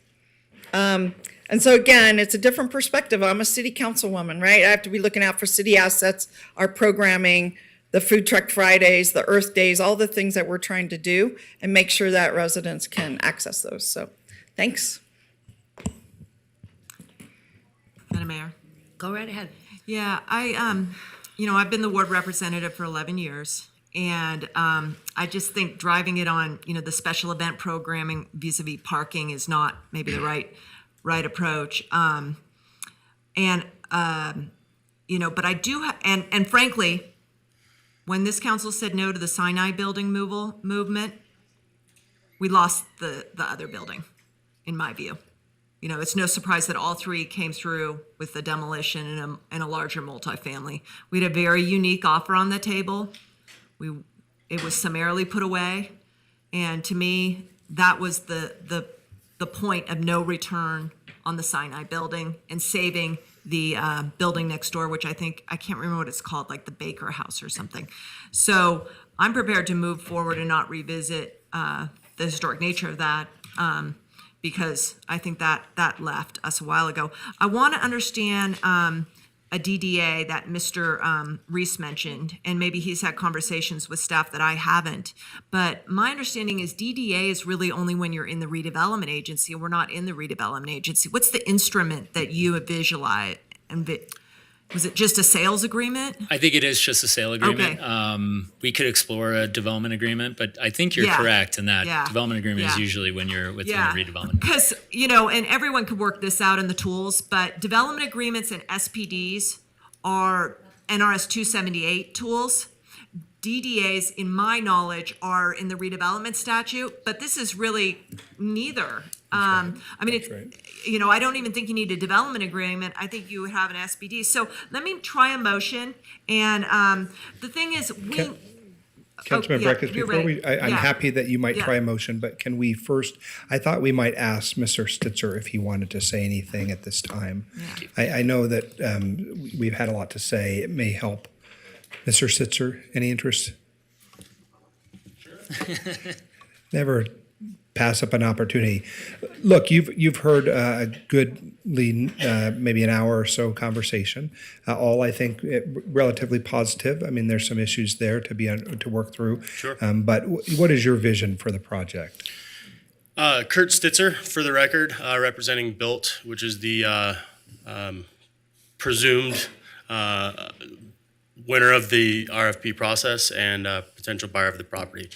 A: And so again, it's a different perspective. I'm a city councilwoman, right? I have to be looking out for city assets, our programming, the Food Truck Fridays, the Earth Days, all the things that we're trying to do and make sure that residents can access those. So thanks.
J: Madam Mayor.
E: Go right ahead.
J: Yeah, I've been the ward representative for 11 years. And I just think driving it on, the special event programming vis-a-vis parking is not maybe the right approach. But I do, and frankly, when this council said no to the Sinai building movement, we lost the other building, in my view. It's no surprise that all 3 came through with the demolition and a larger multifamily. We had a very unique offer on the table. It was summarily put away, and to me, that was the point of no return on the Sinai building and saving the building next door, which I can't remember what it's called, like the Baker House or something. So I'm prepared to move forward and not revisit the historic nature of that because I think that left us a while ago. I want to understand
T: a DDA that Mr. Reese mentioned, and maybe he's had conversations with staff that I haven't. But my understanding is DDA is really only when you're in the redevelopment agency, and we're not in the redevelopment agency. What's the instrument that you visualize? Was it just a sales agreement?
Q: I think it is just a sale agreement.
T: Okay.
Q: We could explore a development agreement, but I think you're
T: Yeah.
Q: correct in that
T: Yeah.
Q: development agreement is
T: Yeah.
Q: usually when you're within
T: Yeah.
Q: a redevelopment.
T: Because, and everyone could work this out in the tools, but development agreements and SPDs are NRS 278 tools. DDAs, in my knowledge, are in the redevelopment statute, but this is really neither. I mean, it's, I don't even think you need a development agreement. I think you would have an SPD. So let me try a motion. And the thing is,
I: Councilman Breckes,
T: you're
I: before
T: ready.
I: I'm
T: Yeah.
I: happy that you might
T: Yeah.
I: try a motion, but can we first, I thought we might ask Mr. Stitzer if he wanted to say anything at this time. I know that we've had a lot to say. It may help. Mr. Stitzer, any interest? Never pass up an opportunity. Look, you've heard a goodly, maybe an hour or so conversation. All I think relatively positive. I mean, there's some issues there to work through.
C: Sure.
I: But what is your vision for the project?
C: Kurt Stitzer, for the record, representing Built, which is the presumed winner of the RFP process and potential buyer of the property.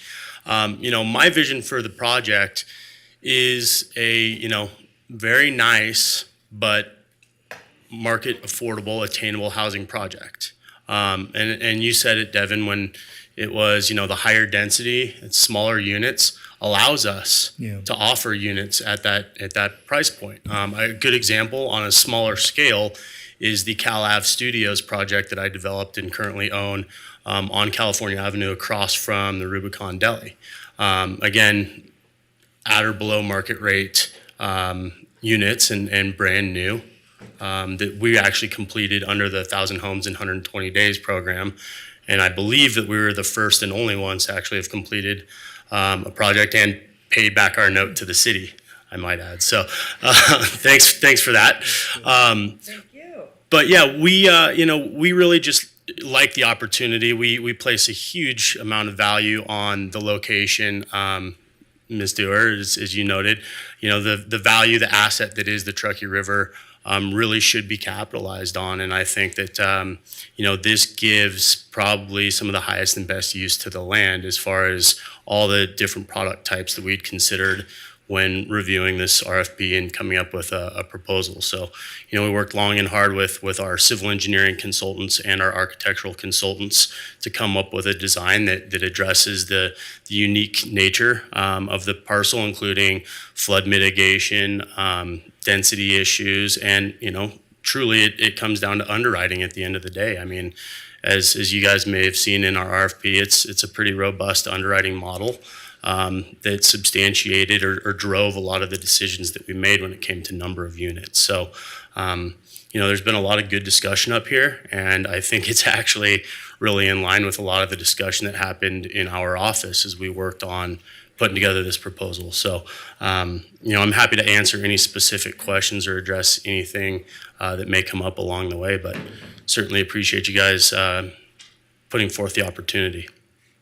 C: My vision for the project is a, very nice but market affordable, attainable housing project. And you said it, Devin, when it was, the higher density and smaller units allows us to offer units at that price point. A good example on a smaller scale is the Cal Ave Studios project that I developed and currently own on California Avenue across from the Rubicon Deli. Again, at or below market rate units and brand new that we actually completed under the 1,000 Homes in 120 Days program. And I believe that we were the first and only ones to actually have completed a project and paid back our note to the city, I might add. So thanks for that. But yeah, we really just like the opportunity. We place a huge amount of value on the location, Ms. Dewar, as you noted. The value, the asset that is the Truckee River really should be capitalized on. And I think that, this gives probably some of the highest and best use to the land as far as all the different product types that we'd considered when reviewing this RFP and coming up with a proposal. So, we worked long and hard with our civil engineering consultants and our architectural consultants to come up with a design that addresses the unique nature of the parcel, including flood mitigation, density issues, and, truly it comes down to underwriting at the end of the day. I mean, as you guys may have seen in our RFP, it's a pretty robust underwriting model that substantiated or drove a lot of the decisions that we made when it came to number of units. So, there's been a lot of good discussion up here, and I think it's actually really in line with a lot of the discussion that happened in our office as we worked on putting together this proposal. So, I'm happy to answer any specific questions or address anything that may come up along the way, but certainly appreciate you guys putting forth the opportunity.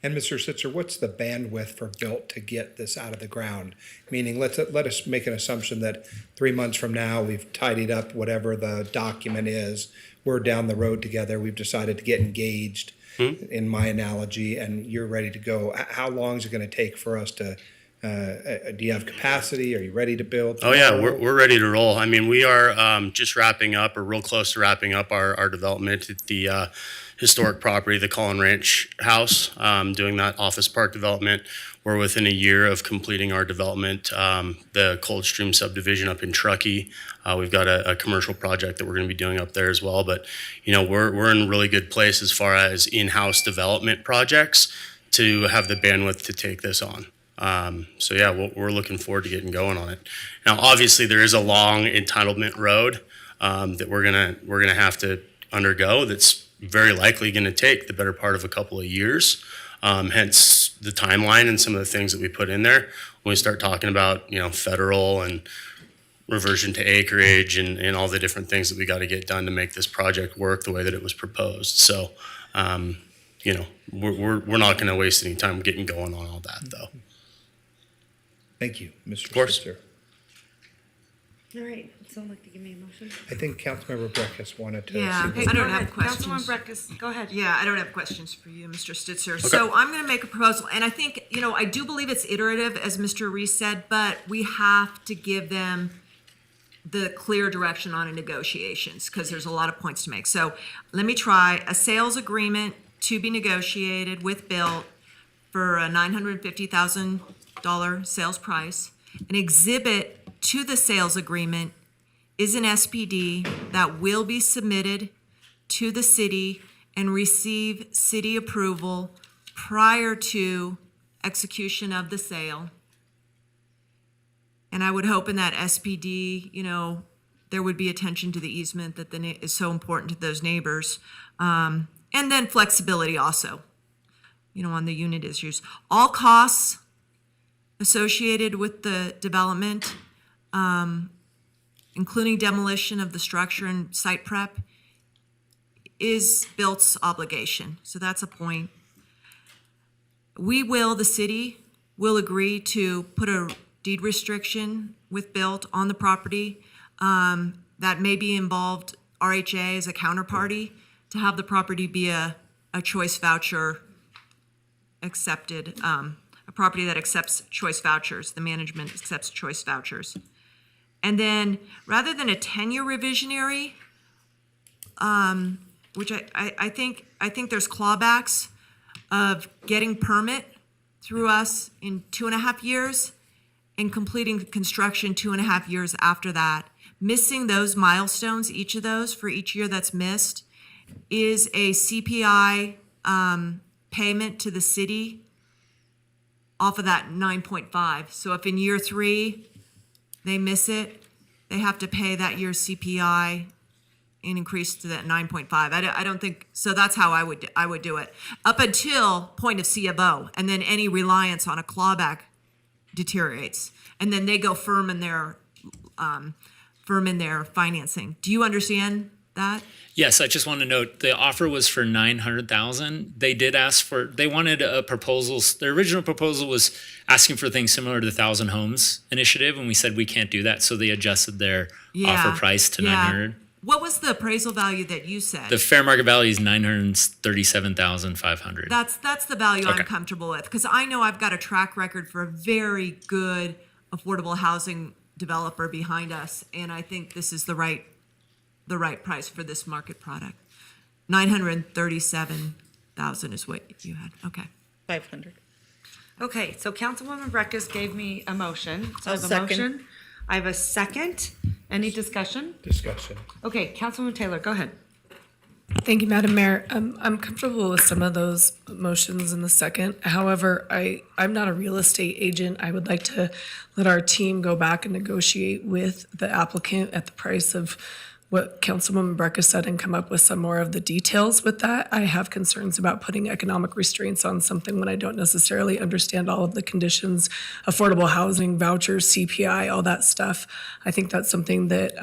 I: And Mr. Sitzer, what's the bandwidth for Built to get this out of the ground? Meaning, let us make an assumption that 3 months from now, we've tidied up whatever the document is. We're down the road together. We've decided to get engaged, in my analogy, and you're ready to go. How long is it going to take for us to, do you have capacity? Are you ready to build?
C: Oh yeah, we're ready to roll. I mean, we are just wrapping up or real close to wrapping up our development at the historic property, the Cullen Ranch House, doing that office park development. We're within a year of completing our development, the Coldstream subdivision up in Truckee. We've got a commercial project that we're going to be doing up there as well. But, we're in a really good place as far as in-house development projects to have the bandwidth to take this on. So yeah, we're looking forward to getting going on it. Now, obviously, there is a long entitlement road that we're gonna have to undergo. That's very likely going to take the better part of a couple of years. Hence the timeline and some of the things that we put in there when we start talking about, federal and
K: reversion to acreage and all the different things that we got to get done to make this project work the way that it was proposed. So, you know, we're not going to waste any time getting going on all that, though.
I: Thank you, Mr.
K: Of course.
I: Spitzer.
E: All right, someone like to give me a motion?
I: I think Councilmember Breckus wanted to.
J: Yeah,
I: see
J: I don't have
E: Councilwoman
J: questions.
E: Breckus, go ahead.
J: Yeah, I don't have questions for you, Mr. Stitzer. So I'm going to make a proposal, and I think, you know, I do believe it's iterative, as Mr. Reese said, but we have to give them the clear direction on negotiations, because there's a lot of points to make. So let me try a sales agreement to be negotiated with Bill for a $950,000 sales price. An exhibit to the sales agreement is an SPD that will be submitted to the city and receive city approval prior to execution of the sale. And I would hope in that SPD, you know, there would be attention to the easement that is so important to those neighbors. And then flexibility also, you know, on the unit issues. All costs associated with the development, including demolition of the structure and site prep, is Built's obligation. So that's a point. The city will agree to put a deed restriction with Built on the property that may be involved RHA as a counterparty to have the property be a choice voucher accepted, a property that accepts choice vouchers, the management accepts choice vouchers. And then rather than a 10-year revisionary, which I think there's clawbacks of getting permit through us in 2.5 years and completing construction 2.5 years after that. Missing those milestones, each of those for each year that's missed, is a CPI payment to the city off of that 9.5. So if in year 3 they miss it, they have to pay that year's CPI and increase to that 9.5. I don't think, so that's how I would do it. Up until point of C of O, and then any reliance on a clawback deteriorates. And then they go firm in their financing. Do you understand that?
Q: Yes, I just want to note the offer was for 900,000. They did ask for, they wanted a proposal. Their original proposal was asking for things similar to the 1,000 Homes Initiative, and we said we can't do that, so they adjusted their offer price to 900.
J: What was the appraisal value that you said?
Q: The fair market value is 937,500.
J: That's the value
Q: Okay.
J: I'm comfortable with, because I know I've got a track record for a very good affordable housing developer behind us, and I think this is the right price for this market product. 937,000 is what you had. Okay.
A: 500.
E: Okay, so Councilwoman Breckus gave me a motion. So I have a
A: I'll second.
E: motion. I have a second. Any discussion?
I: Discussion.
E: Okay, Councilwoman Taylor, go ahead.
D: Thank you, Madam Mayor. I'm comfortable with some of those motions in the second. However, I'm not a real estate agent. I would like to let our team go back and negotiate with the applicant at the price of what Councilwoman Breckus said and come up with some more of the details with that. I have concerns about putting economic restraints on something when I don't necessarily understand all of the conditions, affordable housing, vouchers, CPI, all that stuff. I think that's something that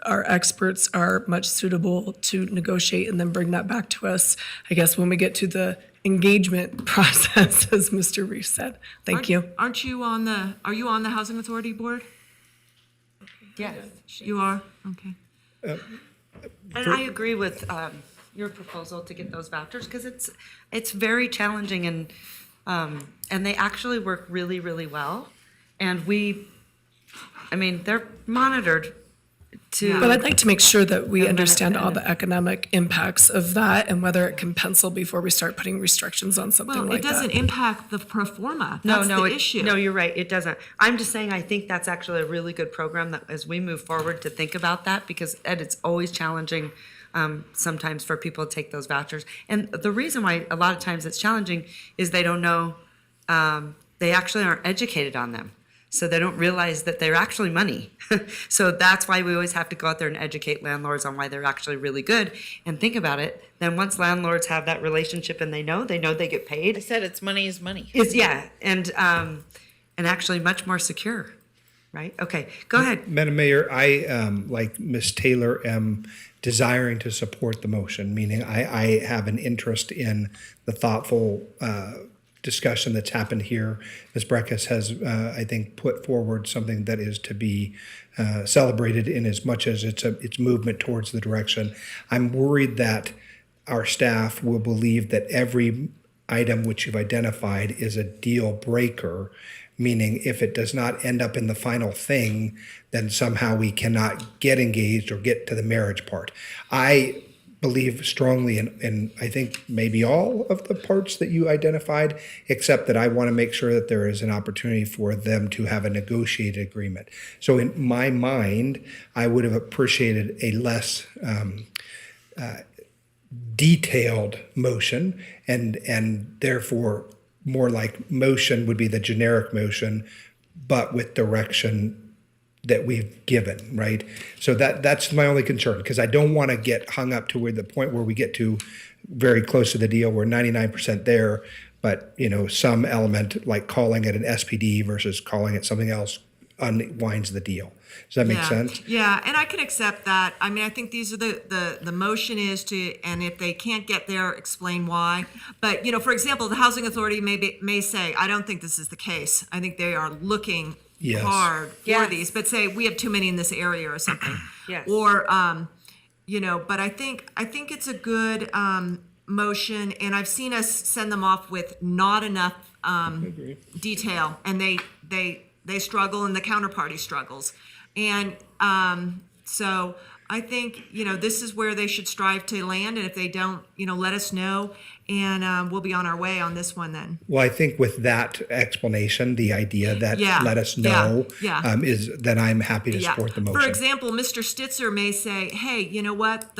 D: our experts are much suitable to negotiate and then bring that back to us, I guess, when we get to the engagement process, as Mr. Reese said. Thank you.
J: Are you on the Housing Authority Board?
E: Yes.
J: You are? Okay.
E: And I agree with your proposal to get those vouchers, because it's very challenging, and they actually work really, really well. And they're monitored to.
D: But I'd like to make sure that we understand all the economic impacts of that and whether it can pencil before we start putting restrictions on something
J: Well,
D: like
J: it
D: that.
J: doesn't impact the pro forma.
E: No,
J: That's
E: no,
J: the issue.
E: No, you're right. It doesn't. I'm just saying I think that's actually a really good program that as we move forward to think about that, because Ed, it's always challenging sometimes for people to take those vouchers. And the reason why a lot of times it's challenging is they don't know, they actually aren't educated on them. So they don't realize that they're actually money. So that's why we always have to go out there and educate landlords on why they're actually really good and think about it. Then once landlords have that relationship and they know they get paid.
A: I said it's money is money.
E: And actually much more secure, right? Okay, go ahead.
I: Madam Mayor, I, like Ms. Taylor, am desiring to support the motion, meaning I have an interest in the thoughtful discussion that's happened here. Ms. Breckus has, I think, put forward something that is to be celebrated in as much as it's movement towards the direction. I'm worried that our staff will believe that every item which you've identified is a deal breaker, meaning if it does not end up in the final thing, then somehow we cannot get engaged or get to the marriage part. I believe strongly in I think maybe all of the parts that you identified, except that I want to make sure that there is an opportunity for them to have a negotiated agreement. So in my mind, I would have appreciated a less detailed motion, and therefore more like motion would be the generic motion, but with direction that we've given, right? So that's my only concern, because I don't want to get hung up to where the point where we get to very close to the deal, we're 99% there, but some element like calling it an SPD versus calling it something else unwinds the deal. Does that make sense?
J: Yeah, and I can accept that. I mean, I think these are the motion is to, and if they can't get there, explain why. But, for example, the Housing Authority may say, I don't think this is the case. I think they are looking hard for these, but say we have too many in this area or something.
E: Yes.
J: Or, but I think it's a good motion, and I've seen us send them off with not enough detail, and they struggle, and the counterparty struggles. And so I think, this is where they should strive to land. And if they don't, let us know, and we'll be on our way on this one then.
I: Well, I think with that explanation, the idea that let us know is that I'm happy to support the motion.
J: For example, Mr. Stitzer may say, hey, you know what?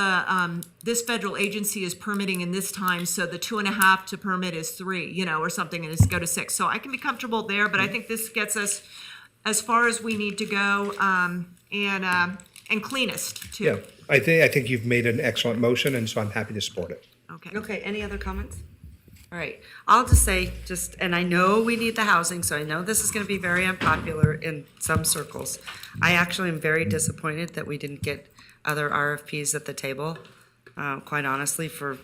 J: This federal agency is permitting in this time, so the 2.5 to permit is 3, or something, and it's go to 6. So I can be comfortable there, but I think this gets us as far as we need to go, and cleanest too.
I: Yeah, I think you've made an excellent motion, and so I'm happy to support it.
E: Okay, any other comments? All right, I'll just say, and I know we need the housing, so I know this is going to be very unpopular in some circles. I actually am very disappointed that we didn't get other RFPs at the table, quite honestly, for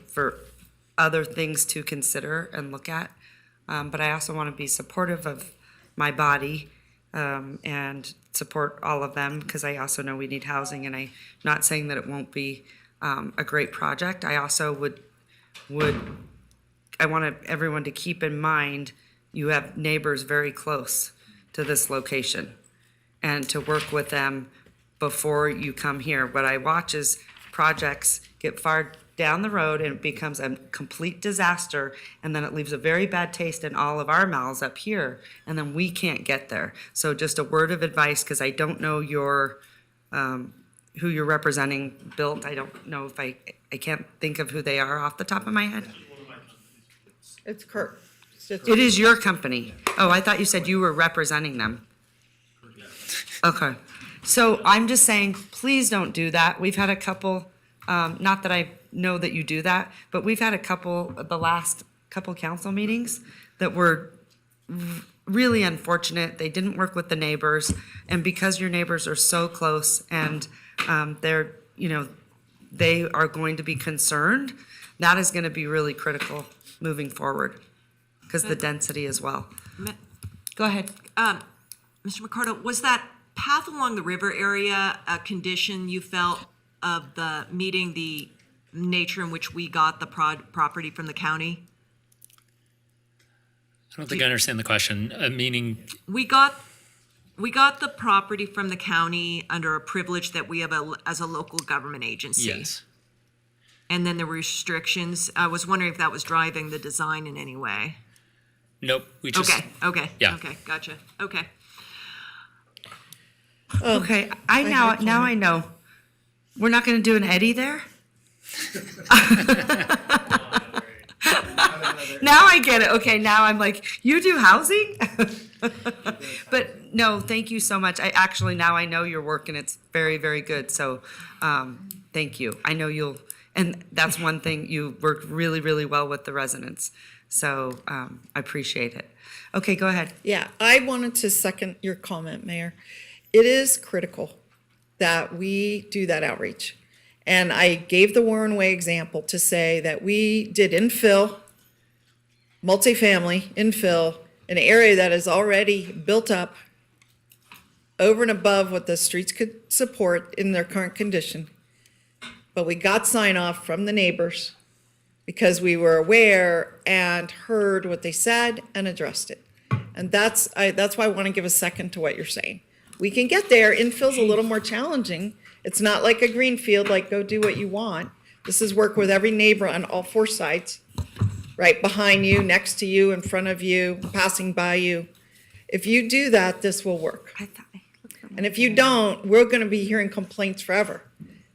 E: other things to consider and look at. But I also want to be supportive of my body, and support all of them, because I also know we need housing, and I'm not saying that it won't be a great project. I also I want everyone to keep in mind, you have neighbors very close to this location, and to work with them before you come here. What I watch is projects get far down the road and it becomes a complete disaster, and then it leaves a very bad taste in all of our mouths up here, and then we can't get there. So just a word of advice, because I don't know who you're representing, Bill. I don't know if I can't think of who they are off the top of my head.
A: It's Kirk.
E: It is your company. Oh, I thought you said you were representing them. Okay. So I'm just saying, please don't do that. We've had a couple, not that I know that you do that, but we've had the last couple council meetings that were really unfortunate. They didn't work with the neighbors, and because your neighbors are so close, and they are going to be concerned, that is going to be really critical moving forward, because the density as well. Go ahead.
J: Mr. McCardo, was that path along the river area a condition you felt of the meeting the nature in which we got the property from the county?
Q: I don't think I understand the question, meaning...
J: We got the property from the county under a privilege that we have as a local government agency.
Q: Yes.
J: And then there were restrictions. I was wondering if that was driving the design in any way.
Q: Nope, we just...
J: Okay,
Q: Yeah.
J: Okay, gotcha. Okay.
E: Okay, now I know. We're not going to do an Eddie there? Now I get it. Okay, now I'm like, you do housing? But no, thank you so much. Now I know your work, and it's very, very good. So thank you. I know and that's one thing, you work really, really well with the residents. So I appreciate it. Okay, go ahead.
A: Yeah, I wanted to second your comment, Mayor. it is critical that we do that outreach. And I gave the Warren Way example to say that we did infill, multifamily infill, an area that is already built up over and above what the streets could support in their current condition. But we got sign off from the neighbors because we were aware and heard what they said and addressed it. And that's why I want to give a second to what you're saying. We can get there. Infill's a little more challenging. It's not like a green field, like go do what you want. This is work with every neighbor on all four sides, right behind you, next to you, in front of you, passing by you. If you do that, this will work. And if you don't, we're going to be hearing complaints forever.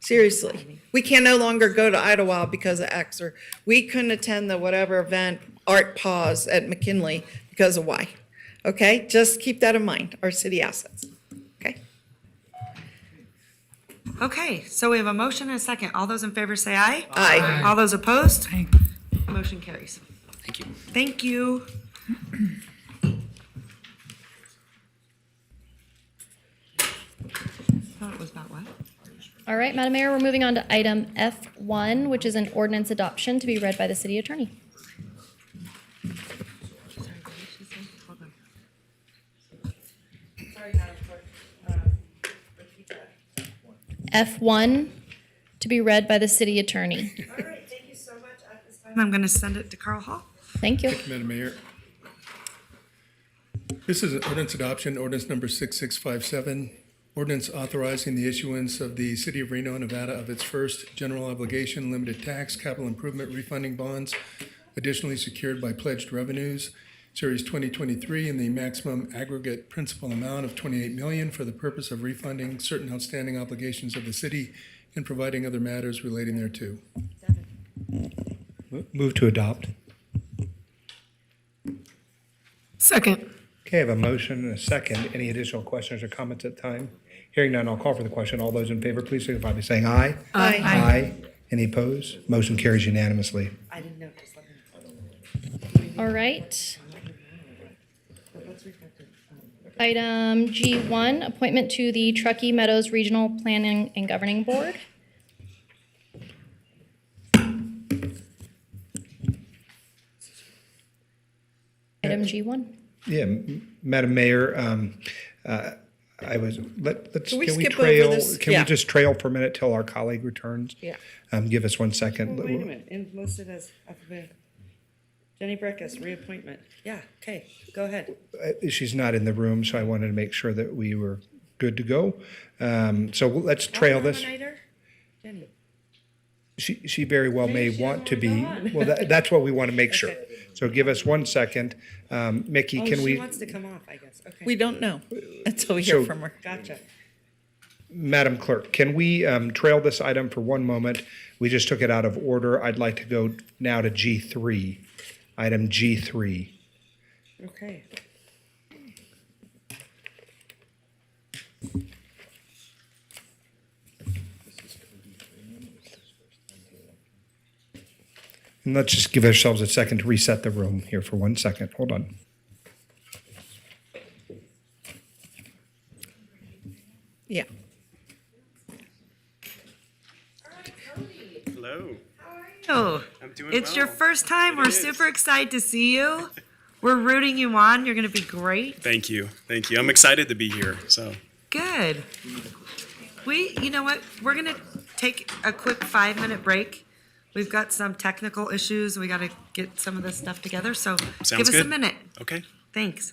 A: Seriously. We can no longer go to Idlewild because of X, or we couldn't attend the whatever event, Art Pause at McKinley because of Y. Okay? Just keep that in mind, our city assets. Okay?
E: Okay, so we have a motion and a second. All those in favor say aye.
A: Aye.
E: All those opposed? Motion carries.
C: Thank you.
E: Thank you. Thought it was about what?
G: All right, Madam Mayor, we're moving on to item F1, which is an ordinance adoption to be read by the city attorney. F1 to be read by the city attorney.
E: All right, thank you so much. At this time, I'm going to send it to Carl Hall.
G: Thank you.
U: Madam Mayor. This is an ordinance adoption, ordinance number 6657, ordinance authorizing the issuance of the City of Reno, Nevada of its first general obligation limited tax capital improvement refunding bonds, additionally secured by pledged revenues, Series 2023, in the maximum aggregate principal amount of $28 million for the purpose of refunding certain outstanding obligations of the city and providing other matters relating thereto.
I: Move to adopt.
D: Second.
I: Okay, I have a motion and a second. Any additional questions or comments at the time? Hearing none, I'll call for the question. All those in favor, please signify by saying aye.
A: Aye.
I: Aye. Any opposed? Motion carries unanimously.
E: I didn't know. Just let me know.
G: All right. Item G1, appointment to the Truckee Meadows Regional Planning and Governing Board. Item G1.
I: Yeah, Madam Mayor, let's,
A: Can we
I: can we
A: skip over
I: trail,
A: this?
I: can
A: Yeah.
I: we just trail for a minute till our colleague returns?
A: Yeah.
I: Give us 1 second.
E: Wait a minute, and listed as alphabet. Jenny Breckus, reappointment. Yeah, okay, go ahead.
I: She's not in the room, so I wanted to make sure that we were good to go. So let's trail this.
E: Nominate her? Jenny.
I: She very well may
E: Maybe she
I: want to
E: doesn't
I: be.
E: wanna go on.
I: Well, that's what we want to make sure. So give us 1 second. Mickey,
E: Oh,
I: can
E: she
I: we,
E: wants to come off, I guess, okay.
A: We don't know until we hear
I: So-
A: from her.
E: Gotcha.
I: Madam Clerk, can we trail this item for 1 moment? We just took it out of order. I'd like to go now to G3, item G3.
E: Okay.
I: And let's just give ourselves a second to reset the room here for 1 second. Hold on.
A: Yeah.
C: Hello.
E: Oh,
C: I'm doing
E: it's your
C: well.
E: first time. We're super excited to see you. We're rooting you on. You're going to be great.
V: Thank you. Thank you. I'm excited to be here. So,
E: Good. You know what? We're going to take a quick 5-minute break. We've got some technical issues. We got to get some of this stuff together. So
V: sounds
E: give us
V: good.
E: a minute.
V: Okay.
E: Thanks.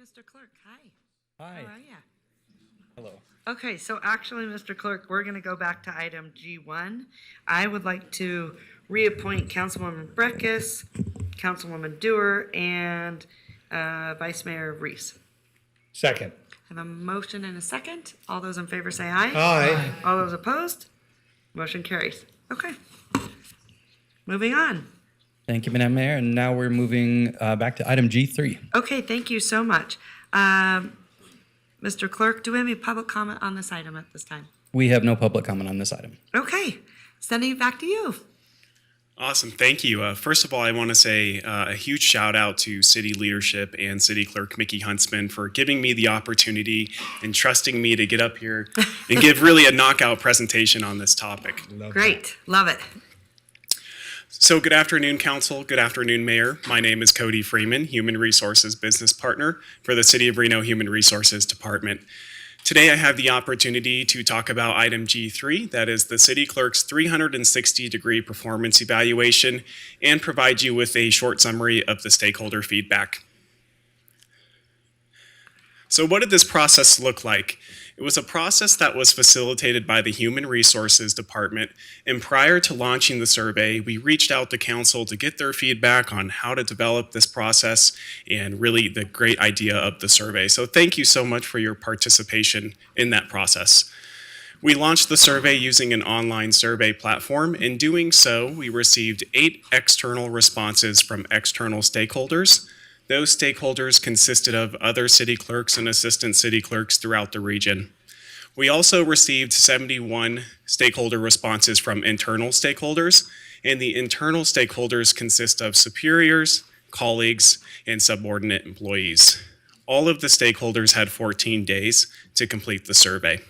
E: Mr. Clerk, hi.
F: Hi.
E: How are you?
F: Hello.
E: Okay, so actually, Mr. Clerk, we're going to go back to item G1. I would like to reappoint Councilwoman Breckus, Councilwoman Dewar, and Vice Mayor Reese.
I: Second.
E: I have a motion and a second. All those in favor say aye.
I: Aye.
E: All those opposed? Motion carries. Okay. Moving on.
F: Thank you, Madam Mayor. And now we're moving back to item G3.
E: Okay, thank you so much. Mr. Clerk, do we have any public comment on this item at this time?
F: We have no public comment on this item.
E: Okay, sending it back to you.
V: Awesome. Thank you. First of all, I want to say a huge shout out to city leadership and City Clerk Mickey Huntsman for giving me the opportunity and trusting me to get up here and give really a knockout presentation on this topic.
E: Great, love it.
V: So good afternoon, Council. Good afternoon, Mayor. My name is Cody Freeman, Human Resources Business Partner for the City of Reno Human Resources Department. Today, I have the opportunity to talk about item G3, that is the City Clerk's 360-degree performance evaluation, and provide you with a short summary of the stakeholder feedback. So what did this process look like? It was a process that was facilitated by the Human Resources Department, and prior to launching the survey, we reached out to Council to get their feedback on how to develop this process and really the great idea of the survey. So thank you so much for your participation in that process. We launched the survey using an online survey platform. In doing so, we received 8 external responses from external stakeholders. Those stakeholders consisted of other city clerks and assistant city clerks throughout the region. We also received 71 stakeholder responses from internal stakeholders, and the internal stakeholders consist of superiors, colleagues, and subordinate employees. All of the stakeholders had 14 days to complete the survey.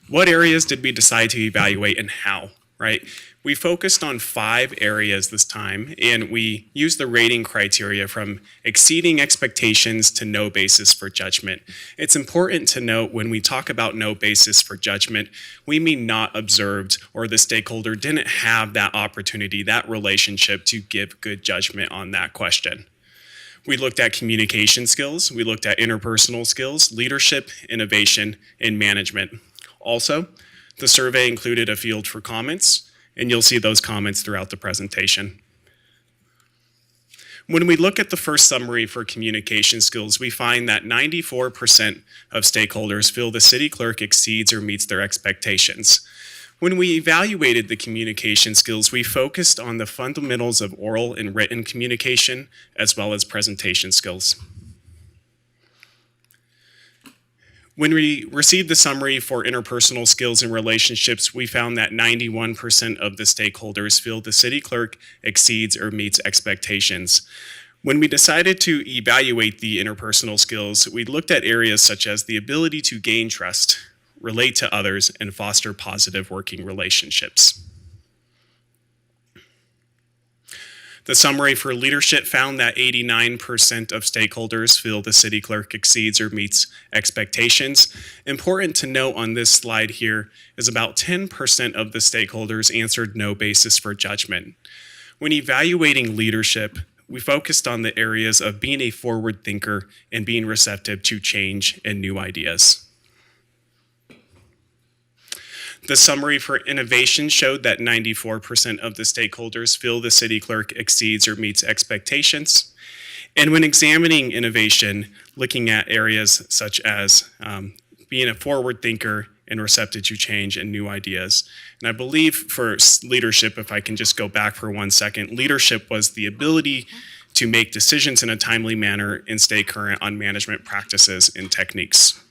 V: What areas did we decide to evaluate and how, right? We focused on 5 areas this time, and we used the rating criteria from exceeding expectations to no basis for judgment. It's important to note when we talk about no basis for judgment, we mean not observed or the stakeholder didn't have that opportunity, that relationship to give good judgment on that question. We looked at communication skills, we looked at interpersonal skills, leadership, innovation, and management. Also, the survey included a field for comments, and you'll see those comments throughout the presentation. When we look at the first summary for communication skills, we find that 94% of stakeholders feel the city clerk exceeds or meets their expectations. When we evaluated the communication skills, we focused on the fundamentals of oral and written communication, as well as presentation skills. When we received the summary for interpersonal skills and relationships, we found that 91% of the stakeholders feel the city clerk exceeds or meets expectations. When we decided to evaluate the interpersonal skills, we looked at areas such as the ability to gain trust, relate to others, and foster positive working relationships. The summary for leadership found that 89% of stakeholders feel the city clerk exceeds or meets expectations. Important to note on this slide here is about 10% of the stakeholders answered no basis for judgment. When evaluating leadership, we focused on the areas of being a forward thinker and being receptive to change and new ideas. The summary for innovation showed that 94% of the stakeholders feel the city clerk exceeds or meets expectations. And when examining innovation, looking at areas such as being a forward thinker and receptive to change and new ideas. And I believe for leadership, if I can just go back for 1 second, leadership was the ability to make decisions in a timely manner and stay current on management practices and techniques.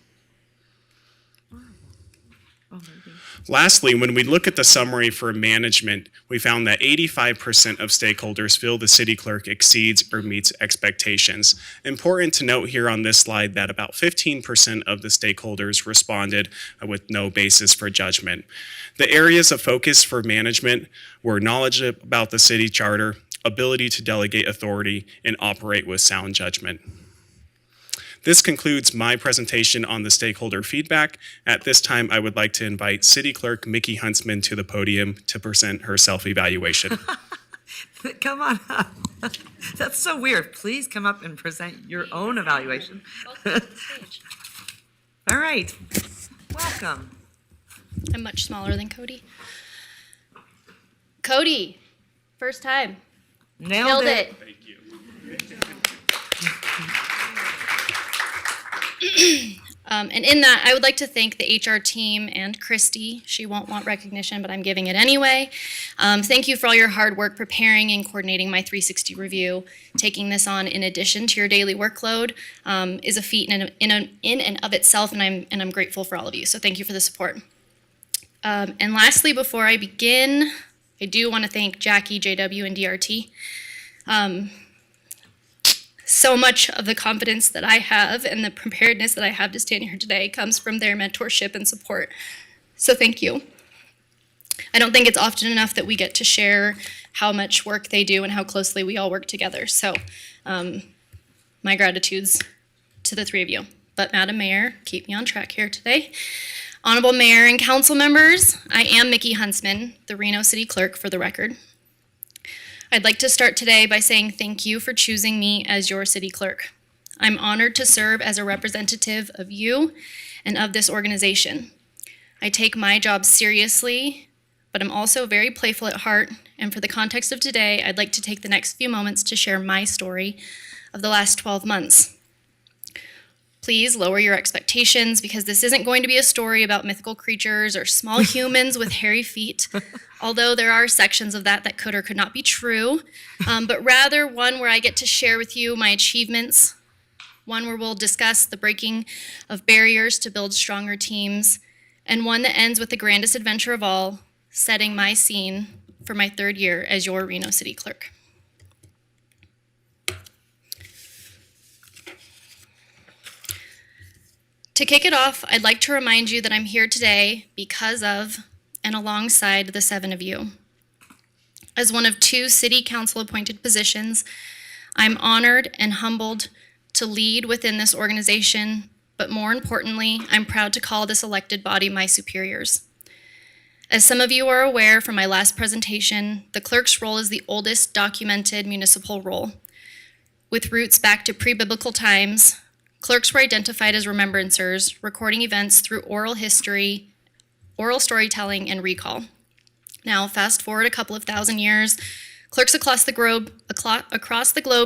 V: Lastly, when we look at the summary for management, we found that 85% of stakeholders feel the city clerk exceeds or meets expectations. Important to note here on this slide that about 15% of the stakeholders responded with no basis for judgment. The areas of focus for management were knowledge about the city charter, ability to delegate authority, and operate with sound judgment. This concludes my presentation on the stakeholder feedback. At this time, I would like to invite City Clerk Mickey Huntsman to the podium to present her self-evaluation.
E: Come on up. That's so weird. Please come up and present your own evaluation. All right. Welcome.
G: I'm much smaller than Cody. Cody, first time.
E: Nailed it.
V: Thank you.
G: And in that, I would like to thank the HR team and Christy. She won't want recognition, but I'm giving it anyway. Thank you for all your hard work preparing and coordinating my 360 review. Taking this on in addition to your daily workload is a feat in and of itself, and I'm grateful for all of you. So thank you for the support. And lastly, before I begin, I do want to thank Jackie, JW, and DRT. So much of the confidence that I have and the preparedness that I have to stand here today comes from their mentorship and support. So thank you. I don't think it's often enough that we get to share how much work they do and how closely we all work together. So my gratitudes to the three of you. But Madam Mayor, keep me on track here today. Honorable Mayor and council members, I am Mickey Huntsman, the Reno City Clerk, for the record. I'd like to start today by saying thank you for choosing me as your city clerk. I'm honored to serve as a representative of you and of this organization. I take my job seriously, but I'm also very playful at heart, and for the context of today, I'd like to take the next few moments to share my story of the last 12 months. Please lower your expectations because this isn't going to be a story about mythical creatures or small humans with hairy feet, although there are sections of that could or could not be true, but rather one where I get to share with you my achievements, one where we'll discuss the breaking of barriers to build stronger teams, and one that ends with the grandest adventure of all, setting my scene for my third year as your Reno City Clerk. To kick it off, I'd like to remind you that I'm here today because of and alongside the seven of you. As one of two city council appointed positions, I'm honored and humbled to lead within this organization, but more importantly, I'm proud to call this elected body my superiors. As some of you are aware from my last presentation, the clerk's role is the oldest documented municipal role. With roots back to pre-biblical times, clerks were identified as remembrancers, recording events through oral history, oral storytelling, and recall. Now, fast forward a couple of thousand years, clerks across the globe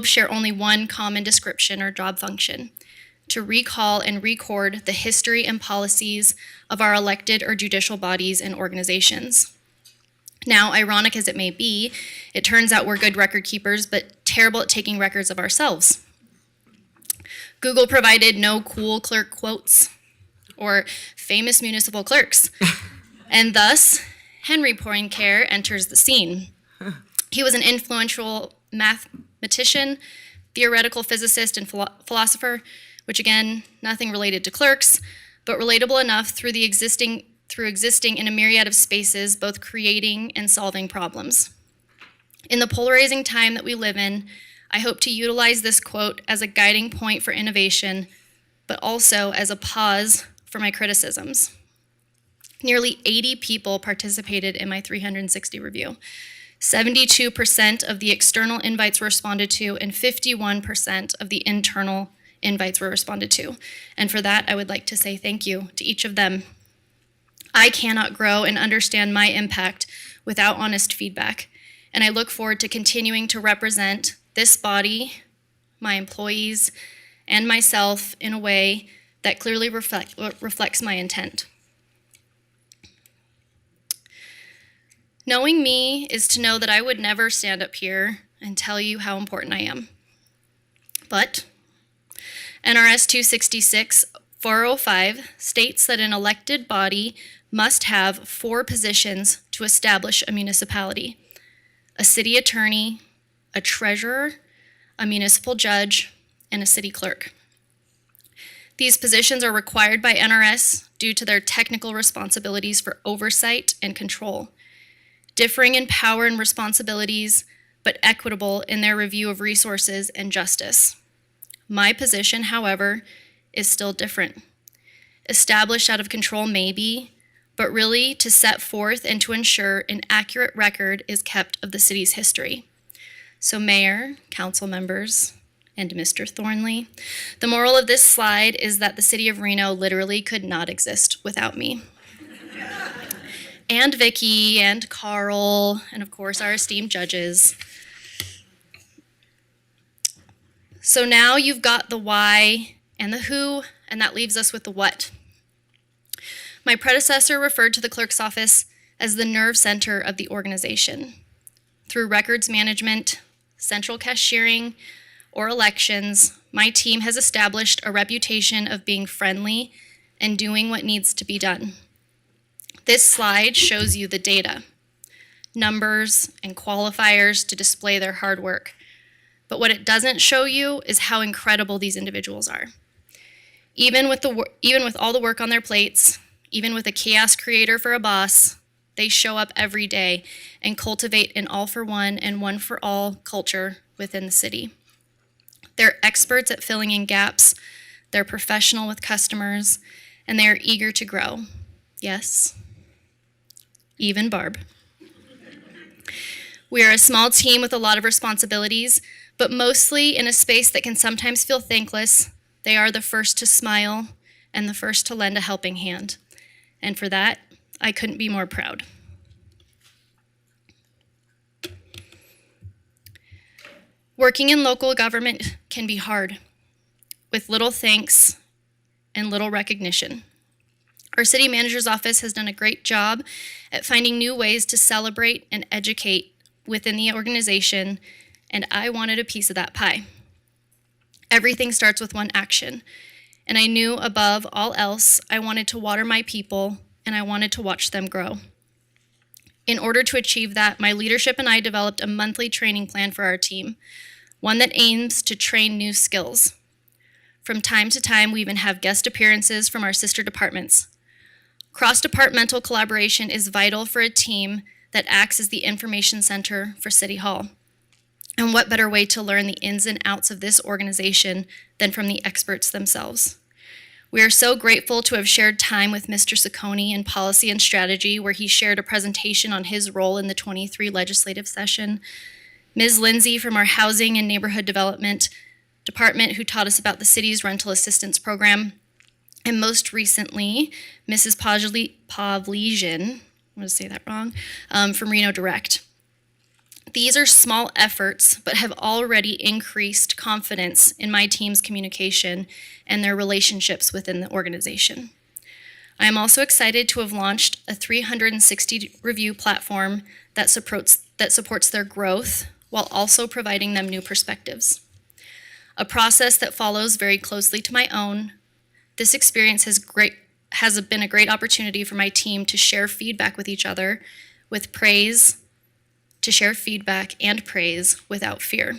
G: share only one common description or job function: to recall and record the history and policies of our elected or judicial bodies and organizations. Now, ironic as it may be, it turns out we're good record keepers, but terrible at taking records of ourselves. Google provided no cool clerk quotes or famous municipal clerks. And thus, Henry Poincaré enters the scene. He was an influential mathematician, theoretical physicist, and philosopher, which again, nothing related to clerks, but relatable enough through existing in a myriad of spaces, both creating and solving problems. In the polarizing time that we live in, I hope to utilize this quote as a guiding point for innovation, but also as a pause for my criticisms. Nearly 80 people participated in my 360 review. 72% of the external invites were responded to, and 51% of the internal invites were responded to. And for that, I would like to say thank you to each of them. I cannot grow and understand my impact without honest feedback, and I look forward to continuing to represent this body, my employees, and myself in a way that clearly reflects my intent. Knowing me is to know that I would never stand up here and tell you how important I am. But NRS 266-405 states that an elected body must have 4 positions to establish a municipality: a city attorney, a treasurer, a municipal judge, and a city clerk. These positions are required by NRS due to their technical responsibilities for oversight and control, differing in power and responsibilities, but equitable in their review of resources and justice. My position, however, is still different. Established out of control, maybe, but really to set forth and to ensure an accurate record is kept of the city's history. So Mayor, council members, and Mr. Thornley, the moral of this slide is that the city of Reno literally could not exist without me. And Vicky and Carl, and of course our esteemed judges. So now you've got the why and the who, and that leaves us with the what. My predecessor referred to the clerk's office as the nerve center of the organization. Through records management, central cashiering, or elections, my team has established a reputation of being friendly and doing what needs to be done. This slide shows you the data, numbers, and qualifiers to display their hard work. But what it doesn't show you is how incredible these individuals are. Even with all the work on their plates, even with a chaos creator for a boss, they show up every day and cultivate an all-for-one and one-for-all culture within the city. They're experts at filling in gaps, they're professional with customers, and they are eager to grow. Yes, even Barb. We are a small team with a lot of responsibilities, but mostly in a space that can sometimes feel thankless. They are the first to smile and the first to lend a helping hand. And for that, I couldn't be more proud. Working in local government can be hard, with little thanks and little recognition. Our city manager's office has done a great job at finding new ways to celebrate and educate within the organization, and I wanted a piece of that pie. Everything starts with one action, and I knew above all else I wanted to water my people and I wanted to watch them grow. In order to achieve that, my leadership and I developed a monthly training plan for our team, one that aims to train new skills. From time to time, we even have guest appearances from our sister departments. Cross-departmental collaboration is vital for a team that acts as the information center for City Hall. And what better way to learn the ins and outs of this organization than from the experts themselves? We are so grateful to have shared time with Mr. Ciccone in policy and strategy, where he shared a presentation on his role in the 23 legislative session. Ms. Lindsay from our Housing and Neighborhood Development Department, who taught us about the city's rental assistance program. And most recently, Mrs. Pavlisian, I'm going to say that wrong, from Reno Direct. These are small efforts, but have already increased confidence in my team's communication and their relationships within the organization. I am also excited to have launched a 360 review platform that supports their growth while also providing them new perspectives. A process that follows very closely to my own. This experience has been a great opportunity for my team to share feedback with each other with praise, to share feedback and praise without fear.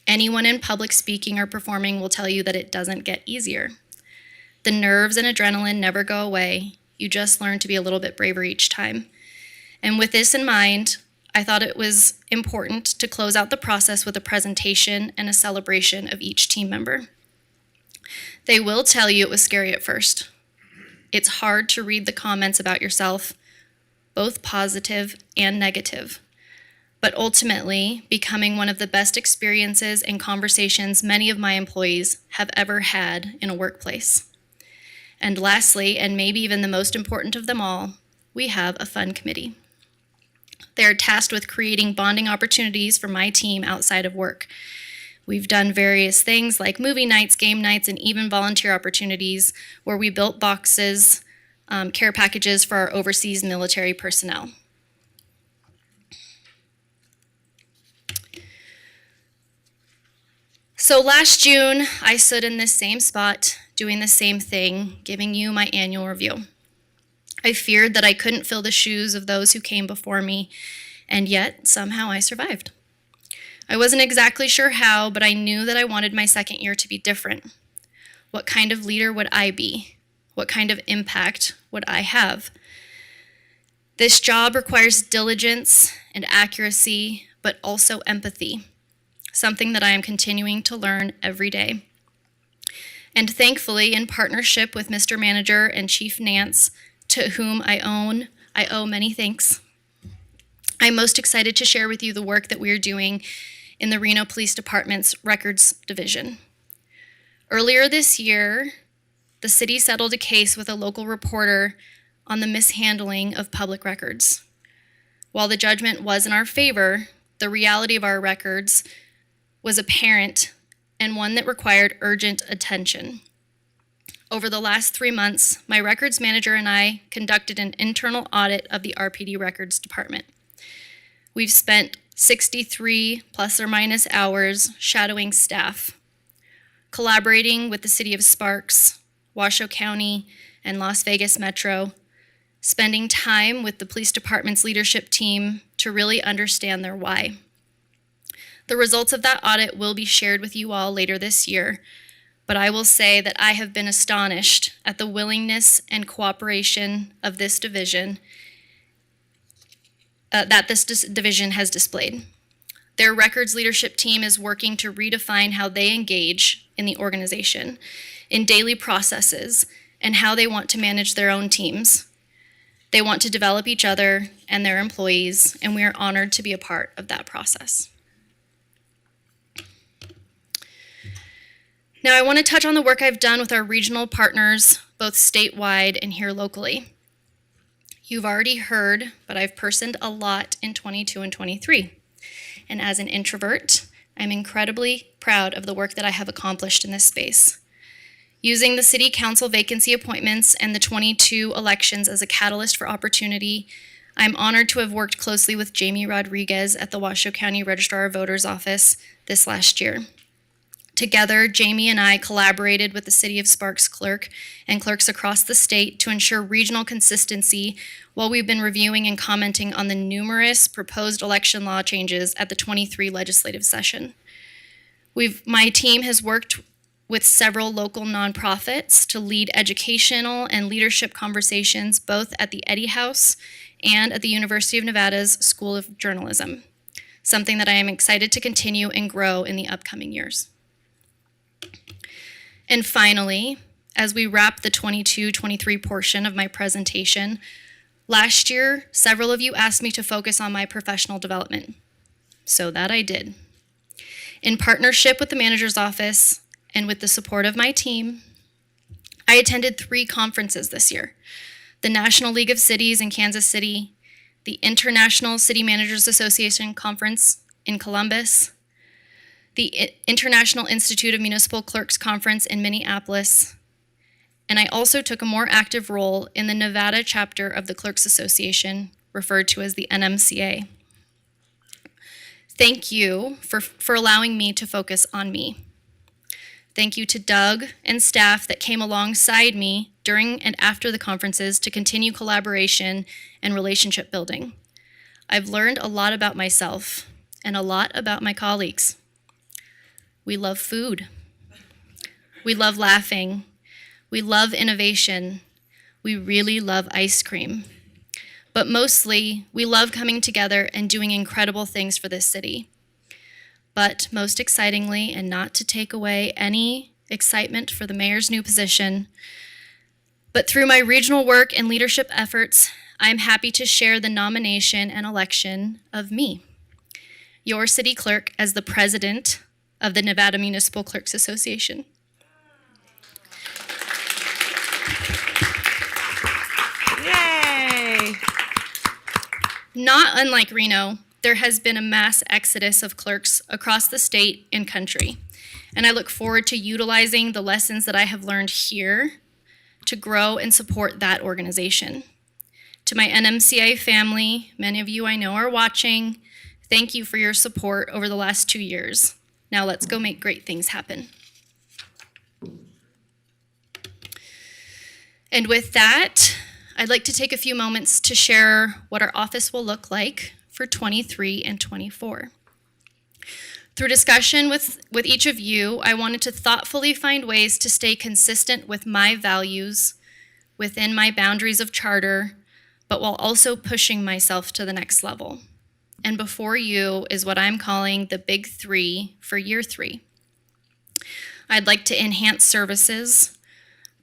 G: Anyone in public speaking or performing will tell you that it doesn't get easier. The nerves and adrenaline never go away. You just learn to be a little bit braver each time. And with this in mind, I thought it was important to close out the process with a presentation and a celebration of each team member. They will tell you it was scary at first. It's hard to read the comments about yourself, both positive and negative, but ultimately becoming one of the best experiences and conversations many of my employees have ever had in a workplace. And lastly, and maybe even the most important of them all, we have a fun committee. They are tasked with creating bonding opportunities for my team outside of work. We've done various things like movie nights, game nights, and even volunteer opportunities where we built boxes, care packages for our overseas military personnel. So last June, I stood in this same spot, doing the same thing, giving you my annual review. I feared that I couldn't fill the shoes of those who came before me, and yet somehow I survived. I wasn't exactly sure how, but I knew that I wanted my second year to be different. What kind of leader would I be? What kind of impact would I have? This job requires diligence and accuracy, but also empathy, something that I am continuing to learn every day. And thankfully, in partnership with Mr. Manager and Chief Nance, to whom I owe many thanks, I'm most excited to share with you the work that we are doing in the Reno Police Department's Records Division. Earlier this year, the city settled a case with a local reporter on the mishandling of public records. While the judgment was in our favor, the reality of our records was apparent and one that required urgent attention. Over the last 3 months, my records manager and I conducted an internal audit of the RPD Records Department. We've spent 63 plus or minus hours shadowing staff, collaborating with the City of Sparks, Washoe County, and Las Vegas Metro, spending time with the police department's leadership team to really understand their why. The results of that audit will be shared with you all later this year, but I will say that I have been astonished at the willingness and cooperation of this division division has displayed. Their records leadership team is working to redefine how they engage in the organization, in daily processes, and how they want to manage their own teams. They want to develop each other and their employees, and we are honored to be a part of that process. Now, I want to touch on the work I've done with our regional partners, both statewide and here locally. You've already heard, but I've personed a lot in 22 and 23. And as an introvert, I'm incredibly proud of the work that I have accomplished in this space. Using the city council vacancy appointments and the 22 elections as a catalyst for opportunity, I'm honored to have worked closely with Jamie Rodriguez at the Washoe County Registrar of Voters Office this last year. Together, Jamie and I collaborated with the City of Sparks clerk and clerks across the state to ensure regional consistency while we've been reviewing and commenting on the numerous proposed election law changes at the 23 legislative session. My team has worked with several local nonprofits to lead educational and leadership conversations both at the Eddy House and at the University of Nevada's School of Journalism, something that I am excited to continue and grow in the upcoming years. And finally, as we wrap the 22-23 portion of my presentation, last year, several of you asked me to focus on my professional development. So that I did. In partnership with the manager's office and with the support of my team, I attended 3 conferences this year: the National League of Cities in Kansas City, the International City Managers Association Conference in Columbus, the International Institute of Municipal Clerks Conference in Minneapolis, and I also took a more active role in the Nevada chapter of the Clerks Association, referred to as the NMCA. Thank you for allowing me to focus on me. Thank you to Doug and staff that came alongside me during and after the conferences to continue collaboration and relationship building. I've learned a lot about myself and a lot about my colleagues. We love food. We love laughing. We love innovation. We really love ice cream. But mostly, we love coming together and doing incredible things for this city. But most excitingly, and not to take away any excitement for the mayor's new position, but through my regional work and leadership efforts, I'm happy to share the nomination and election of me, your city clerk, as the president of the Nevada Municipal Clerks Association.
E: Yay!
G: Not unlike Reno, there has been a mass exodus of clerks across the state and country, and I look forward to utilizing the lessons that I have learned here to grow and support that organization. To my NMCA family, many of you I know are watching, thank you for your support over the last 2 years. Now let's go make great things happen. And with that, I'd like to take a few moments to share what our office will look like for 23 and 24. Through discussion with each of you, I wanted to thoughtfully find ways to stay consistent with my values within my boundaries of charter, but while also pushing myself to the next level. And before you is what I'm calling the big 3 for year 3. I'd like to enhance services,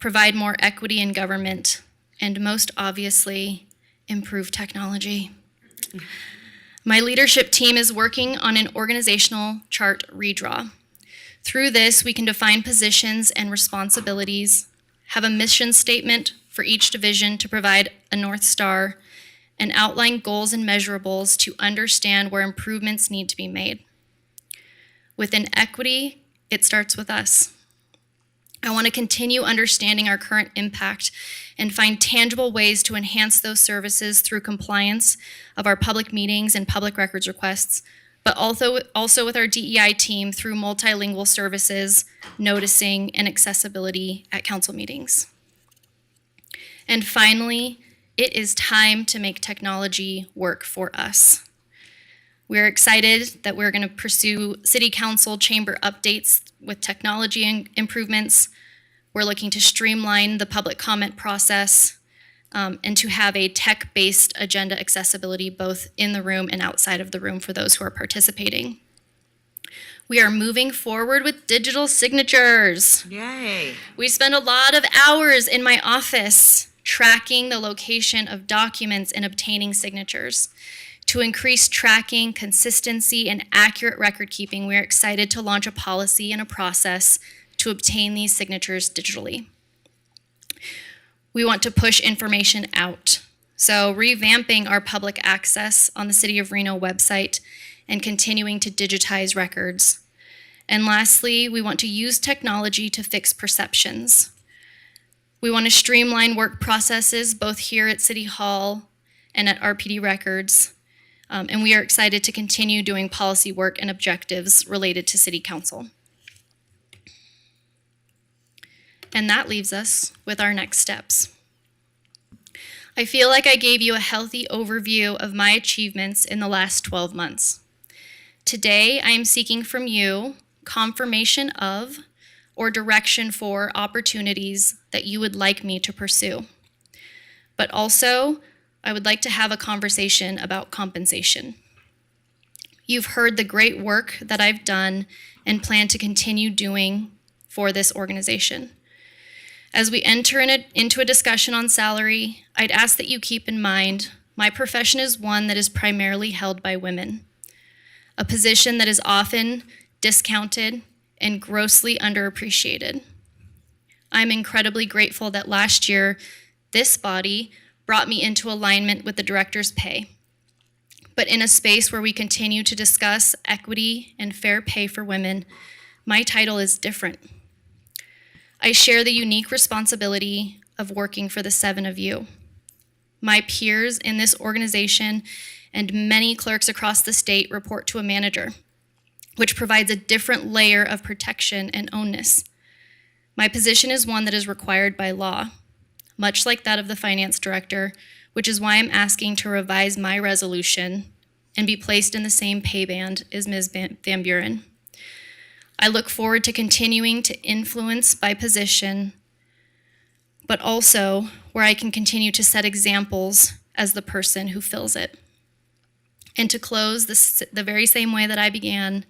G: provide more equity in government, and most obviously, improve technology. My leadership team is working on an organizational chart redraw. Through this, we can define positions and responsibilities, have a mission statement for each division to provide a North Star, and outline goals and measurables to understand where improvements need to be made. Within equity, it starts with us. I want to continue understanding our current impact and find tangible ways to enhance those services through compliance of our public meetings and public records requests, but also with our DEI team through multilingual services, noticing, and accessibility at council meetings. And finally, it is time to make technology work for us. We're excited that we're going to pursue City Council chamber updates with technology improvements. We're looking to streamline the public comment process and to have a tech-based agenda accessibility both in the room and outside of the room for those who are participating. We are moving forward with digital signatures.
J: Yay.
G: We spend a lot of hours in my office tracking the location of documents and obtaining signatures. To increase tracking, consistency, and accurate record keeping, we're excited to launch a policy and a process to obtain these signatures digitally. We want to push information out. So revamping our public access on the City of Reno website and continuing to digitize records. And lastly, we want to use technology to fix perceptions. We want to streamline work processes both here at City Hall and at RPD Records. And we are excited to continue doing policy work and objectives related to City Council. And that leaves us with our next steps. I feel like I gave you a healthy overview of my achievements in the last 12 months. Today, I am seeking from you confirmation of or direction for opportunities that you would like me to pursue. But also, I would like to have a conversation about compensation. You've heard the great work that I've done and plan to continue doing for this organization. As we enter into a discussion on salary, I'd ask that you keep in mind my profession is one that is primarily held by women, a position that is often discounted and grossly underappreciated. I'm incredibly grateful that last year, this body brought me into alignment with the director's pay. But in a space where we continue to discuss equity and fair pay for women, my title is different. I share the unique responsibility of working for the 7 of you. My peers in this organization and many clerks across the state report to a manager, which provides a different layer of protection and ownness. My position is one that is required by law, much like that of the finance director, which is why I'm asking to revise my resolution and be placed in the same pay band as Ms. Van Buren. I look forward to continuing to influence by position, but also where I can continue to set examples as the person who fills it. And to close the very same way that I began,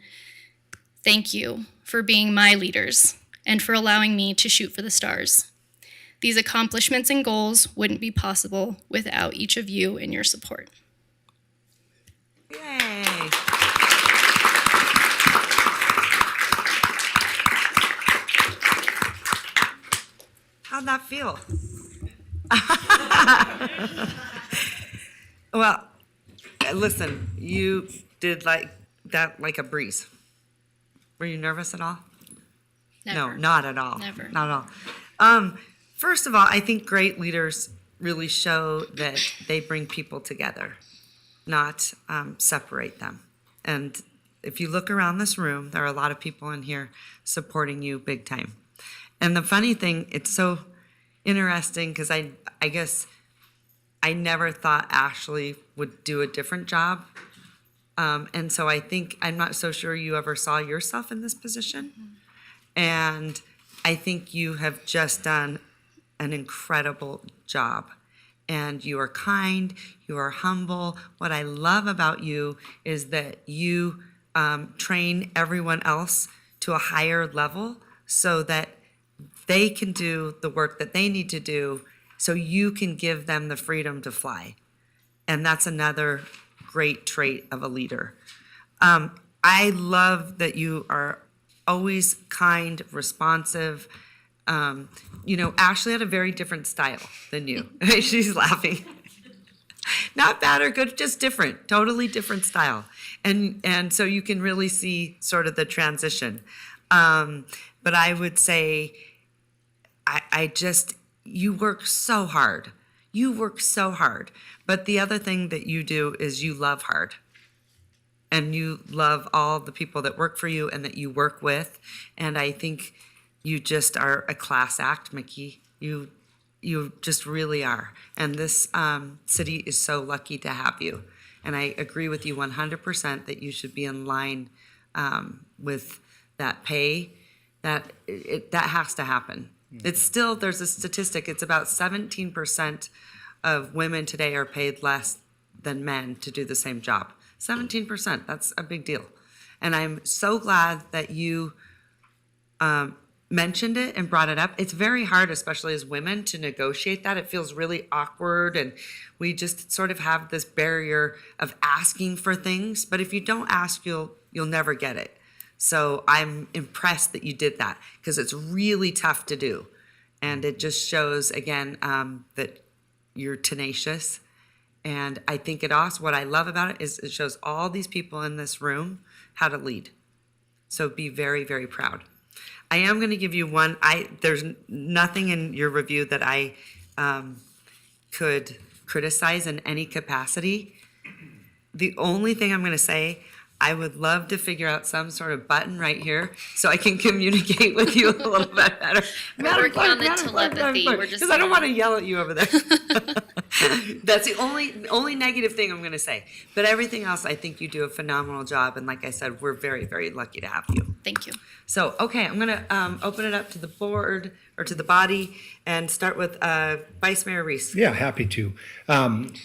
G: thank you for being my leaders and for allowing me to shoot for the stars. These accomplishments and goals wouldn't be possible without each of you and your support.
J: Yay. How'd that feel? Well, listen, you did like that like a breeze. Were you nervous at all?
G: Never.
J: No, not at all.
G: Never.
J: Not at all. First of all, I think great leaders really show that they bring people together, not separate them. And if you look around this room, there are a lot of people in here supporting you big time. And the funny thing, it's so interesting because I guess I never thought Ashley would do a different job. And so I think, I'm not so sure you ever saw yourself in this position. And I think you have just done an incredible job. And you are kind, you are humble. What I love about you is that you train everyone else to a higher level so that they can do the work that they need to do so you can give them the freedom to fly. And that's another
E: great trait of a leader. I love that you are always kind, responsive. Ashley had a very different style than you. She's laughing. Not bad or good, just different, totally different style. And so you can really see sort of the transition. But I would say, you work so hard. You work so hard. But the other thing that you do is you love hard. And you love all the people that work for you and that you work with. And I think you just are a class act, Mickey. You just really are. And this city is so lucky to have you. And I agree with you 100% that you should be in line with that pay. That has to happen. It's still, there's a statistic, it's about 17% of women today are paid less than men to do the same job. 17%, that's a big deal. And I'm so glad that you mentioned it and brought it up. It's very hard, especially as women, to negotiate that. It feels really awkward, and we just sort of have this barrier of asking for things. But if you don't ask, you'll never get it. So I'm impressed that you did that, because it's really tough to do. And it just shows, again, that you're tenacious. And I think what I love about it is it shows all these people in this room how to lead. So be very, very proud. I am going to give you one. There's nothing in your review that I could criticize in any capacity. The only thing I'm going to say, I would love to figure out some sort of button right here so I can communicate with you a little bit better.
G: We're working on the telepathy. We're just
E: because I don't want to yell at you over there. That's the only negative thing I'm going to say. But everything else, I think you do a phenomenal job. And like I said, we're very, very lucky to have you.
G: Thank you.
E: So, okay, I'm going to open it up to the board or to the body and start with Vice Mayor Reese.
I: Yeah, happy to.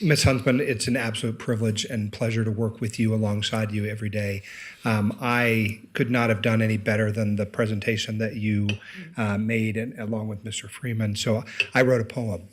I: Ms. Huntsman, it's an absolute privilege and pleasure to work with you alongside you every day. I could not have done any better than the presentation that you made along with Mr. Freeman. So I wrote a poem.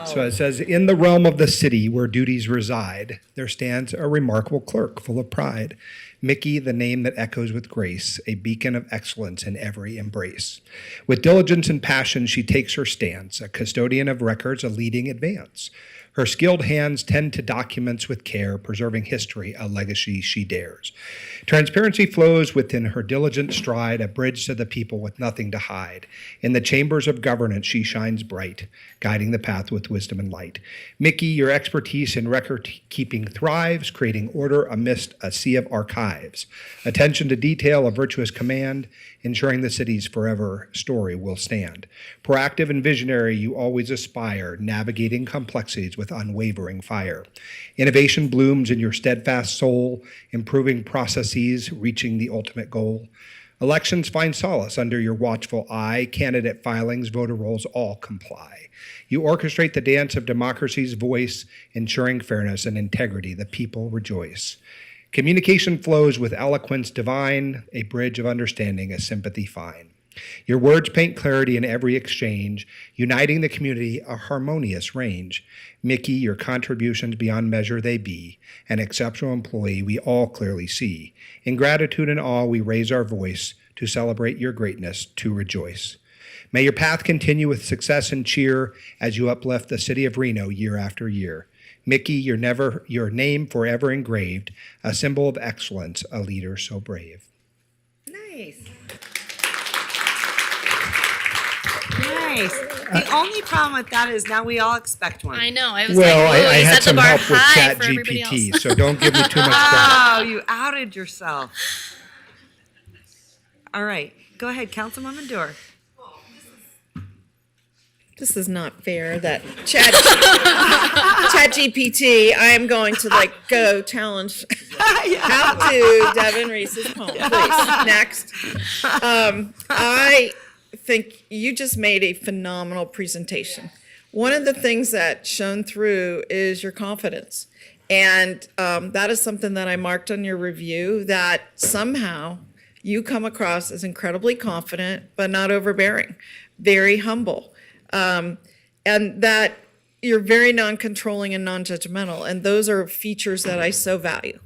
I: So it says, in the realm of the city where duties reside, there stands a remarkable clerk full of pride. Mickey, the name that echoes with grace, a beacon of excellence in every embrace. With diligence and passion, she takes her stance, a custodian of records, a leading advance. Her skilled hands tend to documents with care, preserving history, a legacy she dares. Transparency flows within her diligent stride, a bridge to the people with nothing to hide. In the chambers of governance, she shines bright, guiding the path with wisdom and light. Mickey, your expertise in record-keeping thrives, creating order amidst a sea of archives. Attention to detail, a virtuous command, ensuring the city's forever story will stand. Proactive and visionary, you always aspire, navigating complexities with unwavering fire. Innovation blooms in your steadfast soul, improving processes, reaching the ultimate goal. Elections find solace under your watchful eye. Candidate filings, voter rolls all comply. You orchestrate the dance of democracy's voice, ensuring fairness and integrity. The people rejoice. Communication flows with eloquence divine, a bridge of understanding, a sympathy fine. Your words paint clarity in every exchange, uniting the community a harmonious range. Mickey, your contributions beyond measure they be, an exceptional employee we all clearly see. In gratitude and awe we raise our voice to celebrate your greatness, to rejoice. May your path continue with success and cheer as you uplift the city of Reno year after year. Mickey, your name forever engraved, a symbol of excellence, a leader so brave.
E: Nice. Nice. The only problem with that is now we all expect one.
G: I know. I was
I: Well,
G: like,
I: I
G: you
I: had
G: set
I: some
G: the bar
I: help with
G: high
I: Chat
G: for everybody
I: GPT,
G: else.
I: so don't give me too much credit.
E: Oh, you outed yourself. All right. Go ahead, Councilwoman Dorr.
A: This is not fair that Chat GPT, I am going to go challenge how to Devin Reese's poem. Please, next. I think you just made a phenomenal presentation. One of the things that shone through is your confidence. And that is something that I marked on your review, that somehow you come across as incredibly confident, but not overbearing, very humble. And that you're very non-controlling and non-judgmental, and those are features that I so value,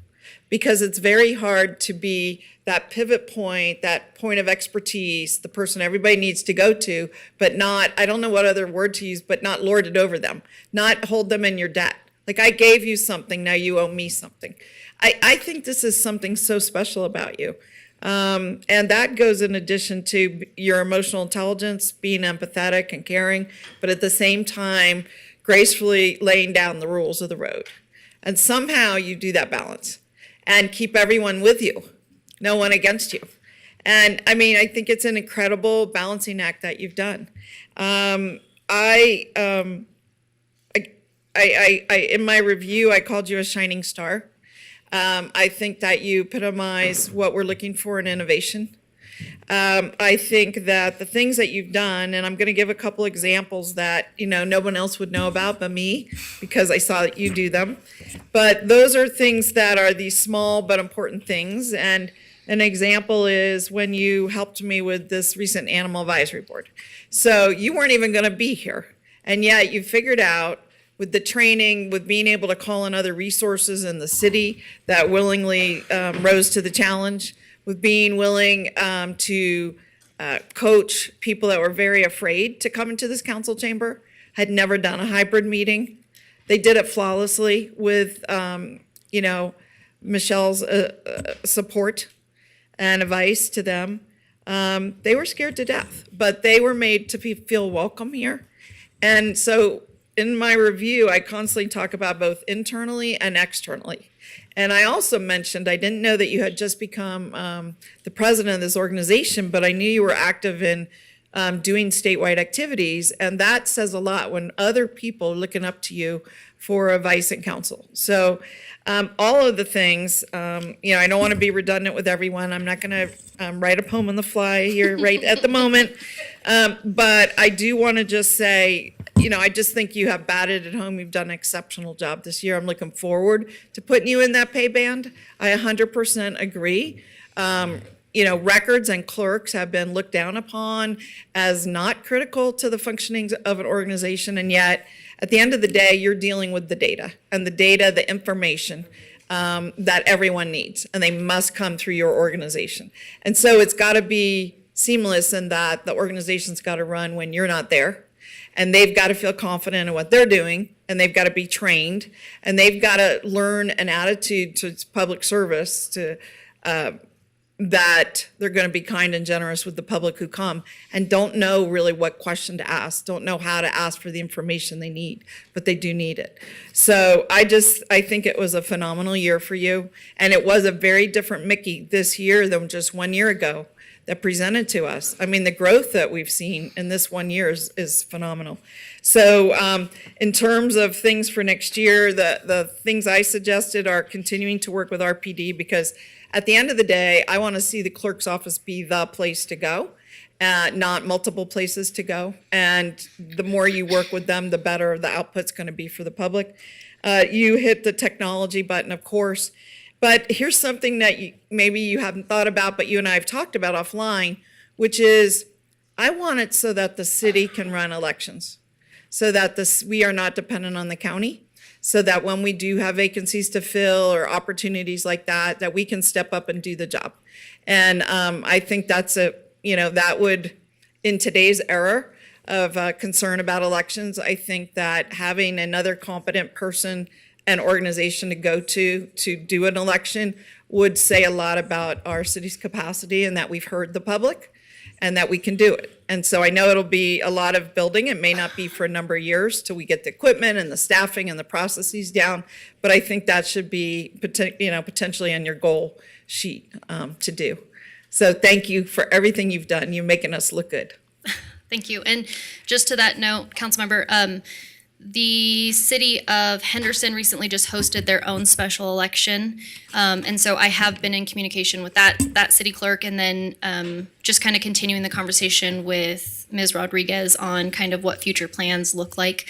A: because it's very hard to be that pivot point, that point of expertise, the person everybody needs to go to, but not, I don't know what other word to use, but not lord it over them, not hold them in your debt. Like, I gave you something, now you owe me something. I think this is something so special about you. And that goes in addition to your emotional intelligence, being empathetic and caring, but at the same time, gracefully laying down the rules of the road. And somehow you do that balance and keep everyone with you, no one against you. And I mean, I think it's an incredible balancing act that you've done. In my review, I called you a shining star. I think that you epitomize what we're looking for in innovation. I think that the things that you've done, and I'm going to give a couple examples that, no one else would know about but me, because I saw that you do them. But those are things that are these small but important things. And an example is when you helped me with this recent animal advisory board. So you weren't even going to be here. And yet you figured out, with the training, with being able to call in other resources in the city that willingly rose to the challenge, with being willing to coach people that were very afraid to come into this council chamber, had never done a hybrid meeting. They did it flawlessly with, Michelle's support and advice to them. They were scared to death, but they were made to feel welcome here. And so in my review, I constantly talk about both internally and externally. And I also mentioned, I didn't know that you had just become the president of this organization, but I knew you were active in doing statewide activities. And that says a lot when other people are looking up to you for advice and counsel. So all of the things, I don't want to be redundant with everyone. I'm not going to write a poem on the fly here right at the moment. But I do want to just say, I just think you have batted at home. You've done an exceptional job this year. I'm looking forward to putting you in that pay band. I 100% agree. Records and clerks have been looked down upon as not critical to the functioning of an organization, and yet at the end of the day, you're dealing with the data, the information that everyone needs, and they must come through your organization. And so it's got to be seamless in that the organization's got to run when you're not there, and they've got to feel confident in what they're doing, and they've got to be trained, and they've got to learn an attitude to public service to that they're going to be kind and generous with the public who come and don't know really what question to ask, don't know how to ask for the information they need, but they do need it. So I think it was a phenomenal year for you, and it was a very different Mickey this year than just 1 year ago that presented to us. I mean, the growth that we've seen in this 1 year is phenomenal. So in terms of things for next year, the things I suggested are continuing to work with RPD, because at the end of the day, I want to see the clerk's office be the place to go, not multiple places to go. And the more you work with them, the better the output's going to be for the public. You hit the technology button, of course. But here's something that maybe you haven't thought about, but you and I have talked about offline, which is I want it so that the city can run elections, so that we are not dependent on the county, so that when we do have vacancies to fill or opportunities like that, that we can step up and do the job. And I think that's that would, in today's era of concern about elections, I think that having another competent person and organization to go to do an election would say a lot about our city's capacity, and that we've heard the public and that we can do it. And so I know it'll be a lot of building. It may not be for a number of years till we get the equipment and the staffing and the processes down, but I think that should be potentially on your goal sheet to do. So thank you for everything you've done. You're making us look good.
G: Thank you. And just to that note, Councilmember, the city of Henderson recently just hosted their own special election. And so I have been in communication with that city clerk, and then just kind of continuing the conversation with Ms. Rodriguez on kind of what future plans look like.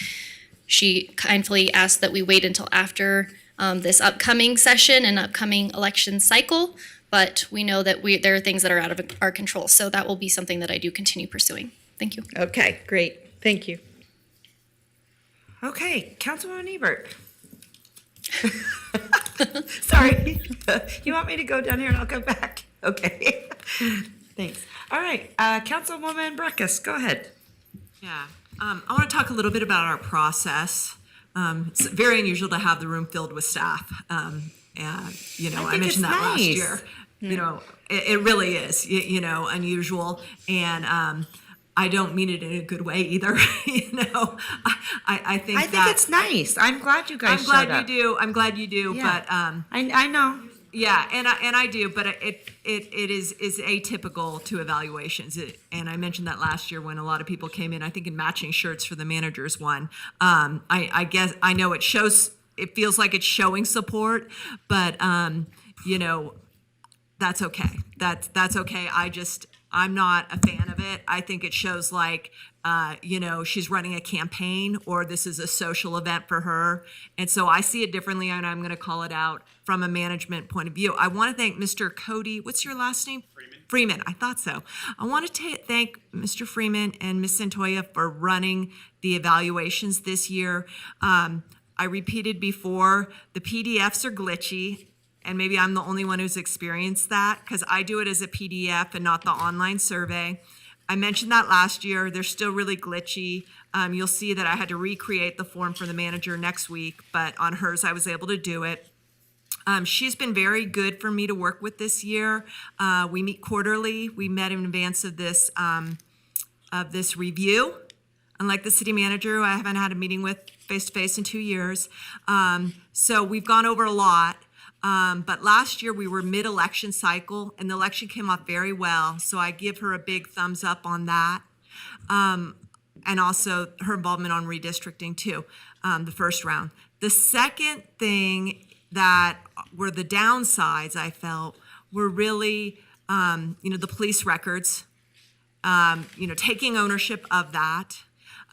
G: She kindly asked that we wait until after this upcoming session and upcoming election cycle, but we know that there are things that are out of our control. So that will be something that I do continue pursuing. Thank you.
A: Okay, great. Thank you.
E: Okay, Councilwoman Ebert. Sorry. You want me to go down here and I'll come back? Okay. Thanks. All right, Councilwoman Breckus, go ahead.
T: Yeah, I want to talk a little bit about our process. It's very unusual to have the room filled with staff. And, I mentioned that last year. You know, it really is, unusual. And I don't mean it in a good way either. I think
E: it's nice. I'm glad you guys showed up.
T: I'm glad you do.
E: Yeah.
T: But
E: I know.
T: yeah, and I do, but it is atypical to evaluations. And I mentioned that last year when a lot of people came in, I think in matching shirts for the managers one. I guess I know it feels like it's showing support, but that's okay. That's okay. I'm not a fan of it. I think it shows like, she's running a campaign or this is a social event for her. And so I see it differently, and I'm going to call it out from a management point of view. I want to thank Mr. Cody. What's your last name? Freeman. I thought so. I want to thank Mr. Freeman and Ms. Santoya for running the evaluations this year. I repeated before, the PDFs are glitchy. And maybe I'm the only one who's experienced that because I do it as a PDF and not the online survey. I mentioned that last year. They're still really glitchy. You'll see that I had to recreate the form for the manager next week, but on hers, I was able to do it. She's been very good for me to work with this year. We meet quarterly. We met in advance of this review. Unlike the city manager, who I haven't had a meeting with face-to-face in 2 years. So we've gone over a lot. But last year we were mid-election cycle and the election came off very well. So I give her a big thumbs up on that. And also her involvement on redistricting too, the first round. The second thing that were the downsides I felt were really, the police records, taking ownership of that.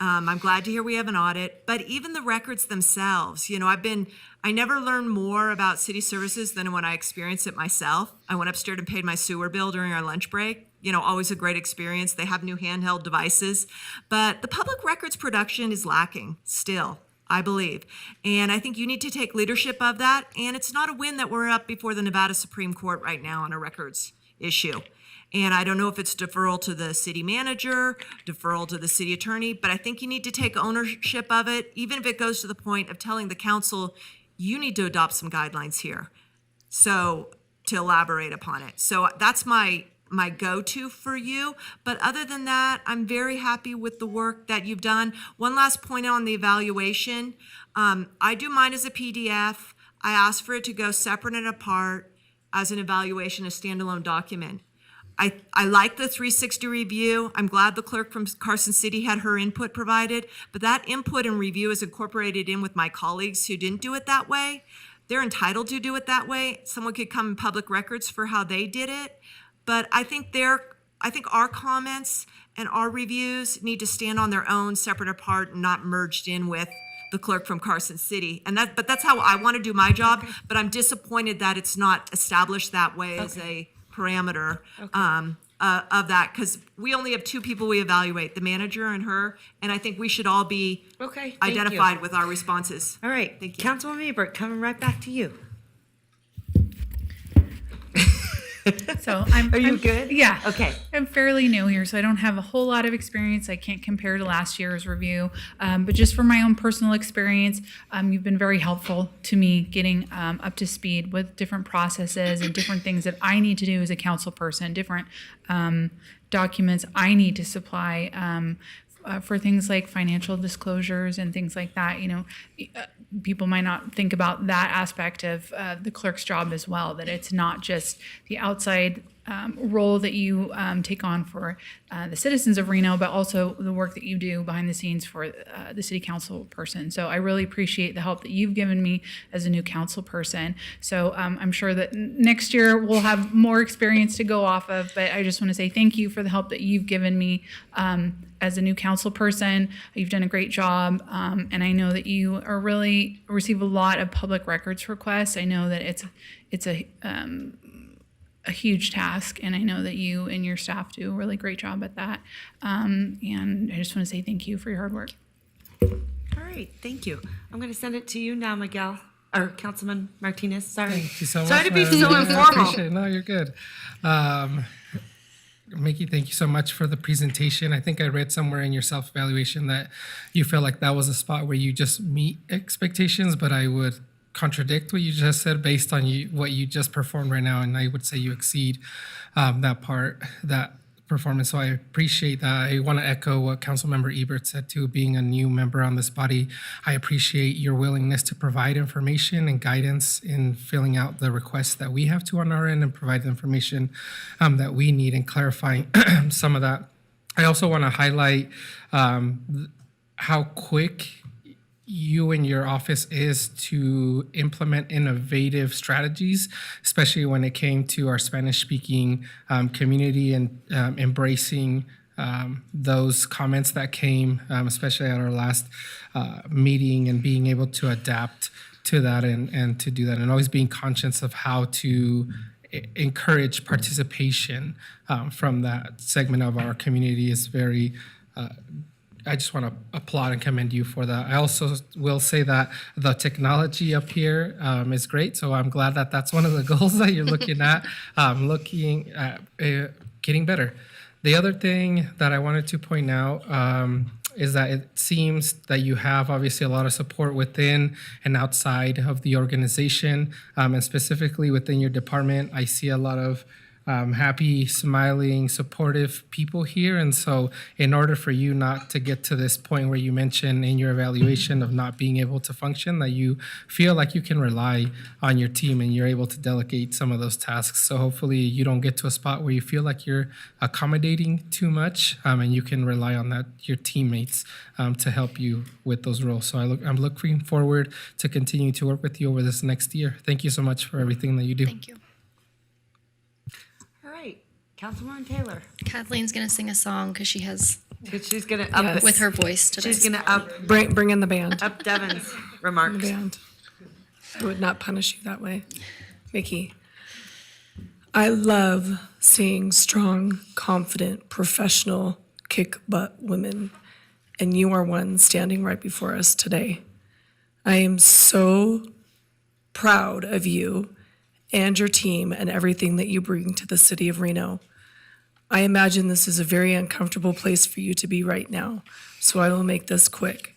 T: I'm glad to hear we have an audit, but even the records themselves, I never learned more about city services than when I experienced it myself. I went upstairs and paid my sewer bill during our lunch break. Always a great experience. They have new handheld devices, but the public records production is lacking still, I believe. And I think you need to take leadership of that. And it's not a win that we're up before the Nevada Supreme Court right now on a records issue. And I don't know if it's deferral to the city manager, deferral to the city attorney, but I think you need to take ownership of it, even if it goes to the point of telling the council, you need to adopt some guidelines here. So to elaborate upon it. So that's my go-to for you. But other than that, I'm very happy with the work that you've done. One last point on the evaluation. I do mine as a PDF. I asked for it to go separate and apart as an evaluation, a standalone document. I like the 360 review. I'm glad the clerk from Carson City had her input provided, but that input and review is incorporated in with my colleagues who didn't do it that way. They're entitled to do it that way. Someone could come in public records for how they did it, but I think our comments and our reviews need to stand on their own, separate apart, and not merged in with the clerk from Carson City. But that's how I want to do my job, but I'm disappointed that it's not established that way as a parameter of that, because we only have two people we evaluate, the manager and her, and I think we should all be identified with our responses.
E: All right, thank you. Councilwoman Ebert, coming right back to you.
B: So
E: Are you good?
B: Yeah.
E: Okay.
B: I'm fairly new here, so I don't have a whole lot of experience. I can't compare to last year's review. But just from my own personal experience, you've been very helpful to me getting up to speed with different processes and different things that I need to do as a council person, different documents I need to supply for things like financial disclosures and things like that. People might not think about that aspect of the clerk's job as well, that it's not just the outside role that you take on for the citizens of Reno, but also the work that you do behind the scenes for the city council person. So I really appreciate the help that you've given me as a new council person. So I'm sure that next year we'll have more experience to go off of, but I just want to say thank you for the help that you've given me as a new council person. You've done a great job, and I know that you are really receive a lot of public records requests. I know that it's a huge task, and I know that you and your staff do a really great job at that. And I just want to say thank you for your hard work.
E: All right, thank you. I'm going to send it to you now, Miguel, or Councilman Martinez, sorry.
R: Thank you so much.
E: Sorry to be
R: Madam
E: so
R: Mayor. I
E: informal.
R: appreciate it. No, you're good. Mickey, thank you so much for the presentation. I think I read somewhere in your self-evaluation that you felt like that was a spot where you just meet expectations, but I would contradict what you just said based on what you just performed right now, and I would say you exceed that performance. So I appreciate that. I want to echo what Councilmember Ebert said too. Being a new member on this body, I appreciate your willingness to provide information and guidance in filling out the requests that we have to on our end and provide the information that we need and clarifying some of that. I also want to highlight how quick you and your office is to implement innovative strategies, especially when it came to our Spanish-speaking community and embracing those comments that came, especially at our last meeting, and being able to adapt to that and to do that, and always being conscious of how to encourage participation from that segment of our community is very I just want to applaud and commend you for that. I also will say that the technology up here is great, so I'm glad that that's one of the goals that you're looking at, getting better. The other thing that I wanted to point out is that it seems that you have obviously a lot of support within and outside of the organization, and specifically within your department. I see a lot of happy, smiling, supportive people here. And so in order for you not to get to this point where you mentioned in your evaluation of not being able to function, that you feel like you can rely on your team and you're able to delegate some of those tasks. So hopefully you don't get to a spot where you feel like you're accommodating too much, and you can rely on your teammates to help you with those roles. So I'm looking forward to continue to work with you over this next year. Thank you so much for everything that you do.
G: Thank you.
E: Councilwoman Taylor.
G: Kathleen's going to sing a song because she's
E: going to up
G: with her voice today.
E: She's going to up
D: Bring in the band.
E: up Devin's
D: The
E: remarks.
D: band. I would not punish you that way. Mickey, I love seeing strong, confident, professional, kick butt women, and you are one standing right before us today. I am so proud of you and your team and everything that you bring to the city of Reno. I imagine this is a very uncomfortable place for you to be right now, so I will make this quick.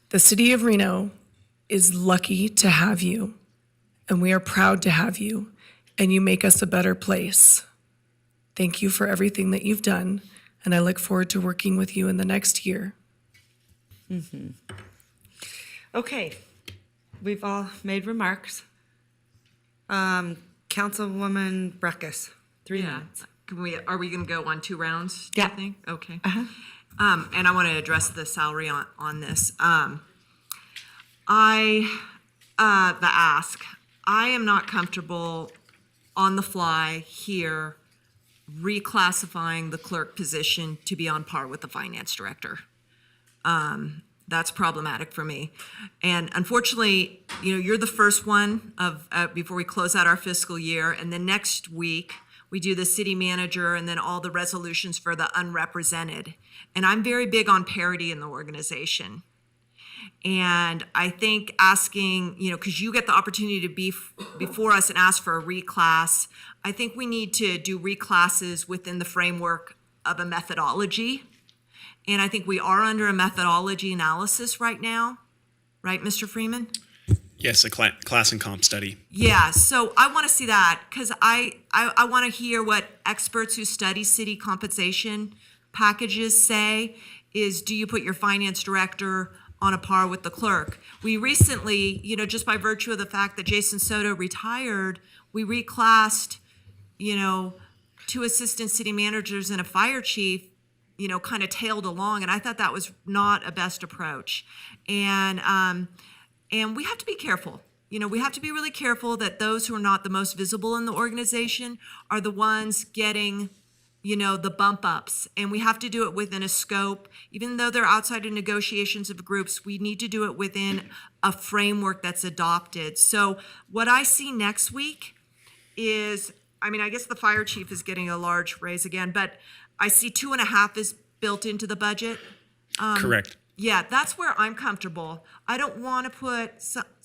D: The city of Reno is lucky to have you, and we are proud to have you, and you make us a better place. Thank you for everything that you've done, and I look forward to working with you in the next year.
E: Okay, we've all made remarks. Councilwoman Breckus, 3 minutes.
H: Are we going to go on 2 rounds?
E: Yeah.
H: Do you think? Okay.
J: And I want to address the salary on this. The ask. I am not comfortable on the fly here reclassifying the clerk position to be on par with the finance director. That's problematic for me. And unfortunately, you're the first one before we close out our fiscal year. And then next week, we do the city manager and then all the resolutions for the unrepresented. And I'm very big on parity in the organization. And I think asking, because you get the opportunity to be before us and ask for a reclass, I think we need to do reclasses within the framework of a methodology. And I think we are under a methodology analysis right now, right, Mr. Freeman?
V: Yes, a class and comp study.
J: Yeah, so I want to see that because I want to hear what experts who study city compensation packages say is, do you put your finance director on a par with the clerk? We recently, just by virtue of the fact that Jason Soto retired, we reclassed, 2 assistant city managers and a fire chief, kind of tailed along, and I thought that was not a best approach. And we have to be careful. We have to be really careful that those who are not the most visible in the organization are the ones getting, the bump ups. And we have to do it within a scope. Even though they're outside of negotiations of groups, we need to do it within a framework that's adopted. So what I see next week is, I guess the fire chief is getting a large raise again, but I see 2.5 is built into the budget.
V: Correct.
T: Yeah, that's where I'm comfortable. I don't want to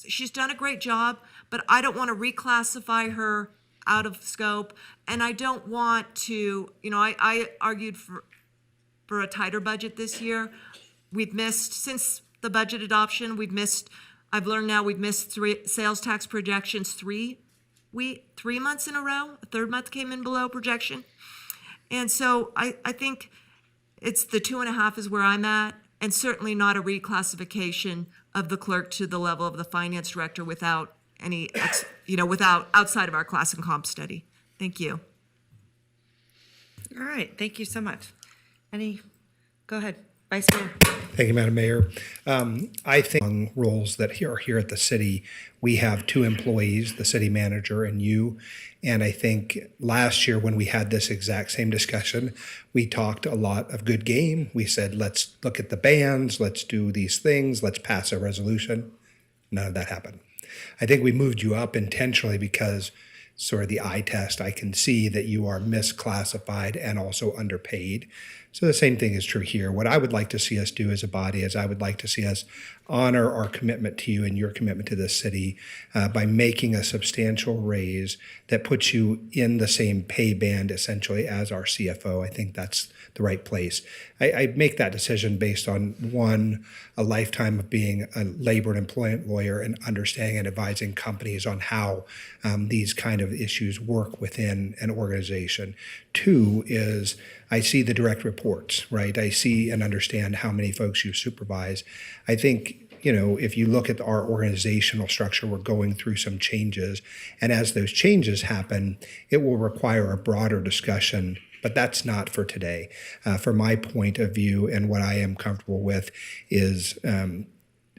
T: she's done a great job, but I don't want to reclassify her out of scope. And I don't want to, I argued for a tighter budget this year. We've missed, since the budget adoption, I've learned now we've missed three sales tax projections 3 months in a row. A third month came in below projection. And so I think it's the 2.5 is where I'm at, and certainly not a reclassification of the clerk to the level of the finance director without any, without outside of our class and comp study. Thank you.
E: All right, thank you so much. Go ahead, Vice Mayor.
I: Thank you, Madam Mayor. I think among roles that are here at the city, we have 2 employees, the city manager and you. And I think last year when we had this exact same discussion, we talked a lot of good game. We said, let's look at the bans, let's do these things, let's pass a resolution. None of that happened. I think we moved you up intentionally because sort of the eye test, I can see that you are misclassified and also underpaid. So the same thing is true here. What I would like to see us do as a body is I would like to see us honor our commitment to you and your commitment to this city by making a substantial raise that puts you in the same pay band essentially as our CFO. I think that's the right place. I make that decision based on, one, a lifetime of being a labor and employment lawyer and understanding and advising companies on how these kind of issues work within an organization. 2 is I see the direct reports, right? I see and understand how many folks you supervise. I think, if you look at our organizational structure, we're going through some changes. And as those changes happen, it will require a broader discussion. But that's not for today. For my point of view and what I am comfortable with is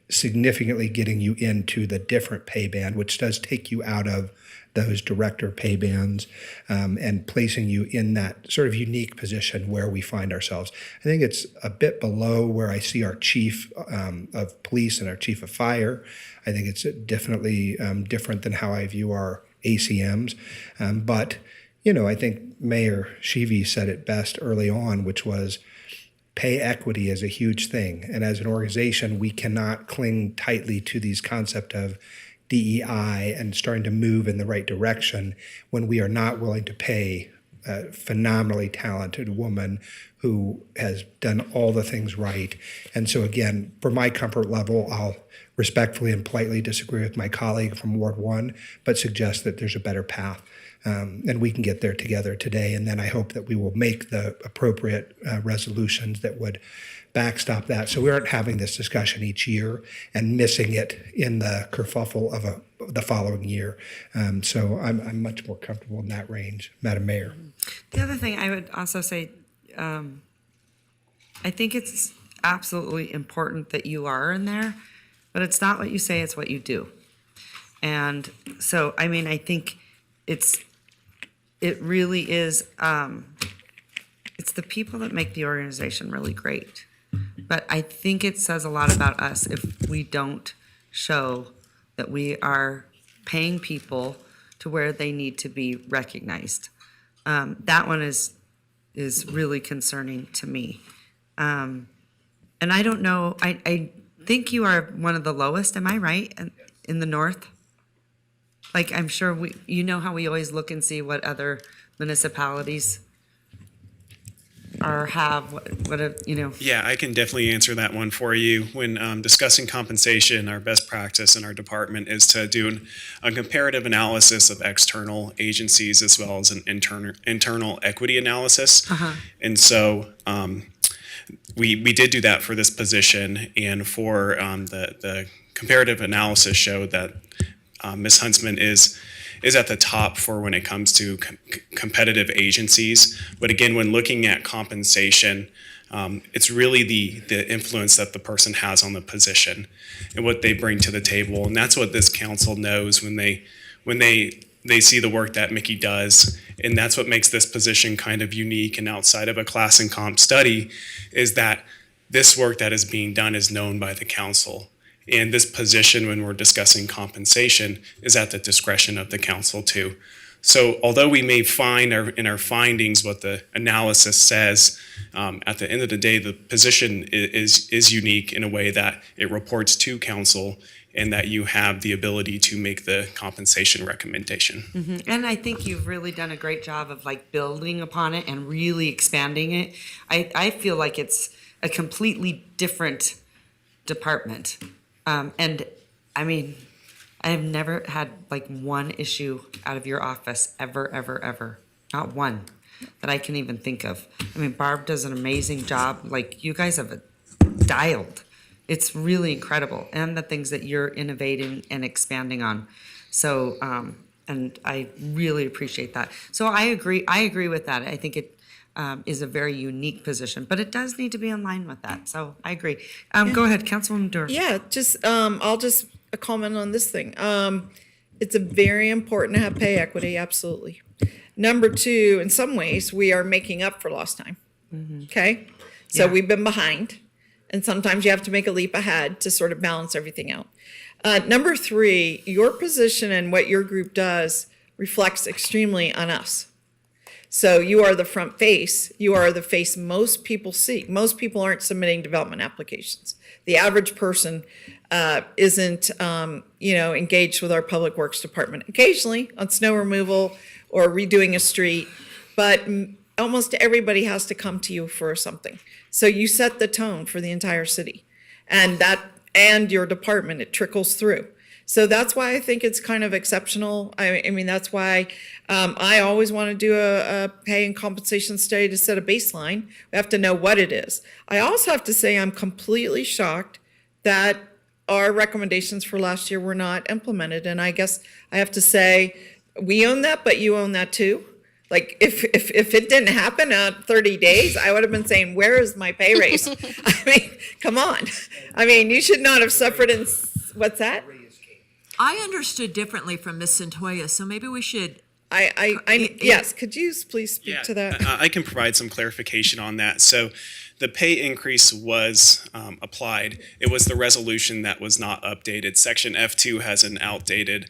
I: significantly getting you into the different pay band, which does take you out of those director pay bands and placing you in that sort of unique position where we find ourselves. I think it's a bit below where I see our chief of police and our chief of fire. I think it's definitely different than how I view our ACMs. But I think Mayor Sheevy said it best early on, which was pay equity is a huge thing. And as an organization, we cannot cling tightly to these concept of DEI and starting to move in the right direction when we are not willing to pay a phenomenally talented woman who has done all the things right. And so again, for my comfort level, I'll respectfully and politely disagree with my colleague from Ward 1, but suggest that there's a better path. And we can get there together today. And then I hope that we will make the appropriate resolutions that would backstop that. So we aren't having this discussion each year and missing it in the kerfuffle of the following year. So I'm much more comfortable in that range, Madam Mayor.
E: The other thing I would also say, I think it's absolutely important that you are in there, but it's not what you say, it's what you do. And so, I think it really is, it's the people that make the organization really great. But I think it says a lot about us if we don't show that we are paying people to where they need to be recognized. That one is really concerning to me. And I don't know, I think you are one of the lowest, am I right, in the north? Like, I'm sure how we always look and see what other municipalities have.
V: Yeah, I can definitely answer that one for you. When discussing compensation, our best practice in our department is to do a comparative analysis of external agencies as well as an internal equity analysis. And so we did do that for this position, and for the comparative analysis showed that Ms. Huntsman is at the top for when it comes to competitive agencies. But again, when looking at compensation, it's really the influence that the person has on the position and what they bring to the table. And that's what this council knows when they see the work that Mickey does. And that's what makes this position kind of unique and outside of a class and comp study, is that this work that is being done is known by the council. And this position, when we're discussing compensation, is at the discretion of the council too. So although we may find in our findings what the analysis says, At the end of the day, the position is unique in a way that it reports to council and that you have the ability to make the compensation recommendation.
E: And I think you've really done a great job of like building upon it and really expanding it. I feel like it's a completely different department. And I mean, I have never had like one issue out of your office ever. Not one that I can even think of. I mean, Barb does an amazing job. Like you guys have it dialed. It's really incredible. And the things that you're innovating and expanding on. So, and I really appreciate that. So I agree with that. I think it is a very unique position, but it does need to be in line with that. So I agree. Go ahead, Councilwoman Durr.
A: Yeah, I'll just comment on this thing. It's a very important to have pay equity, absolutely. Number two, in some ways, we are making up for lost time. Okay? So we've been behind, and sometimes you have to make a leap ahead to sort of balance everything out. Number three, your position and what your group does reflects extremely on us. So you are the front face. You are the face most people see. Most people aren't submitting development applications. The average person isn't, engaged with our public works department. Occasionally on snow removal or redoing a street, but almost everybody has to come to you for something. So you set the tone for the entire city, and your department, it trickles through. So that's why I think it's kind of exceptional. I mean, that's why I always want to do a pay and compensation study to set a baseline. We have to know what it is. I also have to say I'm completely shocked that our recommendations for last year were not implemented. And I guess I have to say, we own that, but you own that too. Like if it didn't happen at 30 days, I would have been saying, where is my pay raise? I mean, come on. I mean, you should not have suffered in, what's that?
H: I understood differently from Ms. Santoya, so maybe we should.
A: Yes, could you please speak to that?
V: I can provide some clarification on that. So the pay increase was applied. It was the resolution that was not updated. Section F2 has an outdated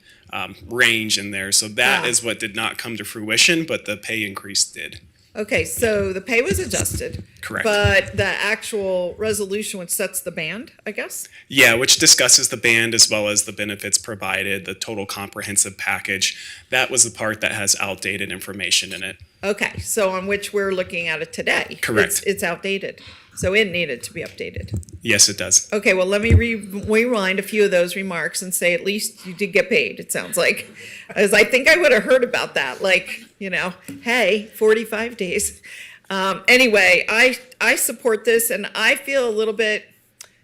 V: range in there. So that is what did not come to fruition, but the pay increase did.
A: Okay, so the pay was adjusted.
V: Correct.
A: But the actual resolution which sets the band, I guess?
V: Yeah, which discusses the band as well as the benefits provided, the total comprehensive package. That was the part that has outdated information in it.
A: Okay, so on which we're looking at it today.
V: Correct.
A: It's outdated. So it needed to be updated.
V: Yes, it does.
A: Okay, well, let me rewind a few of those remarks and say at least you did get paid, it sounds like. As I think I would have heard about that, like, hey, 45 days. Anyway, I support this, and I feel a little bit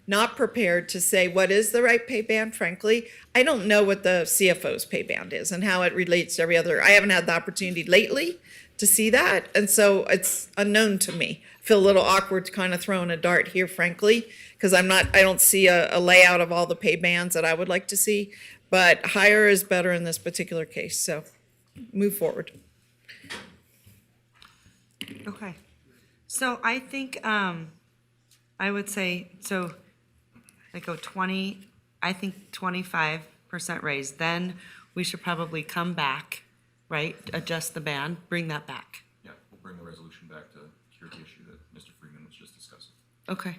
A: not prepared to say what is the right pay band, frankly. I don't know what the CFO's pay band is and how it relates to every other. I haven't had the opportunity lately to see that, and so it's unknown to me. I feel a little awkward to kind of throwing a dart here, frankly, because I don't see a layout of all the pay bands that I would like to see, but higher is better in this particular case, so move forward.
E: Okay. So I think I would say, so I go 20, I think 25% raise. Then we should probably come back, right? Adjust the band, bring that back.
L: Yeah, we'll bring the resolution back to cure the issue that Mr. Freeman was just discussing.
E: Okay.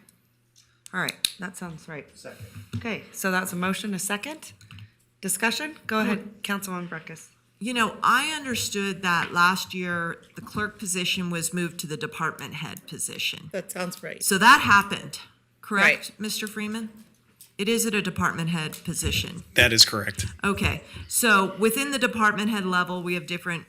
E: All right, that sounds right.
L: Second.
E: Okay, so that's a motion, a second. Discussion? Go ahead, Councilwoman Breckus.
H: I understood that last year the clerk position was moved to the department head position.
A: That sounds right.
H: So that happened, correct, Mr. Freeman? It is at a department head position.
V: That is correct.
H: Okay, so within the department head level, we have different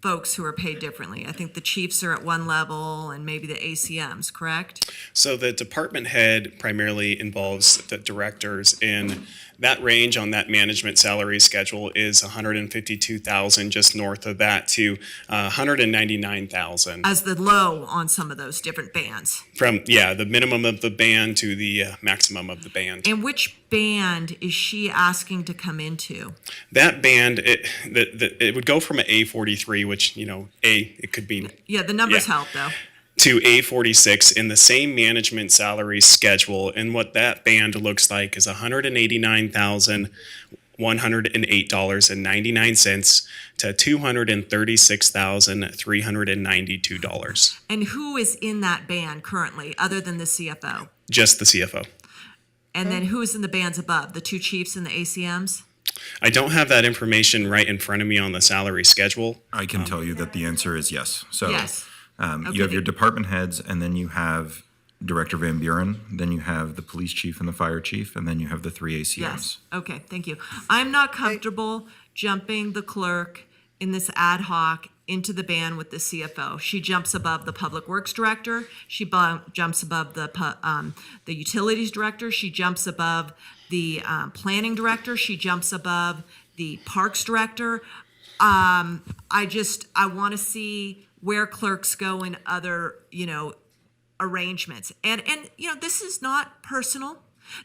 H: folks who are paid differently. I think the chiefs are at one level and maybe the ACMs, correct?
V: So the department head primarily involves the directors, and that range on that management salary schedule is $152,000, just north of that, to $199,000.
H: As the low on some of those different bands.
V: From the minimum of the band to the maximum of the band.
H: And which band is she asking to come into?
V: That band, it would go from an A43, which it could be.
H: Yeah, the numbers help though.
V: To A46 in the same management salary schedule, and what that band looks like is $189,000 $108.99 to $236,392.
T: And who is in that band currently, other than the CFO?
V: Just the CFO.
T: And then who is in the bands above, the two chiefs and the ACMs?
V: I don't have that information right in front of me on the salary schedule.
L: I can tell you that the answer is yes. So
T: Yes.
L: you have your department heads, and then you have Director Van Buren, then you have the police chief and the fire chief, and then you have the 3 ACMs.
T: Yes. Okay, thank you. I'm not comfortable jumping the clerk in this ad hoc into the band with the CFO. She jumps above the public works director. She jumps above the utilities director. She jumps above the planning director. She jumps above the parks director. I want to see where clerks go in other, arrangements. And this is not personal.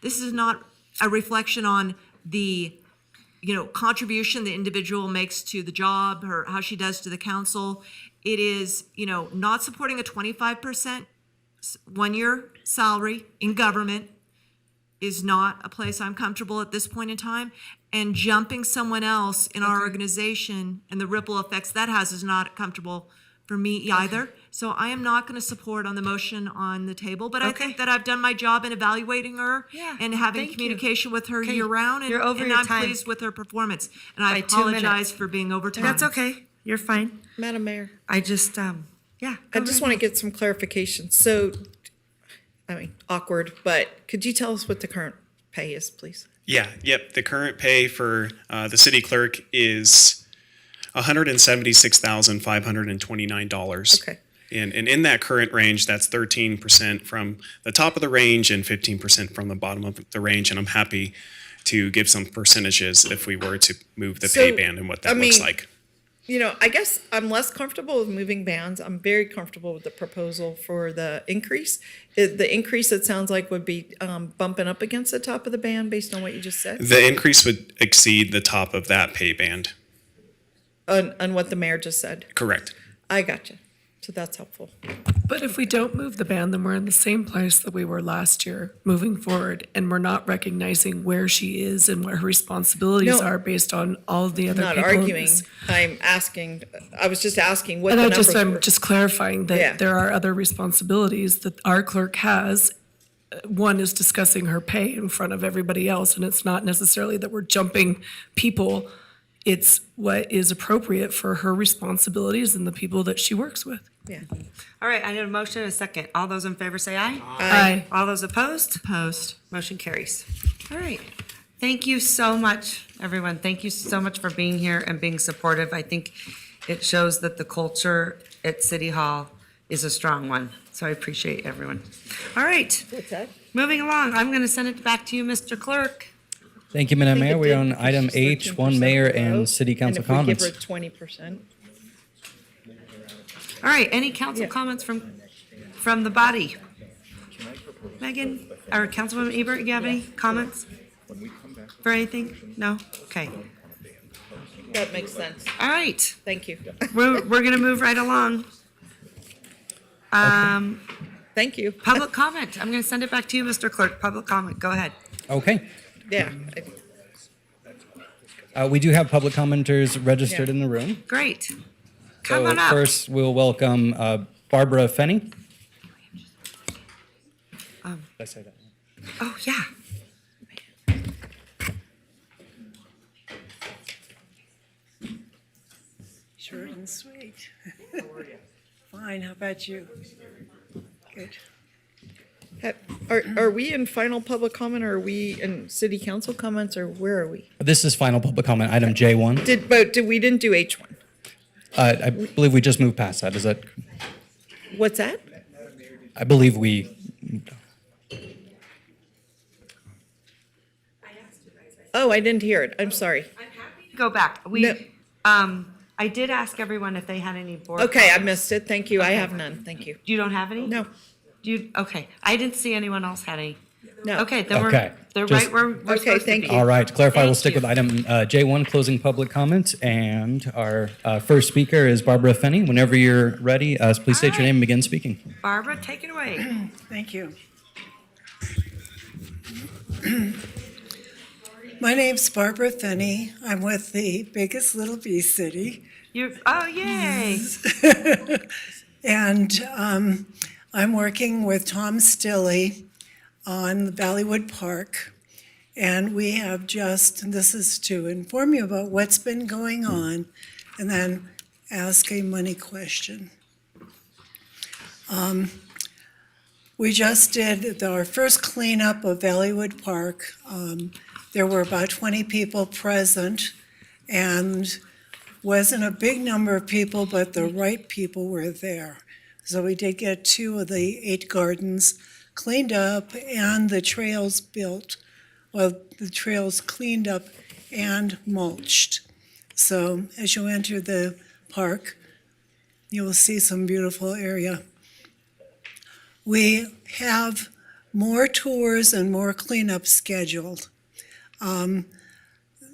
T: This is not a reflection on the contribution the individual makes to the job or how she does to the council. It is, not supporting a 25% one-year salary in government is not a place I'm comfortable at this point in time. And jumping someone else in our organization and the ripple effects that has is not comfortable for me either. So I am not going to support on the motion on the table, but I think that I've done my job in evaluating her and having communication with her year round, and,
E: You're over
T: and
E: your
T: I'm
E: time.
T: pleased with her performance. And I
E: By 2 minutes.
T: apologize for being over time.
E: That's okay. You're fine.
A: Madam Mayor,
E: I just,
A: I just want to get some clarification. So, awkward, but could you tell us what the current pay is, please?
V: Yep. The current pay for the city clerk is $176,529.
A: Okay.
V: And in that current range, that's 13% from the top of the range and 15% from the bottom of the range. And I'm happy to give some percentages if we were to move the pay band and what that looks like.
A: I guess I'm less comfortable with moving bands. I'm very comfortable with the proposal for the increase. The increase, it sounds like, would be bumping up against the top of the band based on what you just said?
V: The increase would exceed the top of that pay band.
A: On what the mayor just said?
V: Correct.
A: I gotcha. So that's helpful.
D: But if we don't move the band, then we're in the same place that we were last year moving forward, and we're not recognizing where she is and what her responsibilities
A: No.
D: are based on all of the other
A: I'm not
D: people in
A: arguing.
D: this.
A: I was just asking what
D: And
A: the
D: I'm
A: numbers were.
D: just clarifying that
A: Yeah.
D: there are other responsibilities that our clerk has. One is discussing her pay in front of everybody else, and it's not necessarily that we're jumping people. It's what is appropriate for her responsibilities and the people that she works with.
A: Yeah.
E: all right, I need a motion and a second. All those in favor say aye.
D: Aye.
E: All those opposed?
T: Opposed.
E: Motion carries. All right. Thank you so much, everyone. Thank you so much for being here and being supportive. I think it shows that the culture at City Hall is a strong one. So I appreciate everyone. All right.
A: What's that?
E: Moving along, I'm going to send it back to you, Mr. Clerk.
F: Thank you, Madam Mayor. We're on
A: Because
F: item
A: she's
F: H,
A: 13%
F: one mayor and
A: growth,
F: city council
A: and if we
F: comments.
A: give her 20%.
E: All right, any council comments from the body? Megan, or Councilwoman Ebert, you have any comments for anything? No? Okay.
A: That makes sense.
E: All right,
A: Thank you.
E: we're going to move right along.
A: Thank you.
E: Public comment. I'm going to send it back to you, Mr. Clerk. Public comment. Go ahead.
F: Okay.
A: Yeah.
F: We do have public commenters registered
A: Yeah.
F: in the room.
E: Great. Come
F: So
E: on up.
F: first, we'll welcome Barbara Fenny. Did I say that?
E: Oh, yeah.
M: Short and sweet. Fine, how about you? Good.
A: Are we in final public comment, or are we in city council comments, or where are we?
F: This is final public comment, item J1.
A: We didn't do H1.
F: I believe we just moved past that. Is that?
A: What's that?
F: I believe we.
A: Oh, I didn't hear it. I'm sorry.
E: Go back.
A: No.
E: I did ask everyone if they had any board.
A: Okay, I
E: comments.
A: missed it. Thank you. I have none. Thank you.
E: You don't have any?
A: No.
E: Okay, I didn't see anyone else had any.
A: No.
E: Okay, then
F: Okay.
E: they're
F: Just-
E: right where we're supposed to be.
F: All right, to clarify, we'll
E: Thank
F: stick
E: you.
F: with item J1, closing public comment. And our first speaker is Barbara Fenny. Whenever you're ready, please state your name and begin speaking.
E: Barbara, take it away.
M: Thank you. My name's Barbara Finney. I'm with the biggest little bee city.
E: Oh, yay.
M: And I'm working with Tom Stilley on Valleywood Park. And we have and this is to inform you about what's been going on and then ask a money question. We just did our first cleanup of Valleywood Park. There were about 20 people present, and wasn't a big number of people, but the right people were there. So we did get 2 of the 8 gardens cleaned up and the trails built. Well, the trails cleaned up and mulched. So as you enter the park, you will see some beautiful area. We have more tours and more cleanups scheduled.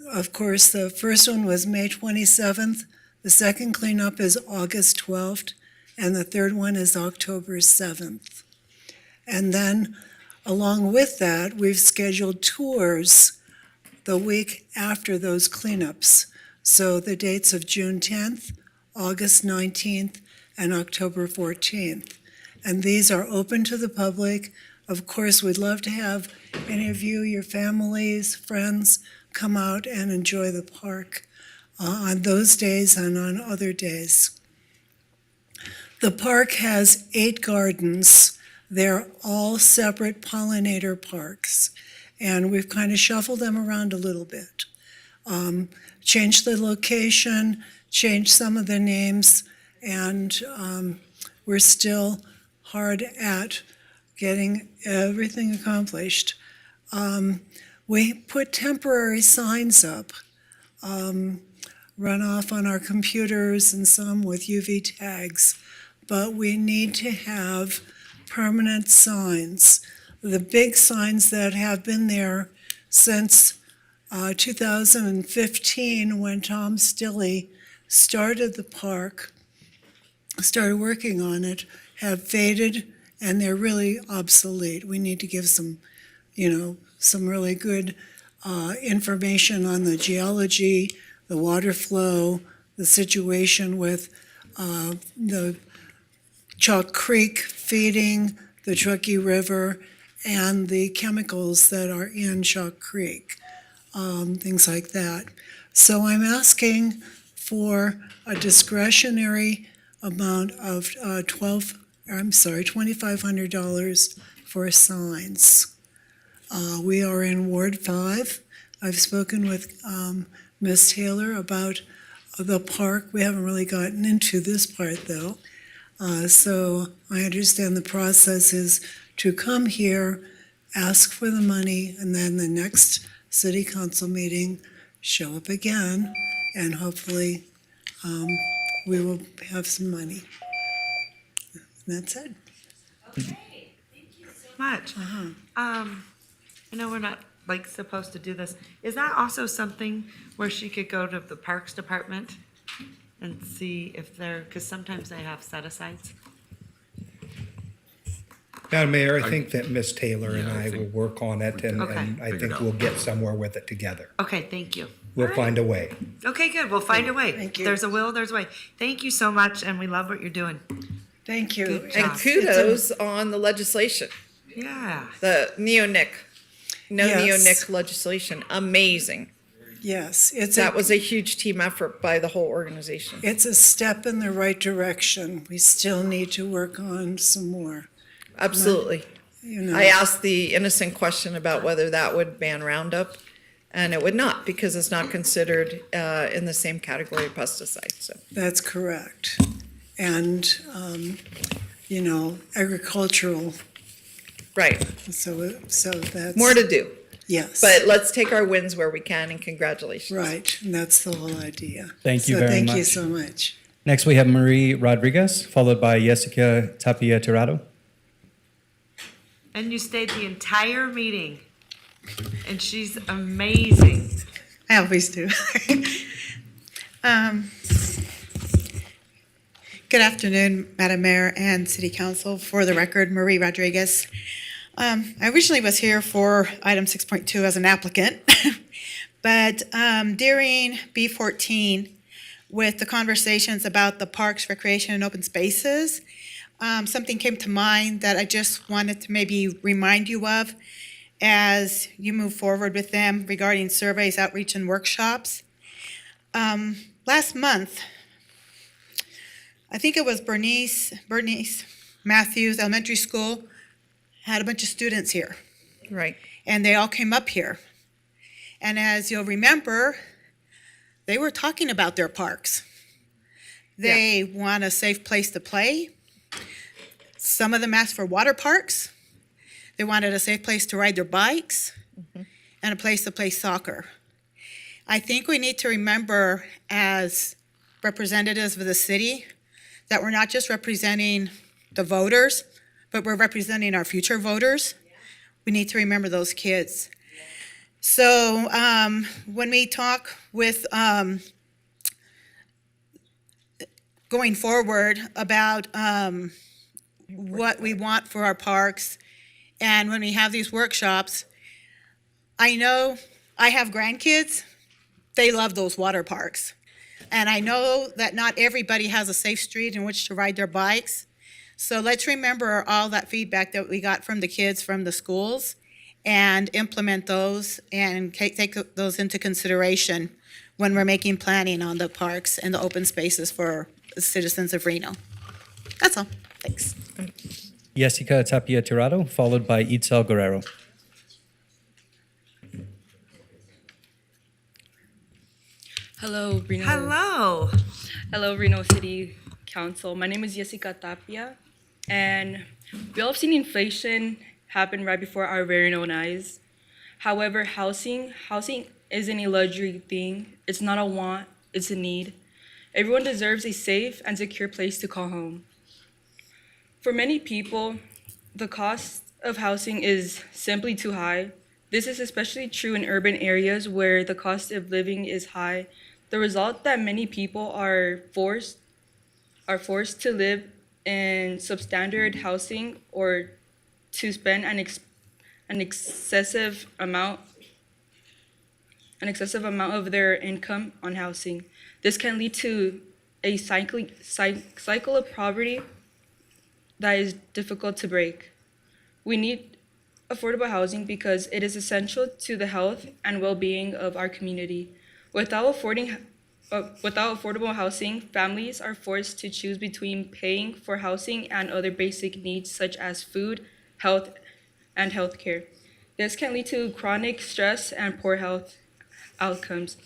M: Of course, the first one was May 27th. The second cleanup is August 12th, and the third one is October 7th. And then, along with that, we've scheduled tours the week after those cleanups. So the dates of June 10th, August 19th, and October 14th. And these are open to the public. Of course, we'd love to have any of you, your families, friends, come out and enjoy the park on those days and on other days. The park has 8 gardens. They're all separate pollinator parks, and we've kind of shuffled them around a little bit. Changed the location, changed some of the names, and we're still hard at getting everything accomplished. We put temporary signs up, run off on our computers and some with UV tags, but we need to have permanent signs. The big signs that have been there since 2015, when Tom Stilley started the park, started working on it, have faded, and they're really obsolete. We need to give some really good information on the geology, the water flow, the situation with the Chalk Creek feeding the Truckee River, and the chemicals that are in Chalk Creek, things like that. So I'm asking for a discretionary amount of $2,500 for signs. We are in Ward 5. I've spoken with Ms. Taylor about the park. We haven't really gotten into this part, though. So I understand the process is to come here, ask for the money, and then the next city council meeting, show up again, and hopefully we will have some money. And that's it.
E: Okay, thank you so much. I know we're not supposed to do this. Is that also something where she could go to the Parks Department and see if because sometimes they have set-asides?
I: Madam Mayor, I think that Ms. Taylor and I will work on it, and I think we'll get somewhere with it together.
E: Okay, thank you.
I: We'll find a way.
E: Okay, good. We'll find a way.
J: Thank you.
E: There's a will, there's a way. Thank you so much, and we love what you're doing.
J: Thank you.
E: Good
A: And
E: job.
A: kudos on the legislation,
E: Yeah.
A: the neonic, no
J: Yes.
A: neonic legislation, amazing.
J: Yes,
A: That was a huge team effort by the whole organization.
J: it's a step in the right direction. We still need to work on some more.
A: Absolutely. I asked the innocent question about whether that would ban Roundup, and it would not, because it's not considered in the same category of pesticides. So
J: That's correct. And, agricultural,
A: right,
J: so that's.
A: more to do.
J: Yes.
A: But let's take our wins where we can, and congratulations.
J: Right, and that's the whole idea.
F: Thank you very
J: Thank you
F: much.
J: so much.
F: Next, we have Marie Rodriguez, followed by Jessica Tapia Tirado.
E: And you stayed the entire meeting, and she's amazing.
N: I always do. Good afternoon, Madam Mayor and City Council. For the record, Marie Rodriguez. I originally was here for item 6.2 as an applicant, But during B14, with the conversations about the parks, recreation, and open spaces, something came to mind that I just wanted to maybe remind you of as you move forward with them regarding surveys, outreach, and workshops. Last month, I think it was Bernice Matthews Elementary School had a bunch of students here.
A: Right.
N: And they all came up here. And as you'll remember, they were talking about their parks. They want a safe place to play. Some of them asked for water parks. They wanted a safe place to ride their bikes and a place to play soccer. I think we need to remember as representatives of the city that we're not just representing the voters, but we're representing our future voters. We need to remember those kids. So when we talk with going forward about what we want for our parks, and when we have these workshops, I know I have grandkids. They love those water parks. And I know that not everybody has a safe street in which to ride their bikes. So let's remember all that feedback that we got from the kids from the schools and implement those and take those into consideration when we're making planning on the parks and the open spaces for citizens of Reno. That's all. Thanks.
F: Jessica Tapia Tirado, followed by Itzel Guerrero.
O: Hello, Reno.
E: Hello.
O: Hello, Reno City Council. My name is Jessica Tapia, and we all have seen inflation happen right before our very own eyes. However, housing isn't a luxury thing. It's not a want, it's a need. Everyone deserves a safe and secure place to call home. For many people, the cost of housing is simply too high. This is especially true in urban areas where the cost of living is high. The result that many people are forced to live in substandard housing or to spend an excessive amount of their income on housing. This can lead to a cycle of poverty that is difficult to break. We need affordable housing because it is essential to the health and well-being of our community. Without affordable housing, families are forced to choose between paying for housing and other basic needs such as food, health, and healthcare. This can lead to chronic stress and poor health outcomes.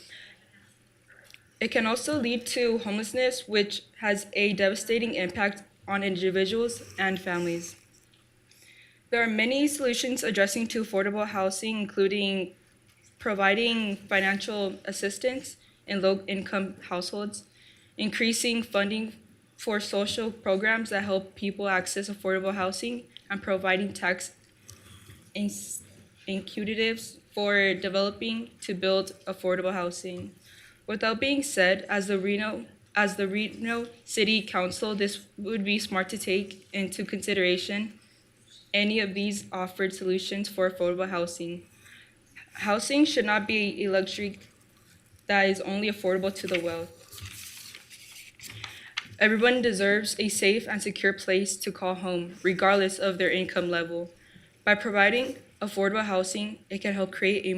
O: It can also lead to homelessness, which has a devastating impact on individuals and families. There are many solutions addressing to affordable housing, including providing financial assistance in low-income households, increasing funding for social programs that help people access affordable housing, and providing tax incentives for developing to build affordable housing. With that being said, as the Reno City Council, this would be smart to take into consideration any of these offered solutions for affordable housing. Housing should not be a luxury that is only affordable to the wealthy. Everyone deserves a safe and secure place to call home, regardless of their income level. By providing affordable housing, it can help create a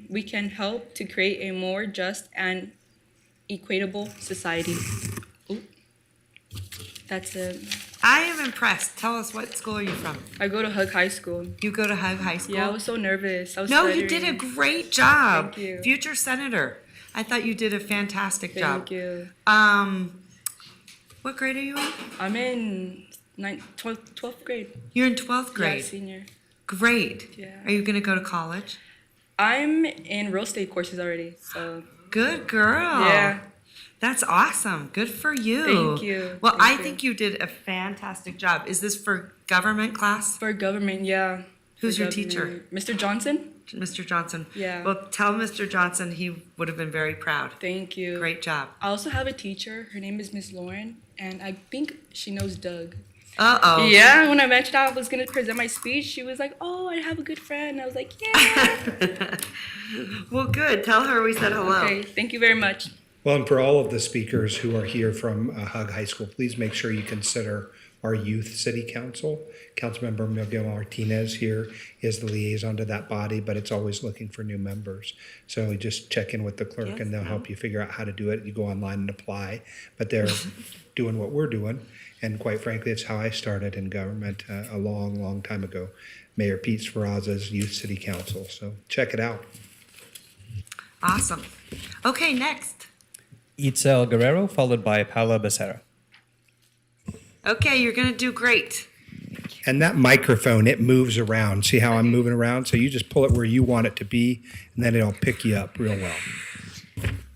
O: we can help to create a more just and equitable society. Ooh. That's it.
E: I am impressed. Tell us, what school are you from?
O: I go to Hug High School.
E: You go to Hug High School?
O: Yeah, I was so nervous.
E: No, you did a great job.
O: Thank you.
E: Future senator. I thought you did a fantastic job.
O: Thank you.
E: What grade are you in?
O: I'm in 12th grade.
E: You're in 12th grade?
O: Yeah, senior.
E: Great.
O: Yeah.
E: Are you going to go to college?
O: I'm in real estate courses already, so.
E: Good girl.
O: Yeah.
E: That's awesome. Good for you.
O: Thank you.
E: Well, I think you did a fantastic job. Is this for government class?
O: For government, yeah.
E: Who's
O: For
E: your
O: government.
E: teacher?
O: Mr. Johnson?
E: Mr. Johnson.
O: Yeah.
E: Well, tell Mr. Johnson he would have been very proud.
O: Thank you.
E: Great job.
O: I also have a teacher. Her name is Miss Lauren, and I think she knows Doug.
E: Uh-oh.
O: Yeah, when I mentioned I was going to present my speech, she was like, oh, I have a good friend. I was like, yeah.
E: Well, good. Tell her we said hello.
O: Okay, thank you very much.
I: Well, and for all of the speakers who are here from Hug High School, please make sure you consider our youth city council. Councilmember Miguel Martinez here is the liaison to that body, but it's always looking for new members. So just check in with the clerk and they'll help you figure out how to do it. You go online and apply, but they're doing what we're doing. And quite frankly, it's how I started in government a long, long time ago. Mayor Pete Sferraza's Youth City Council. So check it out.
E: Awesome. Okay, next.
F: Itzel Guerrero, followed by Paula Becerra.
E: Okay, you're going to do great.
I: And that microphone, it moves around. See how I'm moving around? So you just pull it where you want it to be, and then it'll pick you up real well.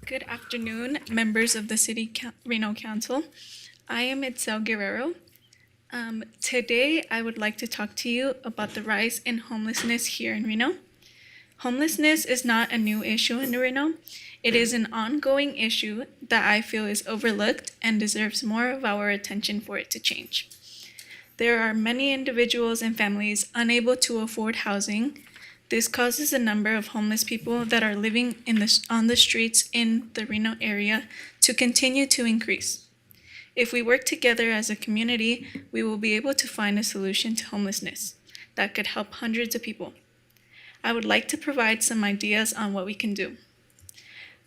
P: Good afternoon, members of the Reno Council. I am Itzel Guerrero. Today, I would like to talk to you about the rise in homelessness here in Reno. Homelessness is not a new issue in Reno. It is an ongoing issue that I feel is overlooked and deserves more of our attention for it to change. There are many individuals and families unable to afford housing. This causes the number of homeless people that are living on the streets in the Reno area to continue to increase. If we work together as a community, we will be able to find a solution to homelessness that could help hundreds of people. I would like to provide some ideas on what we can do.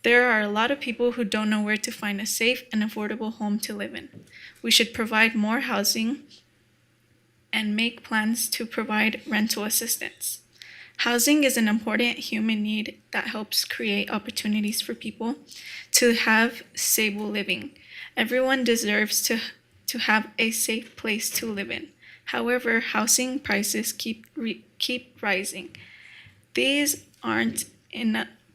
P: There are a lot of people who don't know where to find a safe and affordable home to live in. We should provide more housing and make plans to provide rental assistance. Housing is an important human need that helps create opportunities for people to have stable living. Everyone deserves to have a safe place to live in. However, housing prices keep rising.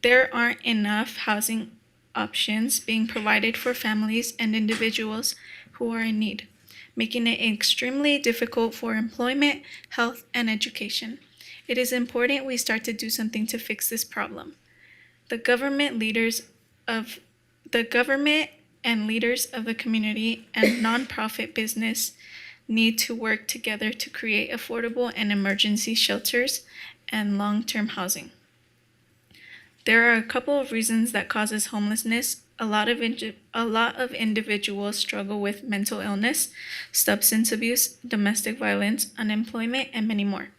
P: There aren't enough housing options being provided for families and individuals who are in need, making it extremely difficult for employment, health, and education. It is important we start to do something to fix this problem. The government and leaders of the community and nonprofit business need to work together to create affordable and emergency shelters and long-term housing. There are a couple of reasons that causes homelessness. A lot of individuals struggle with mental illness, substance abuse, domestic violence, unemployment, and many more.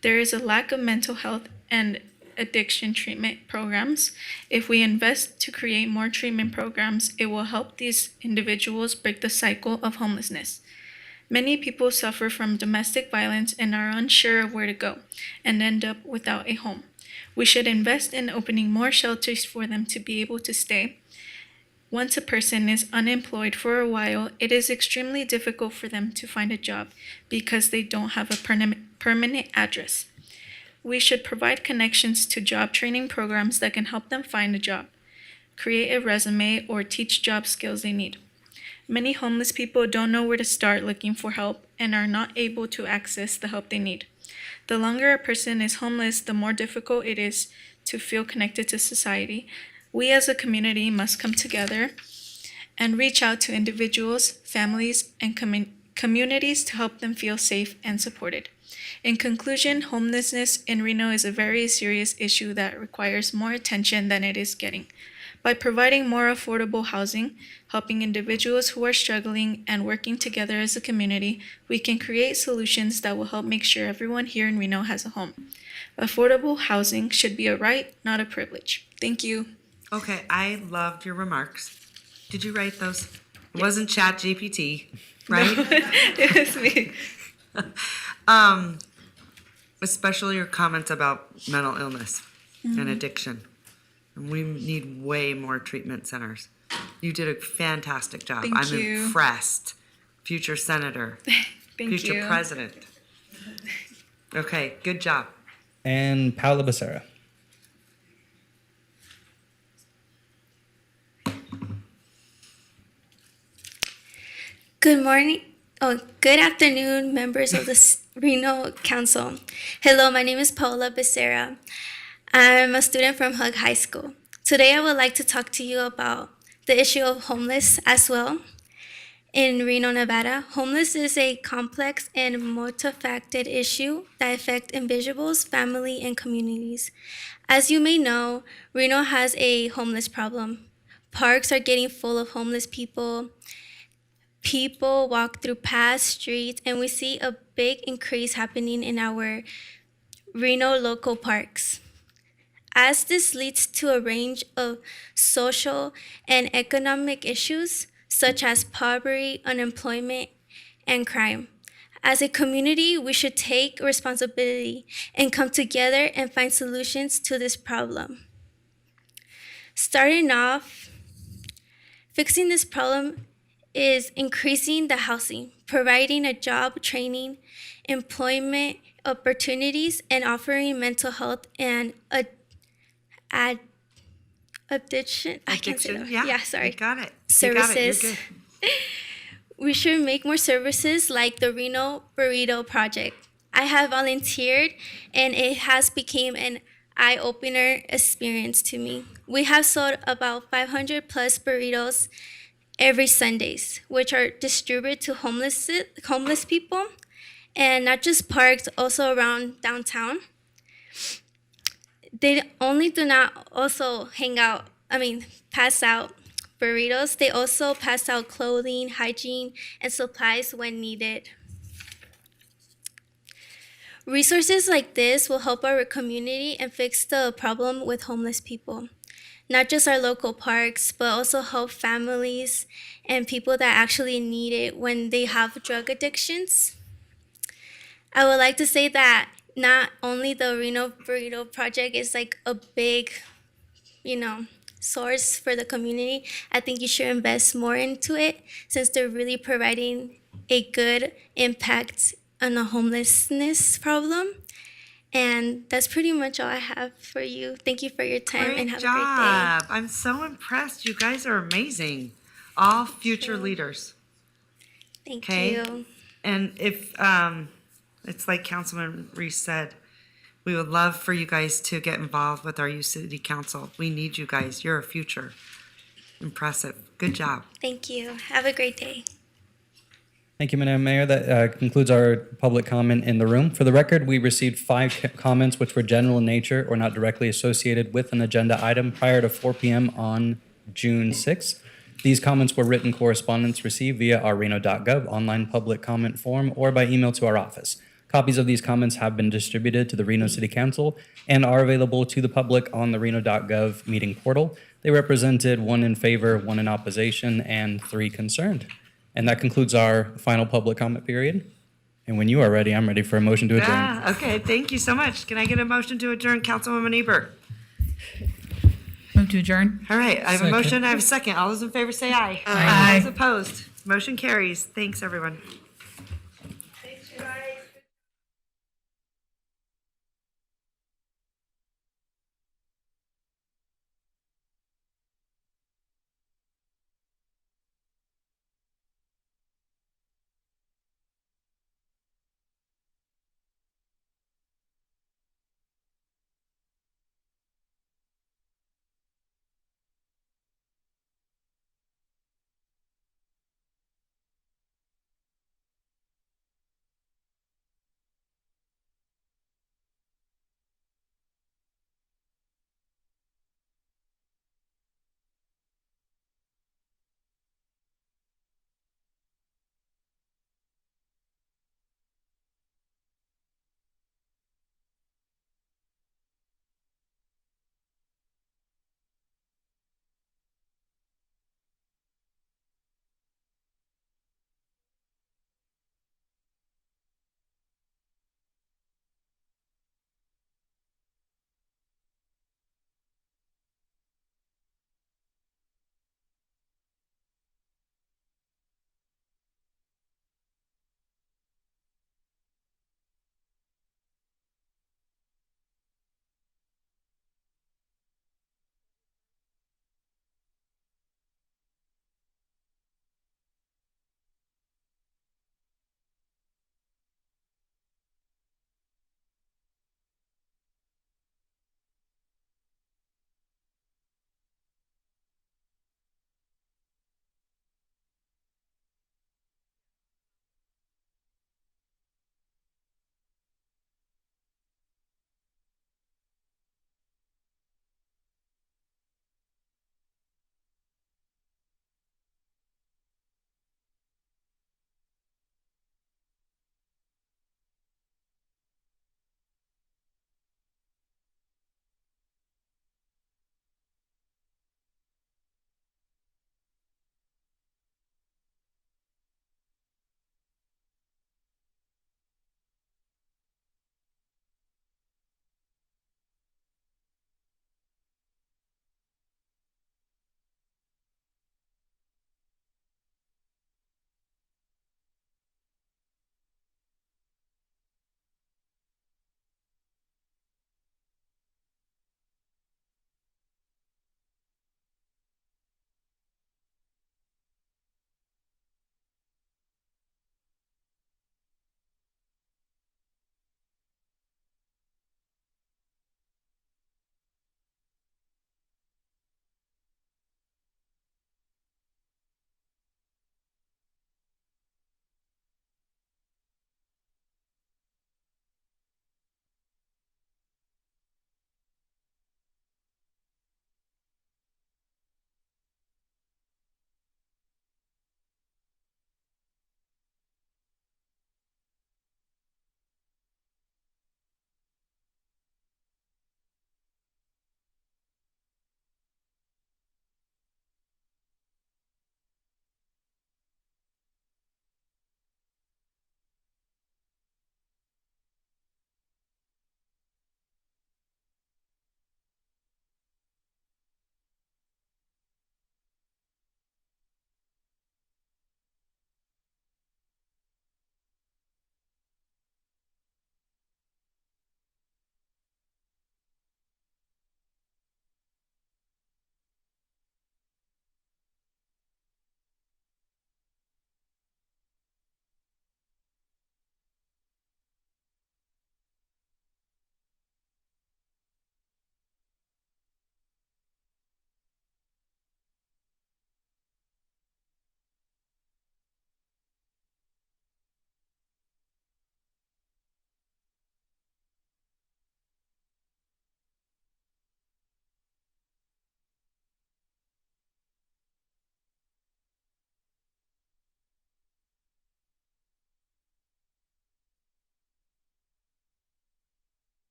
P: There is a lack of mental health and addiction treatment programs. If we invest to create more treatment programs, it will help these individuals break the cycle of homelessness. Many people suffer from domestic violence and are unsure of where to go and end up without a home. We should invest in opening more shelters for them to be able to stay. Once a person is unemployed for a while, it is extremely difficult for them to find a job because they don't have a permanent address. We should provide connections to job training programs that can help them find a job, create a resume, or teach job skills they need. Many homeless people don't know where to start looking for help and are not able to access the help they need. The longer a person is homeless, the more difficult it is to feel connected to society. We as a community must come together and reach out to individuals, families, and communities to help them feel safe and supported. In conclusion, homelessness in Reno is a very serious issue that requires more attention than it is getting. By providing more affordable housing, helping individuals who are struggling, and working together as a community, we can create solutions that will help make sure everyone here in Reno has a home. Affordable housing should be a right, not a privilege. Thank you.
E: Okay, I loved your remarks. Did you write those? It wasn't ChatGPT, right?
P: No, it was me.
E: Especially your comments about mental illness and addiction. And we need way more treatment centers. You did a fantastic job.
P: Thank
E: I'm
P: you.
E: impressed. Future senator, future
P: you.
E: president. Okay, good job.
F: And Paula Becerra.
S: Good morning. Good afternoon, members of the Reno Council. Hello, my name is Paula Becerra. I'm a student from Hug High School. Today, I would like to talk to you about the issue of homeless as well. In Reno, Nevada, homeless is a complex and multifaceted issue that affects individuals, family, and communities. As you may know, Reno has a homeless problem. Parks are getting full of homeless people. People walk through past streets, and we see a big increase happening in our Reno local parks. As this leads to a range of social and economic issues, such as poverty, unemployment, and crime. As a community, we should take responsibility and come together and find solutions to this problem. Starting off, fixing this problem is increasing the housing, providing a job, training, employment opportunities, and offering mental health and addiction. I can't say that.
E: Yeah,
S: sorry.
E: You got it.
S: Services.
E: You're good.
S: We should make more services like the Reno Burrito Project. I have volunteered, and it has become an eye-opener experience to me. We have sold about 500 plus burritos every Sundays, which are distributed to homeless people, and not just parks, also around downtown. They only do not also pass out burritos. They also pass out clothing, hygiene, and supplies when needed. Resources like this will help our community and fix the problem with homeless people. Not just our local parks, but also help families and people that actually need it when they have drug addictions. I would like to say that not only the Reno Burrito Project is like a big, source for the community. I think you should invest more into it since they're really providing a good impact on the homelessness problem. And that's pretty much all I have for you. Thank you for your time and have a great day.
E: I'm so impressed. You guys are amazing. All future leaders.
S: Thank
E: Okay?
S: you.
E: And if it's like Councilman Reese said, we would love for you guys to get involved with our youth city council. We need you guys. You're our future. Impressive. Good job.
S: Thank you. Have a great day.
F: Thank you, Madam Mayor. That concludes our public comment in the room. For the record, we received 5 comments which were general in nature or not directly associated with an agenda item prior to 4 p.m. on June 6th. These comments were written correspondence received via our reno.gov online public comment form or by email to our office. Copies of these comments have been distributed to the Reno City Council and are available to the public on the reno.gov meeting portal. They represented 1 in favor, 1 in opposition, and 3 concerned. And that concludes our final public comment period. And when you are ready, I'm ready for a motion to adjourn.
E: Okay. Thank you so much. Can I get a motion to adjourn, Councilwoman Ebert?
B: Move to adjourn.
E: All right. I have a motion. I have a second. All those in favor say aye.
B: Aye.
E: All those opposed. Motion carries. Thanks, everyone.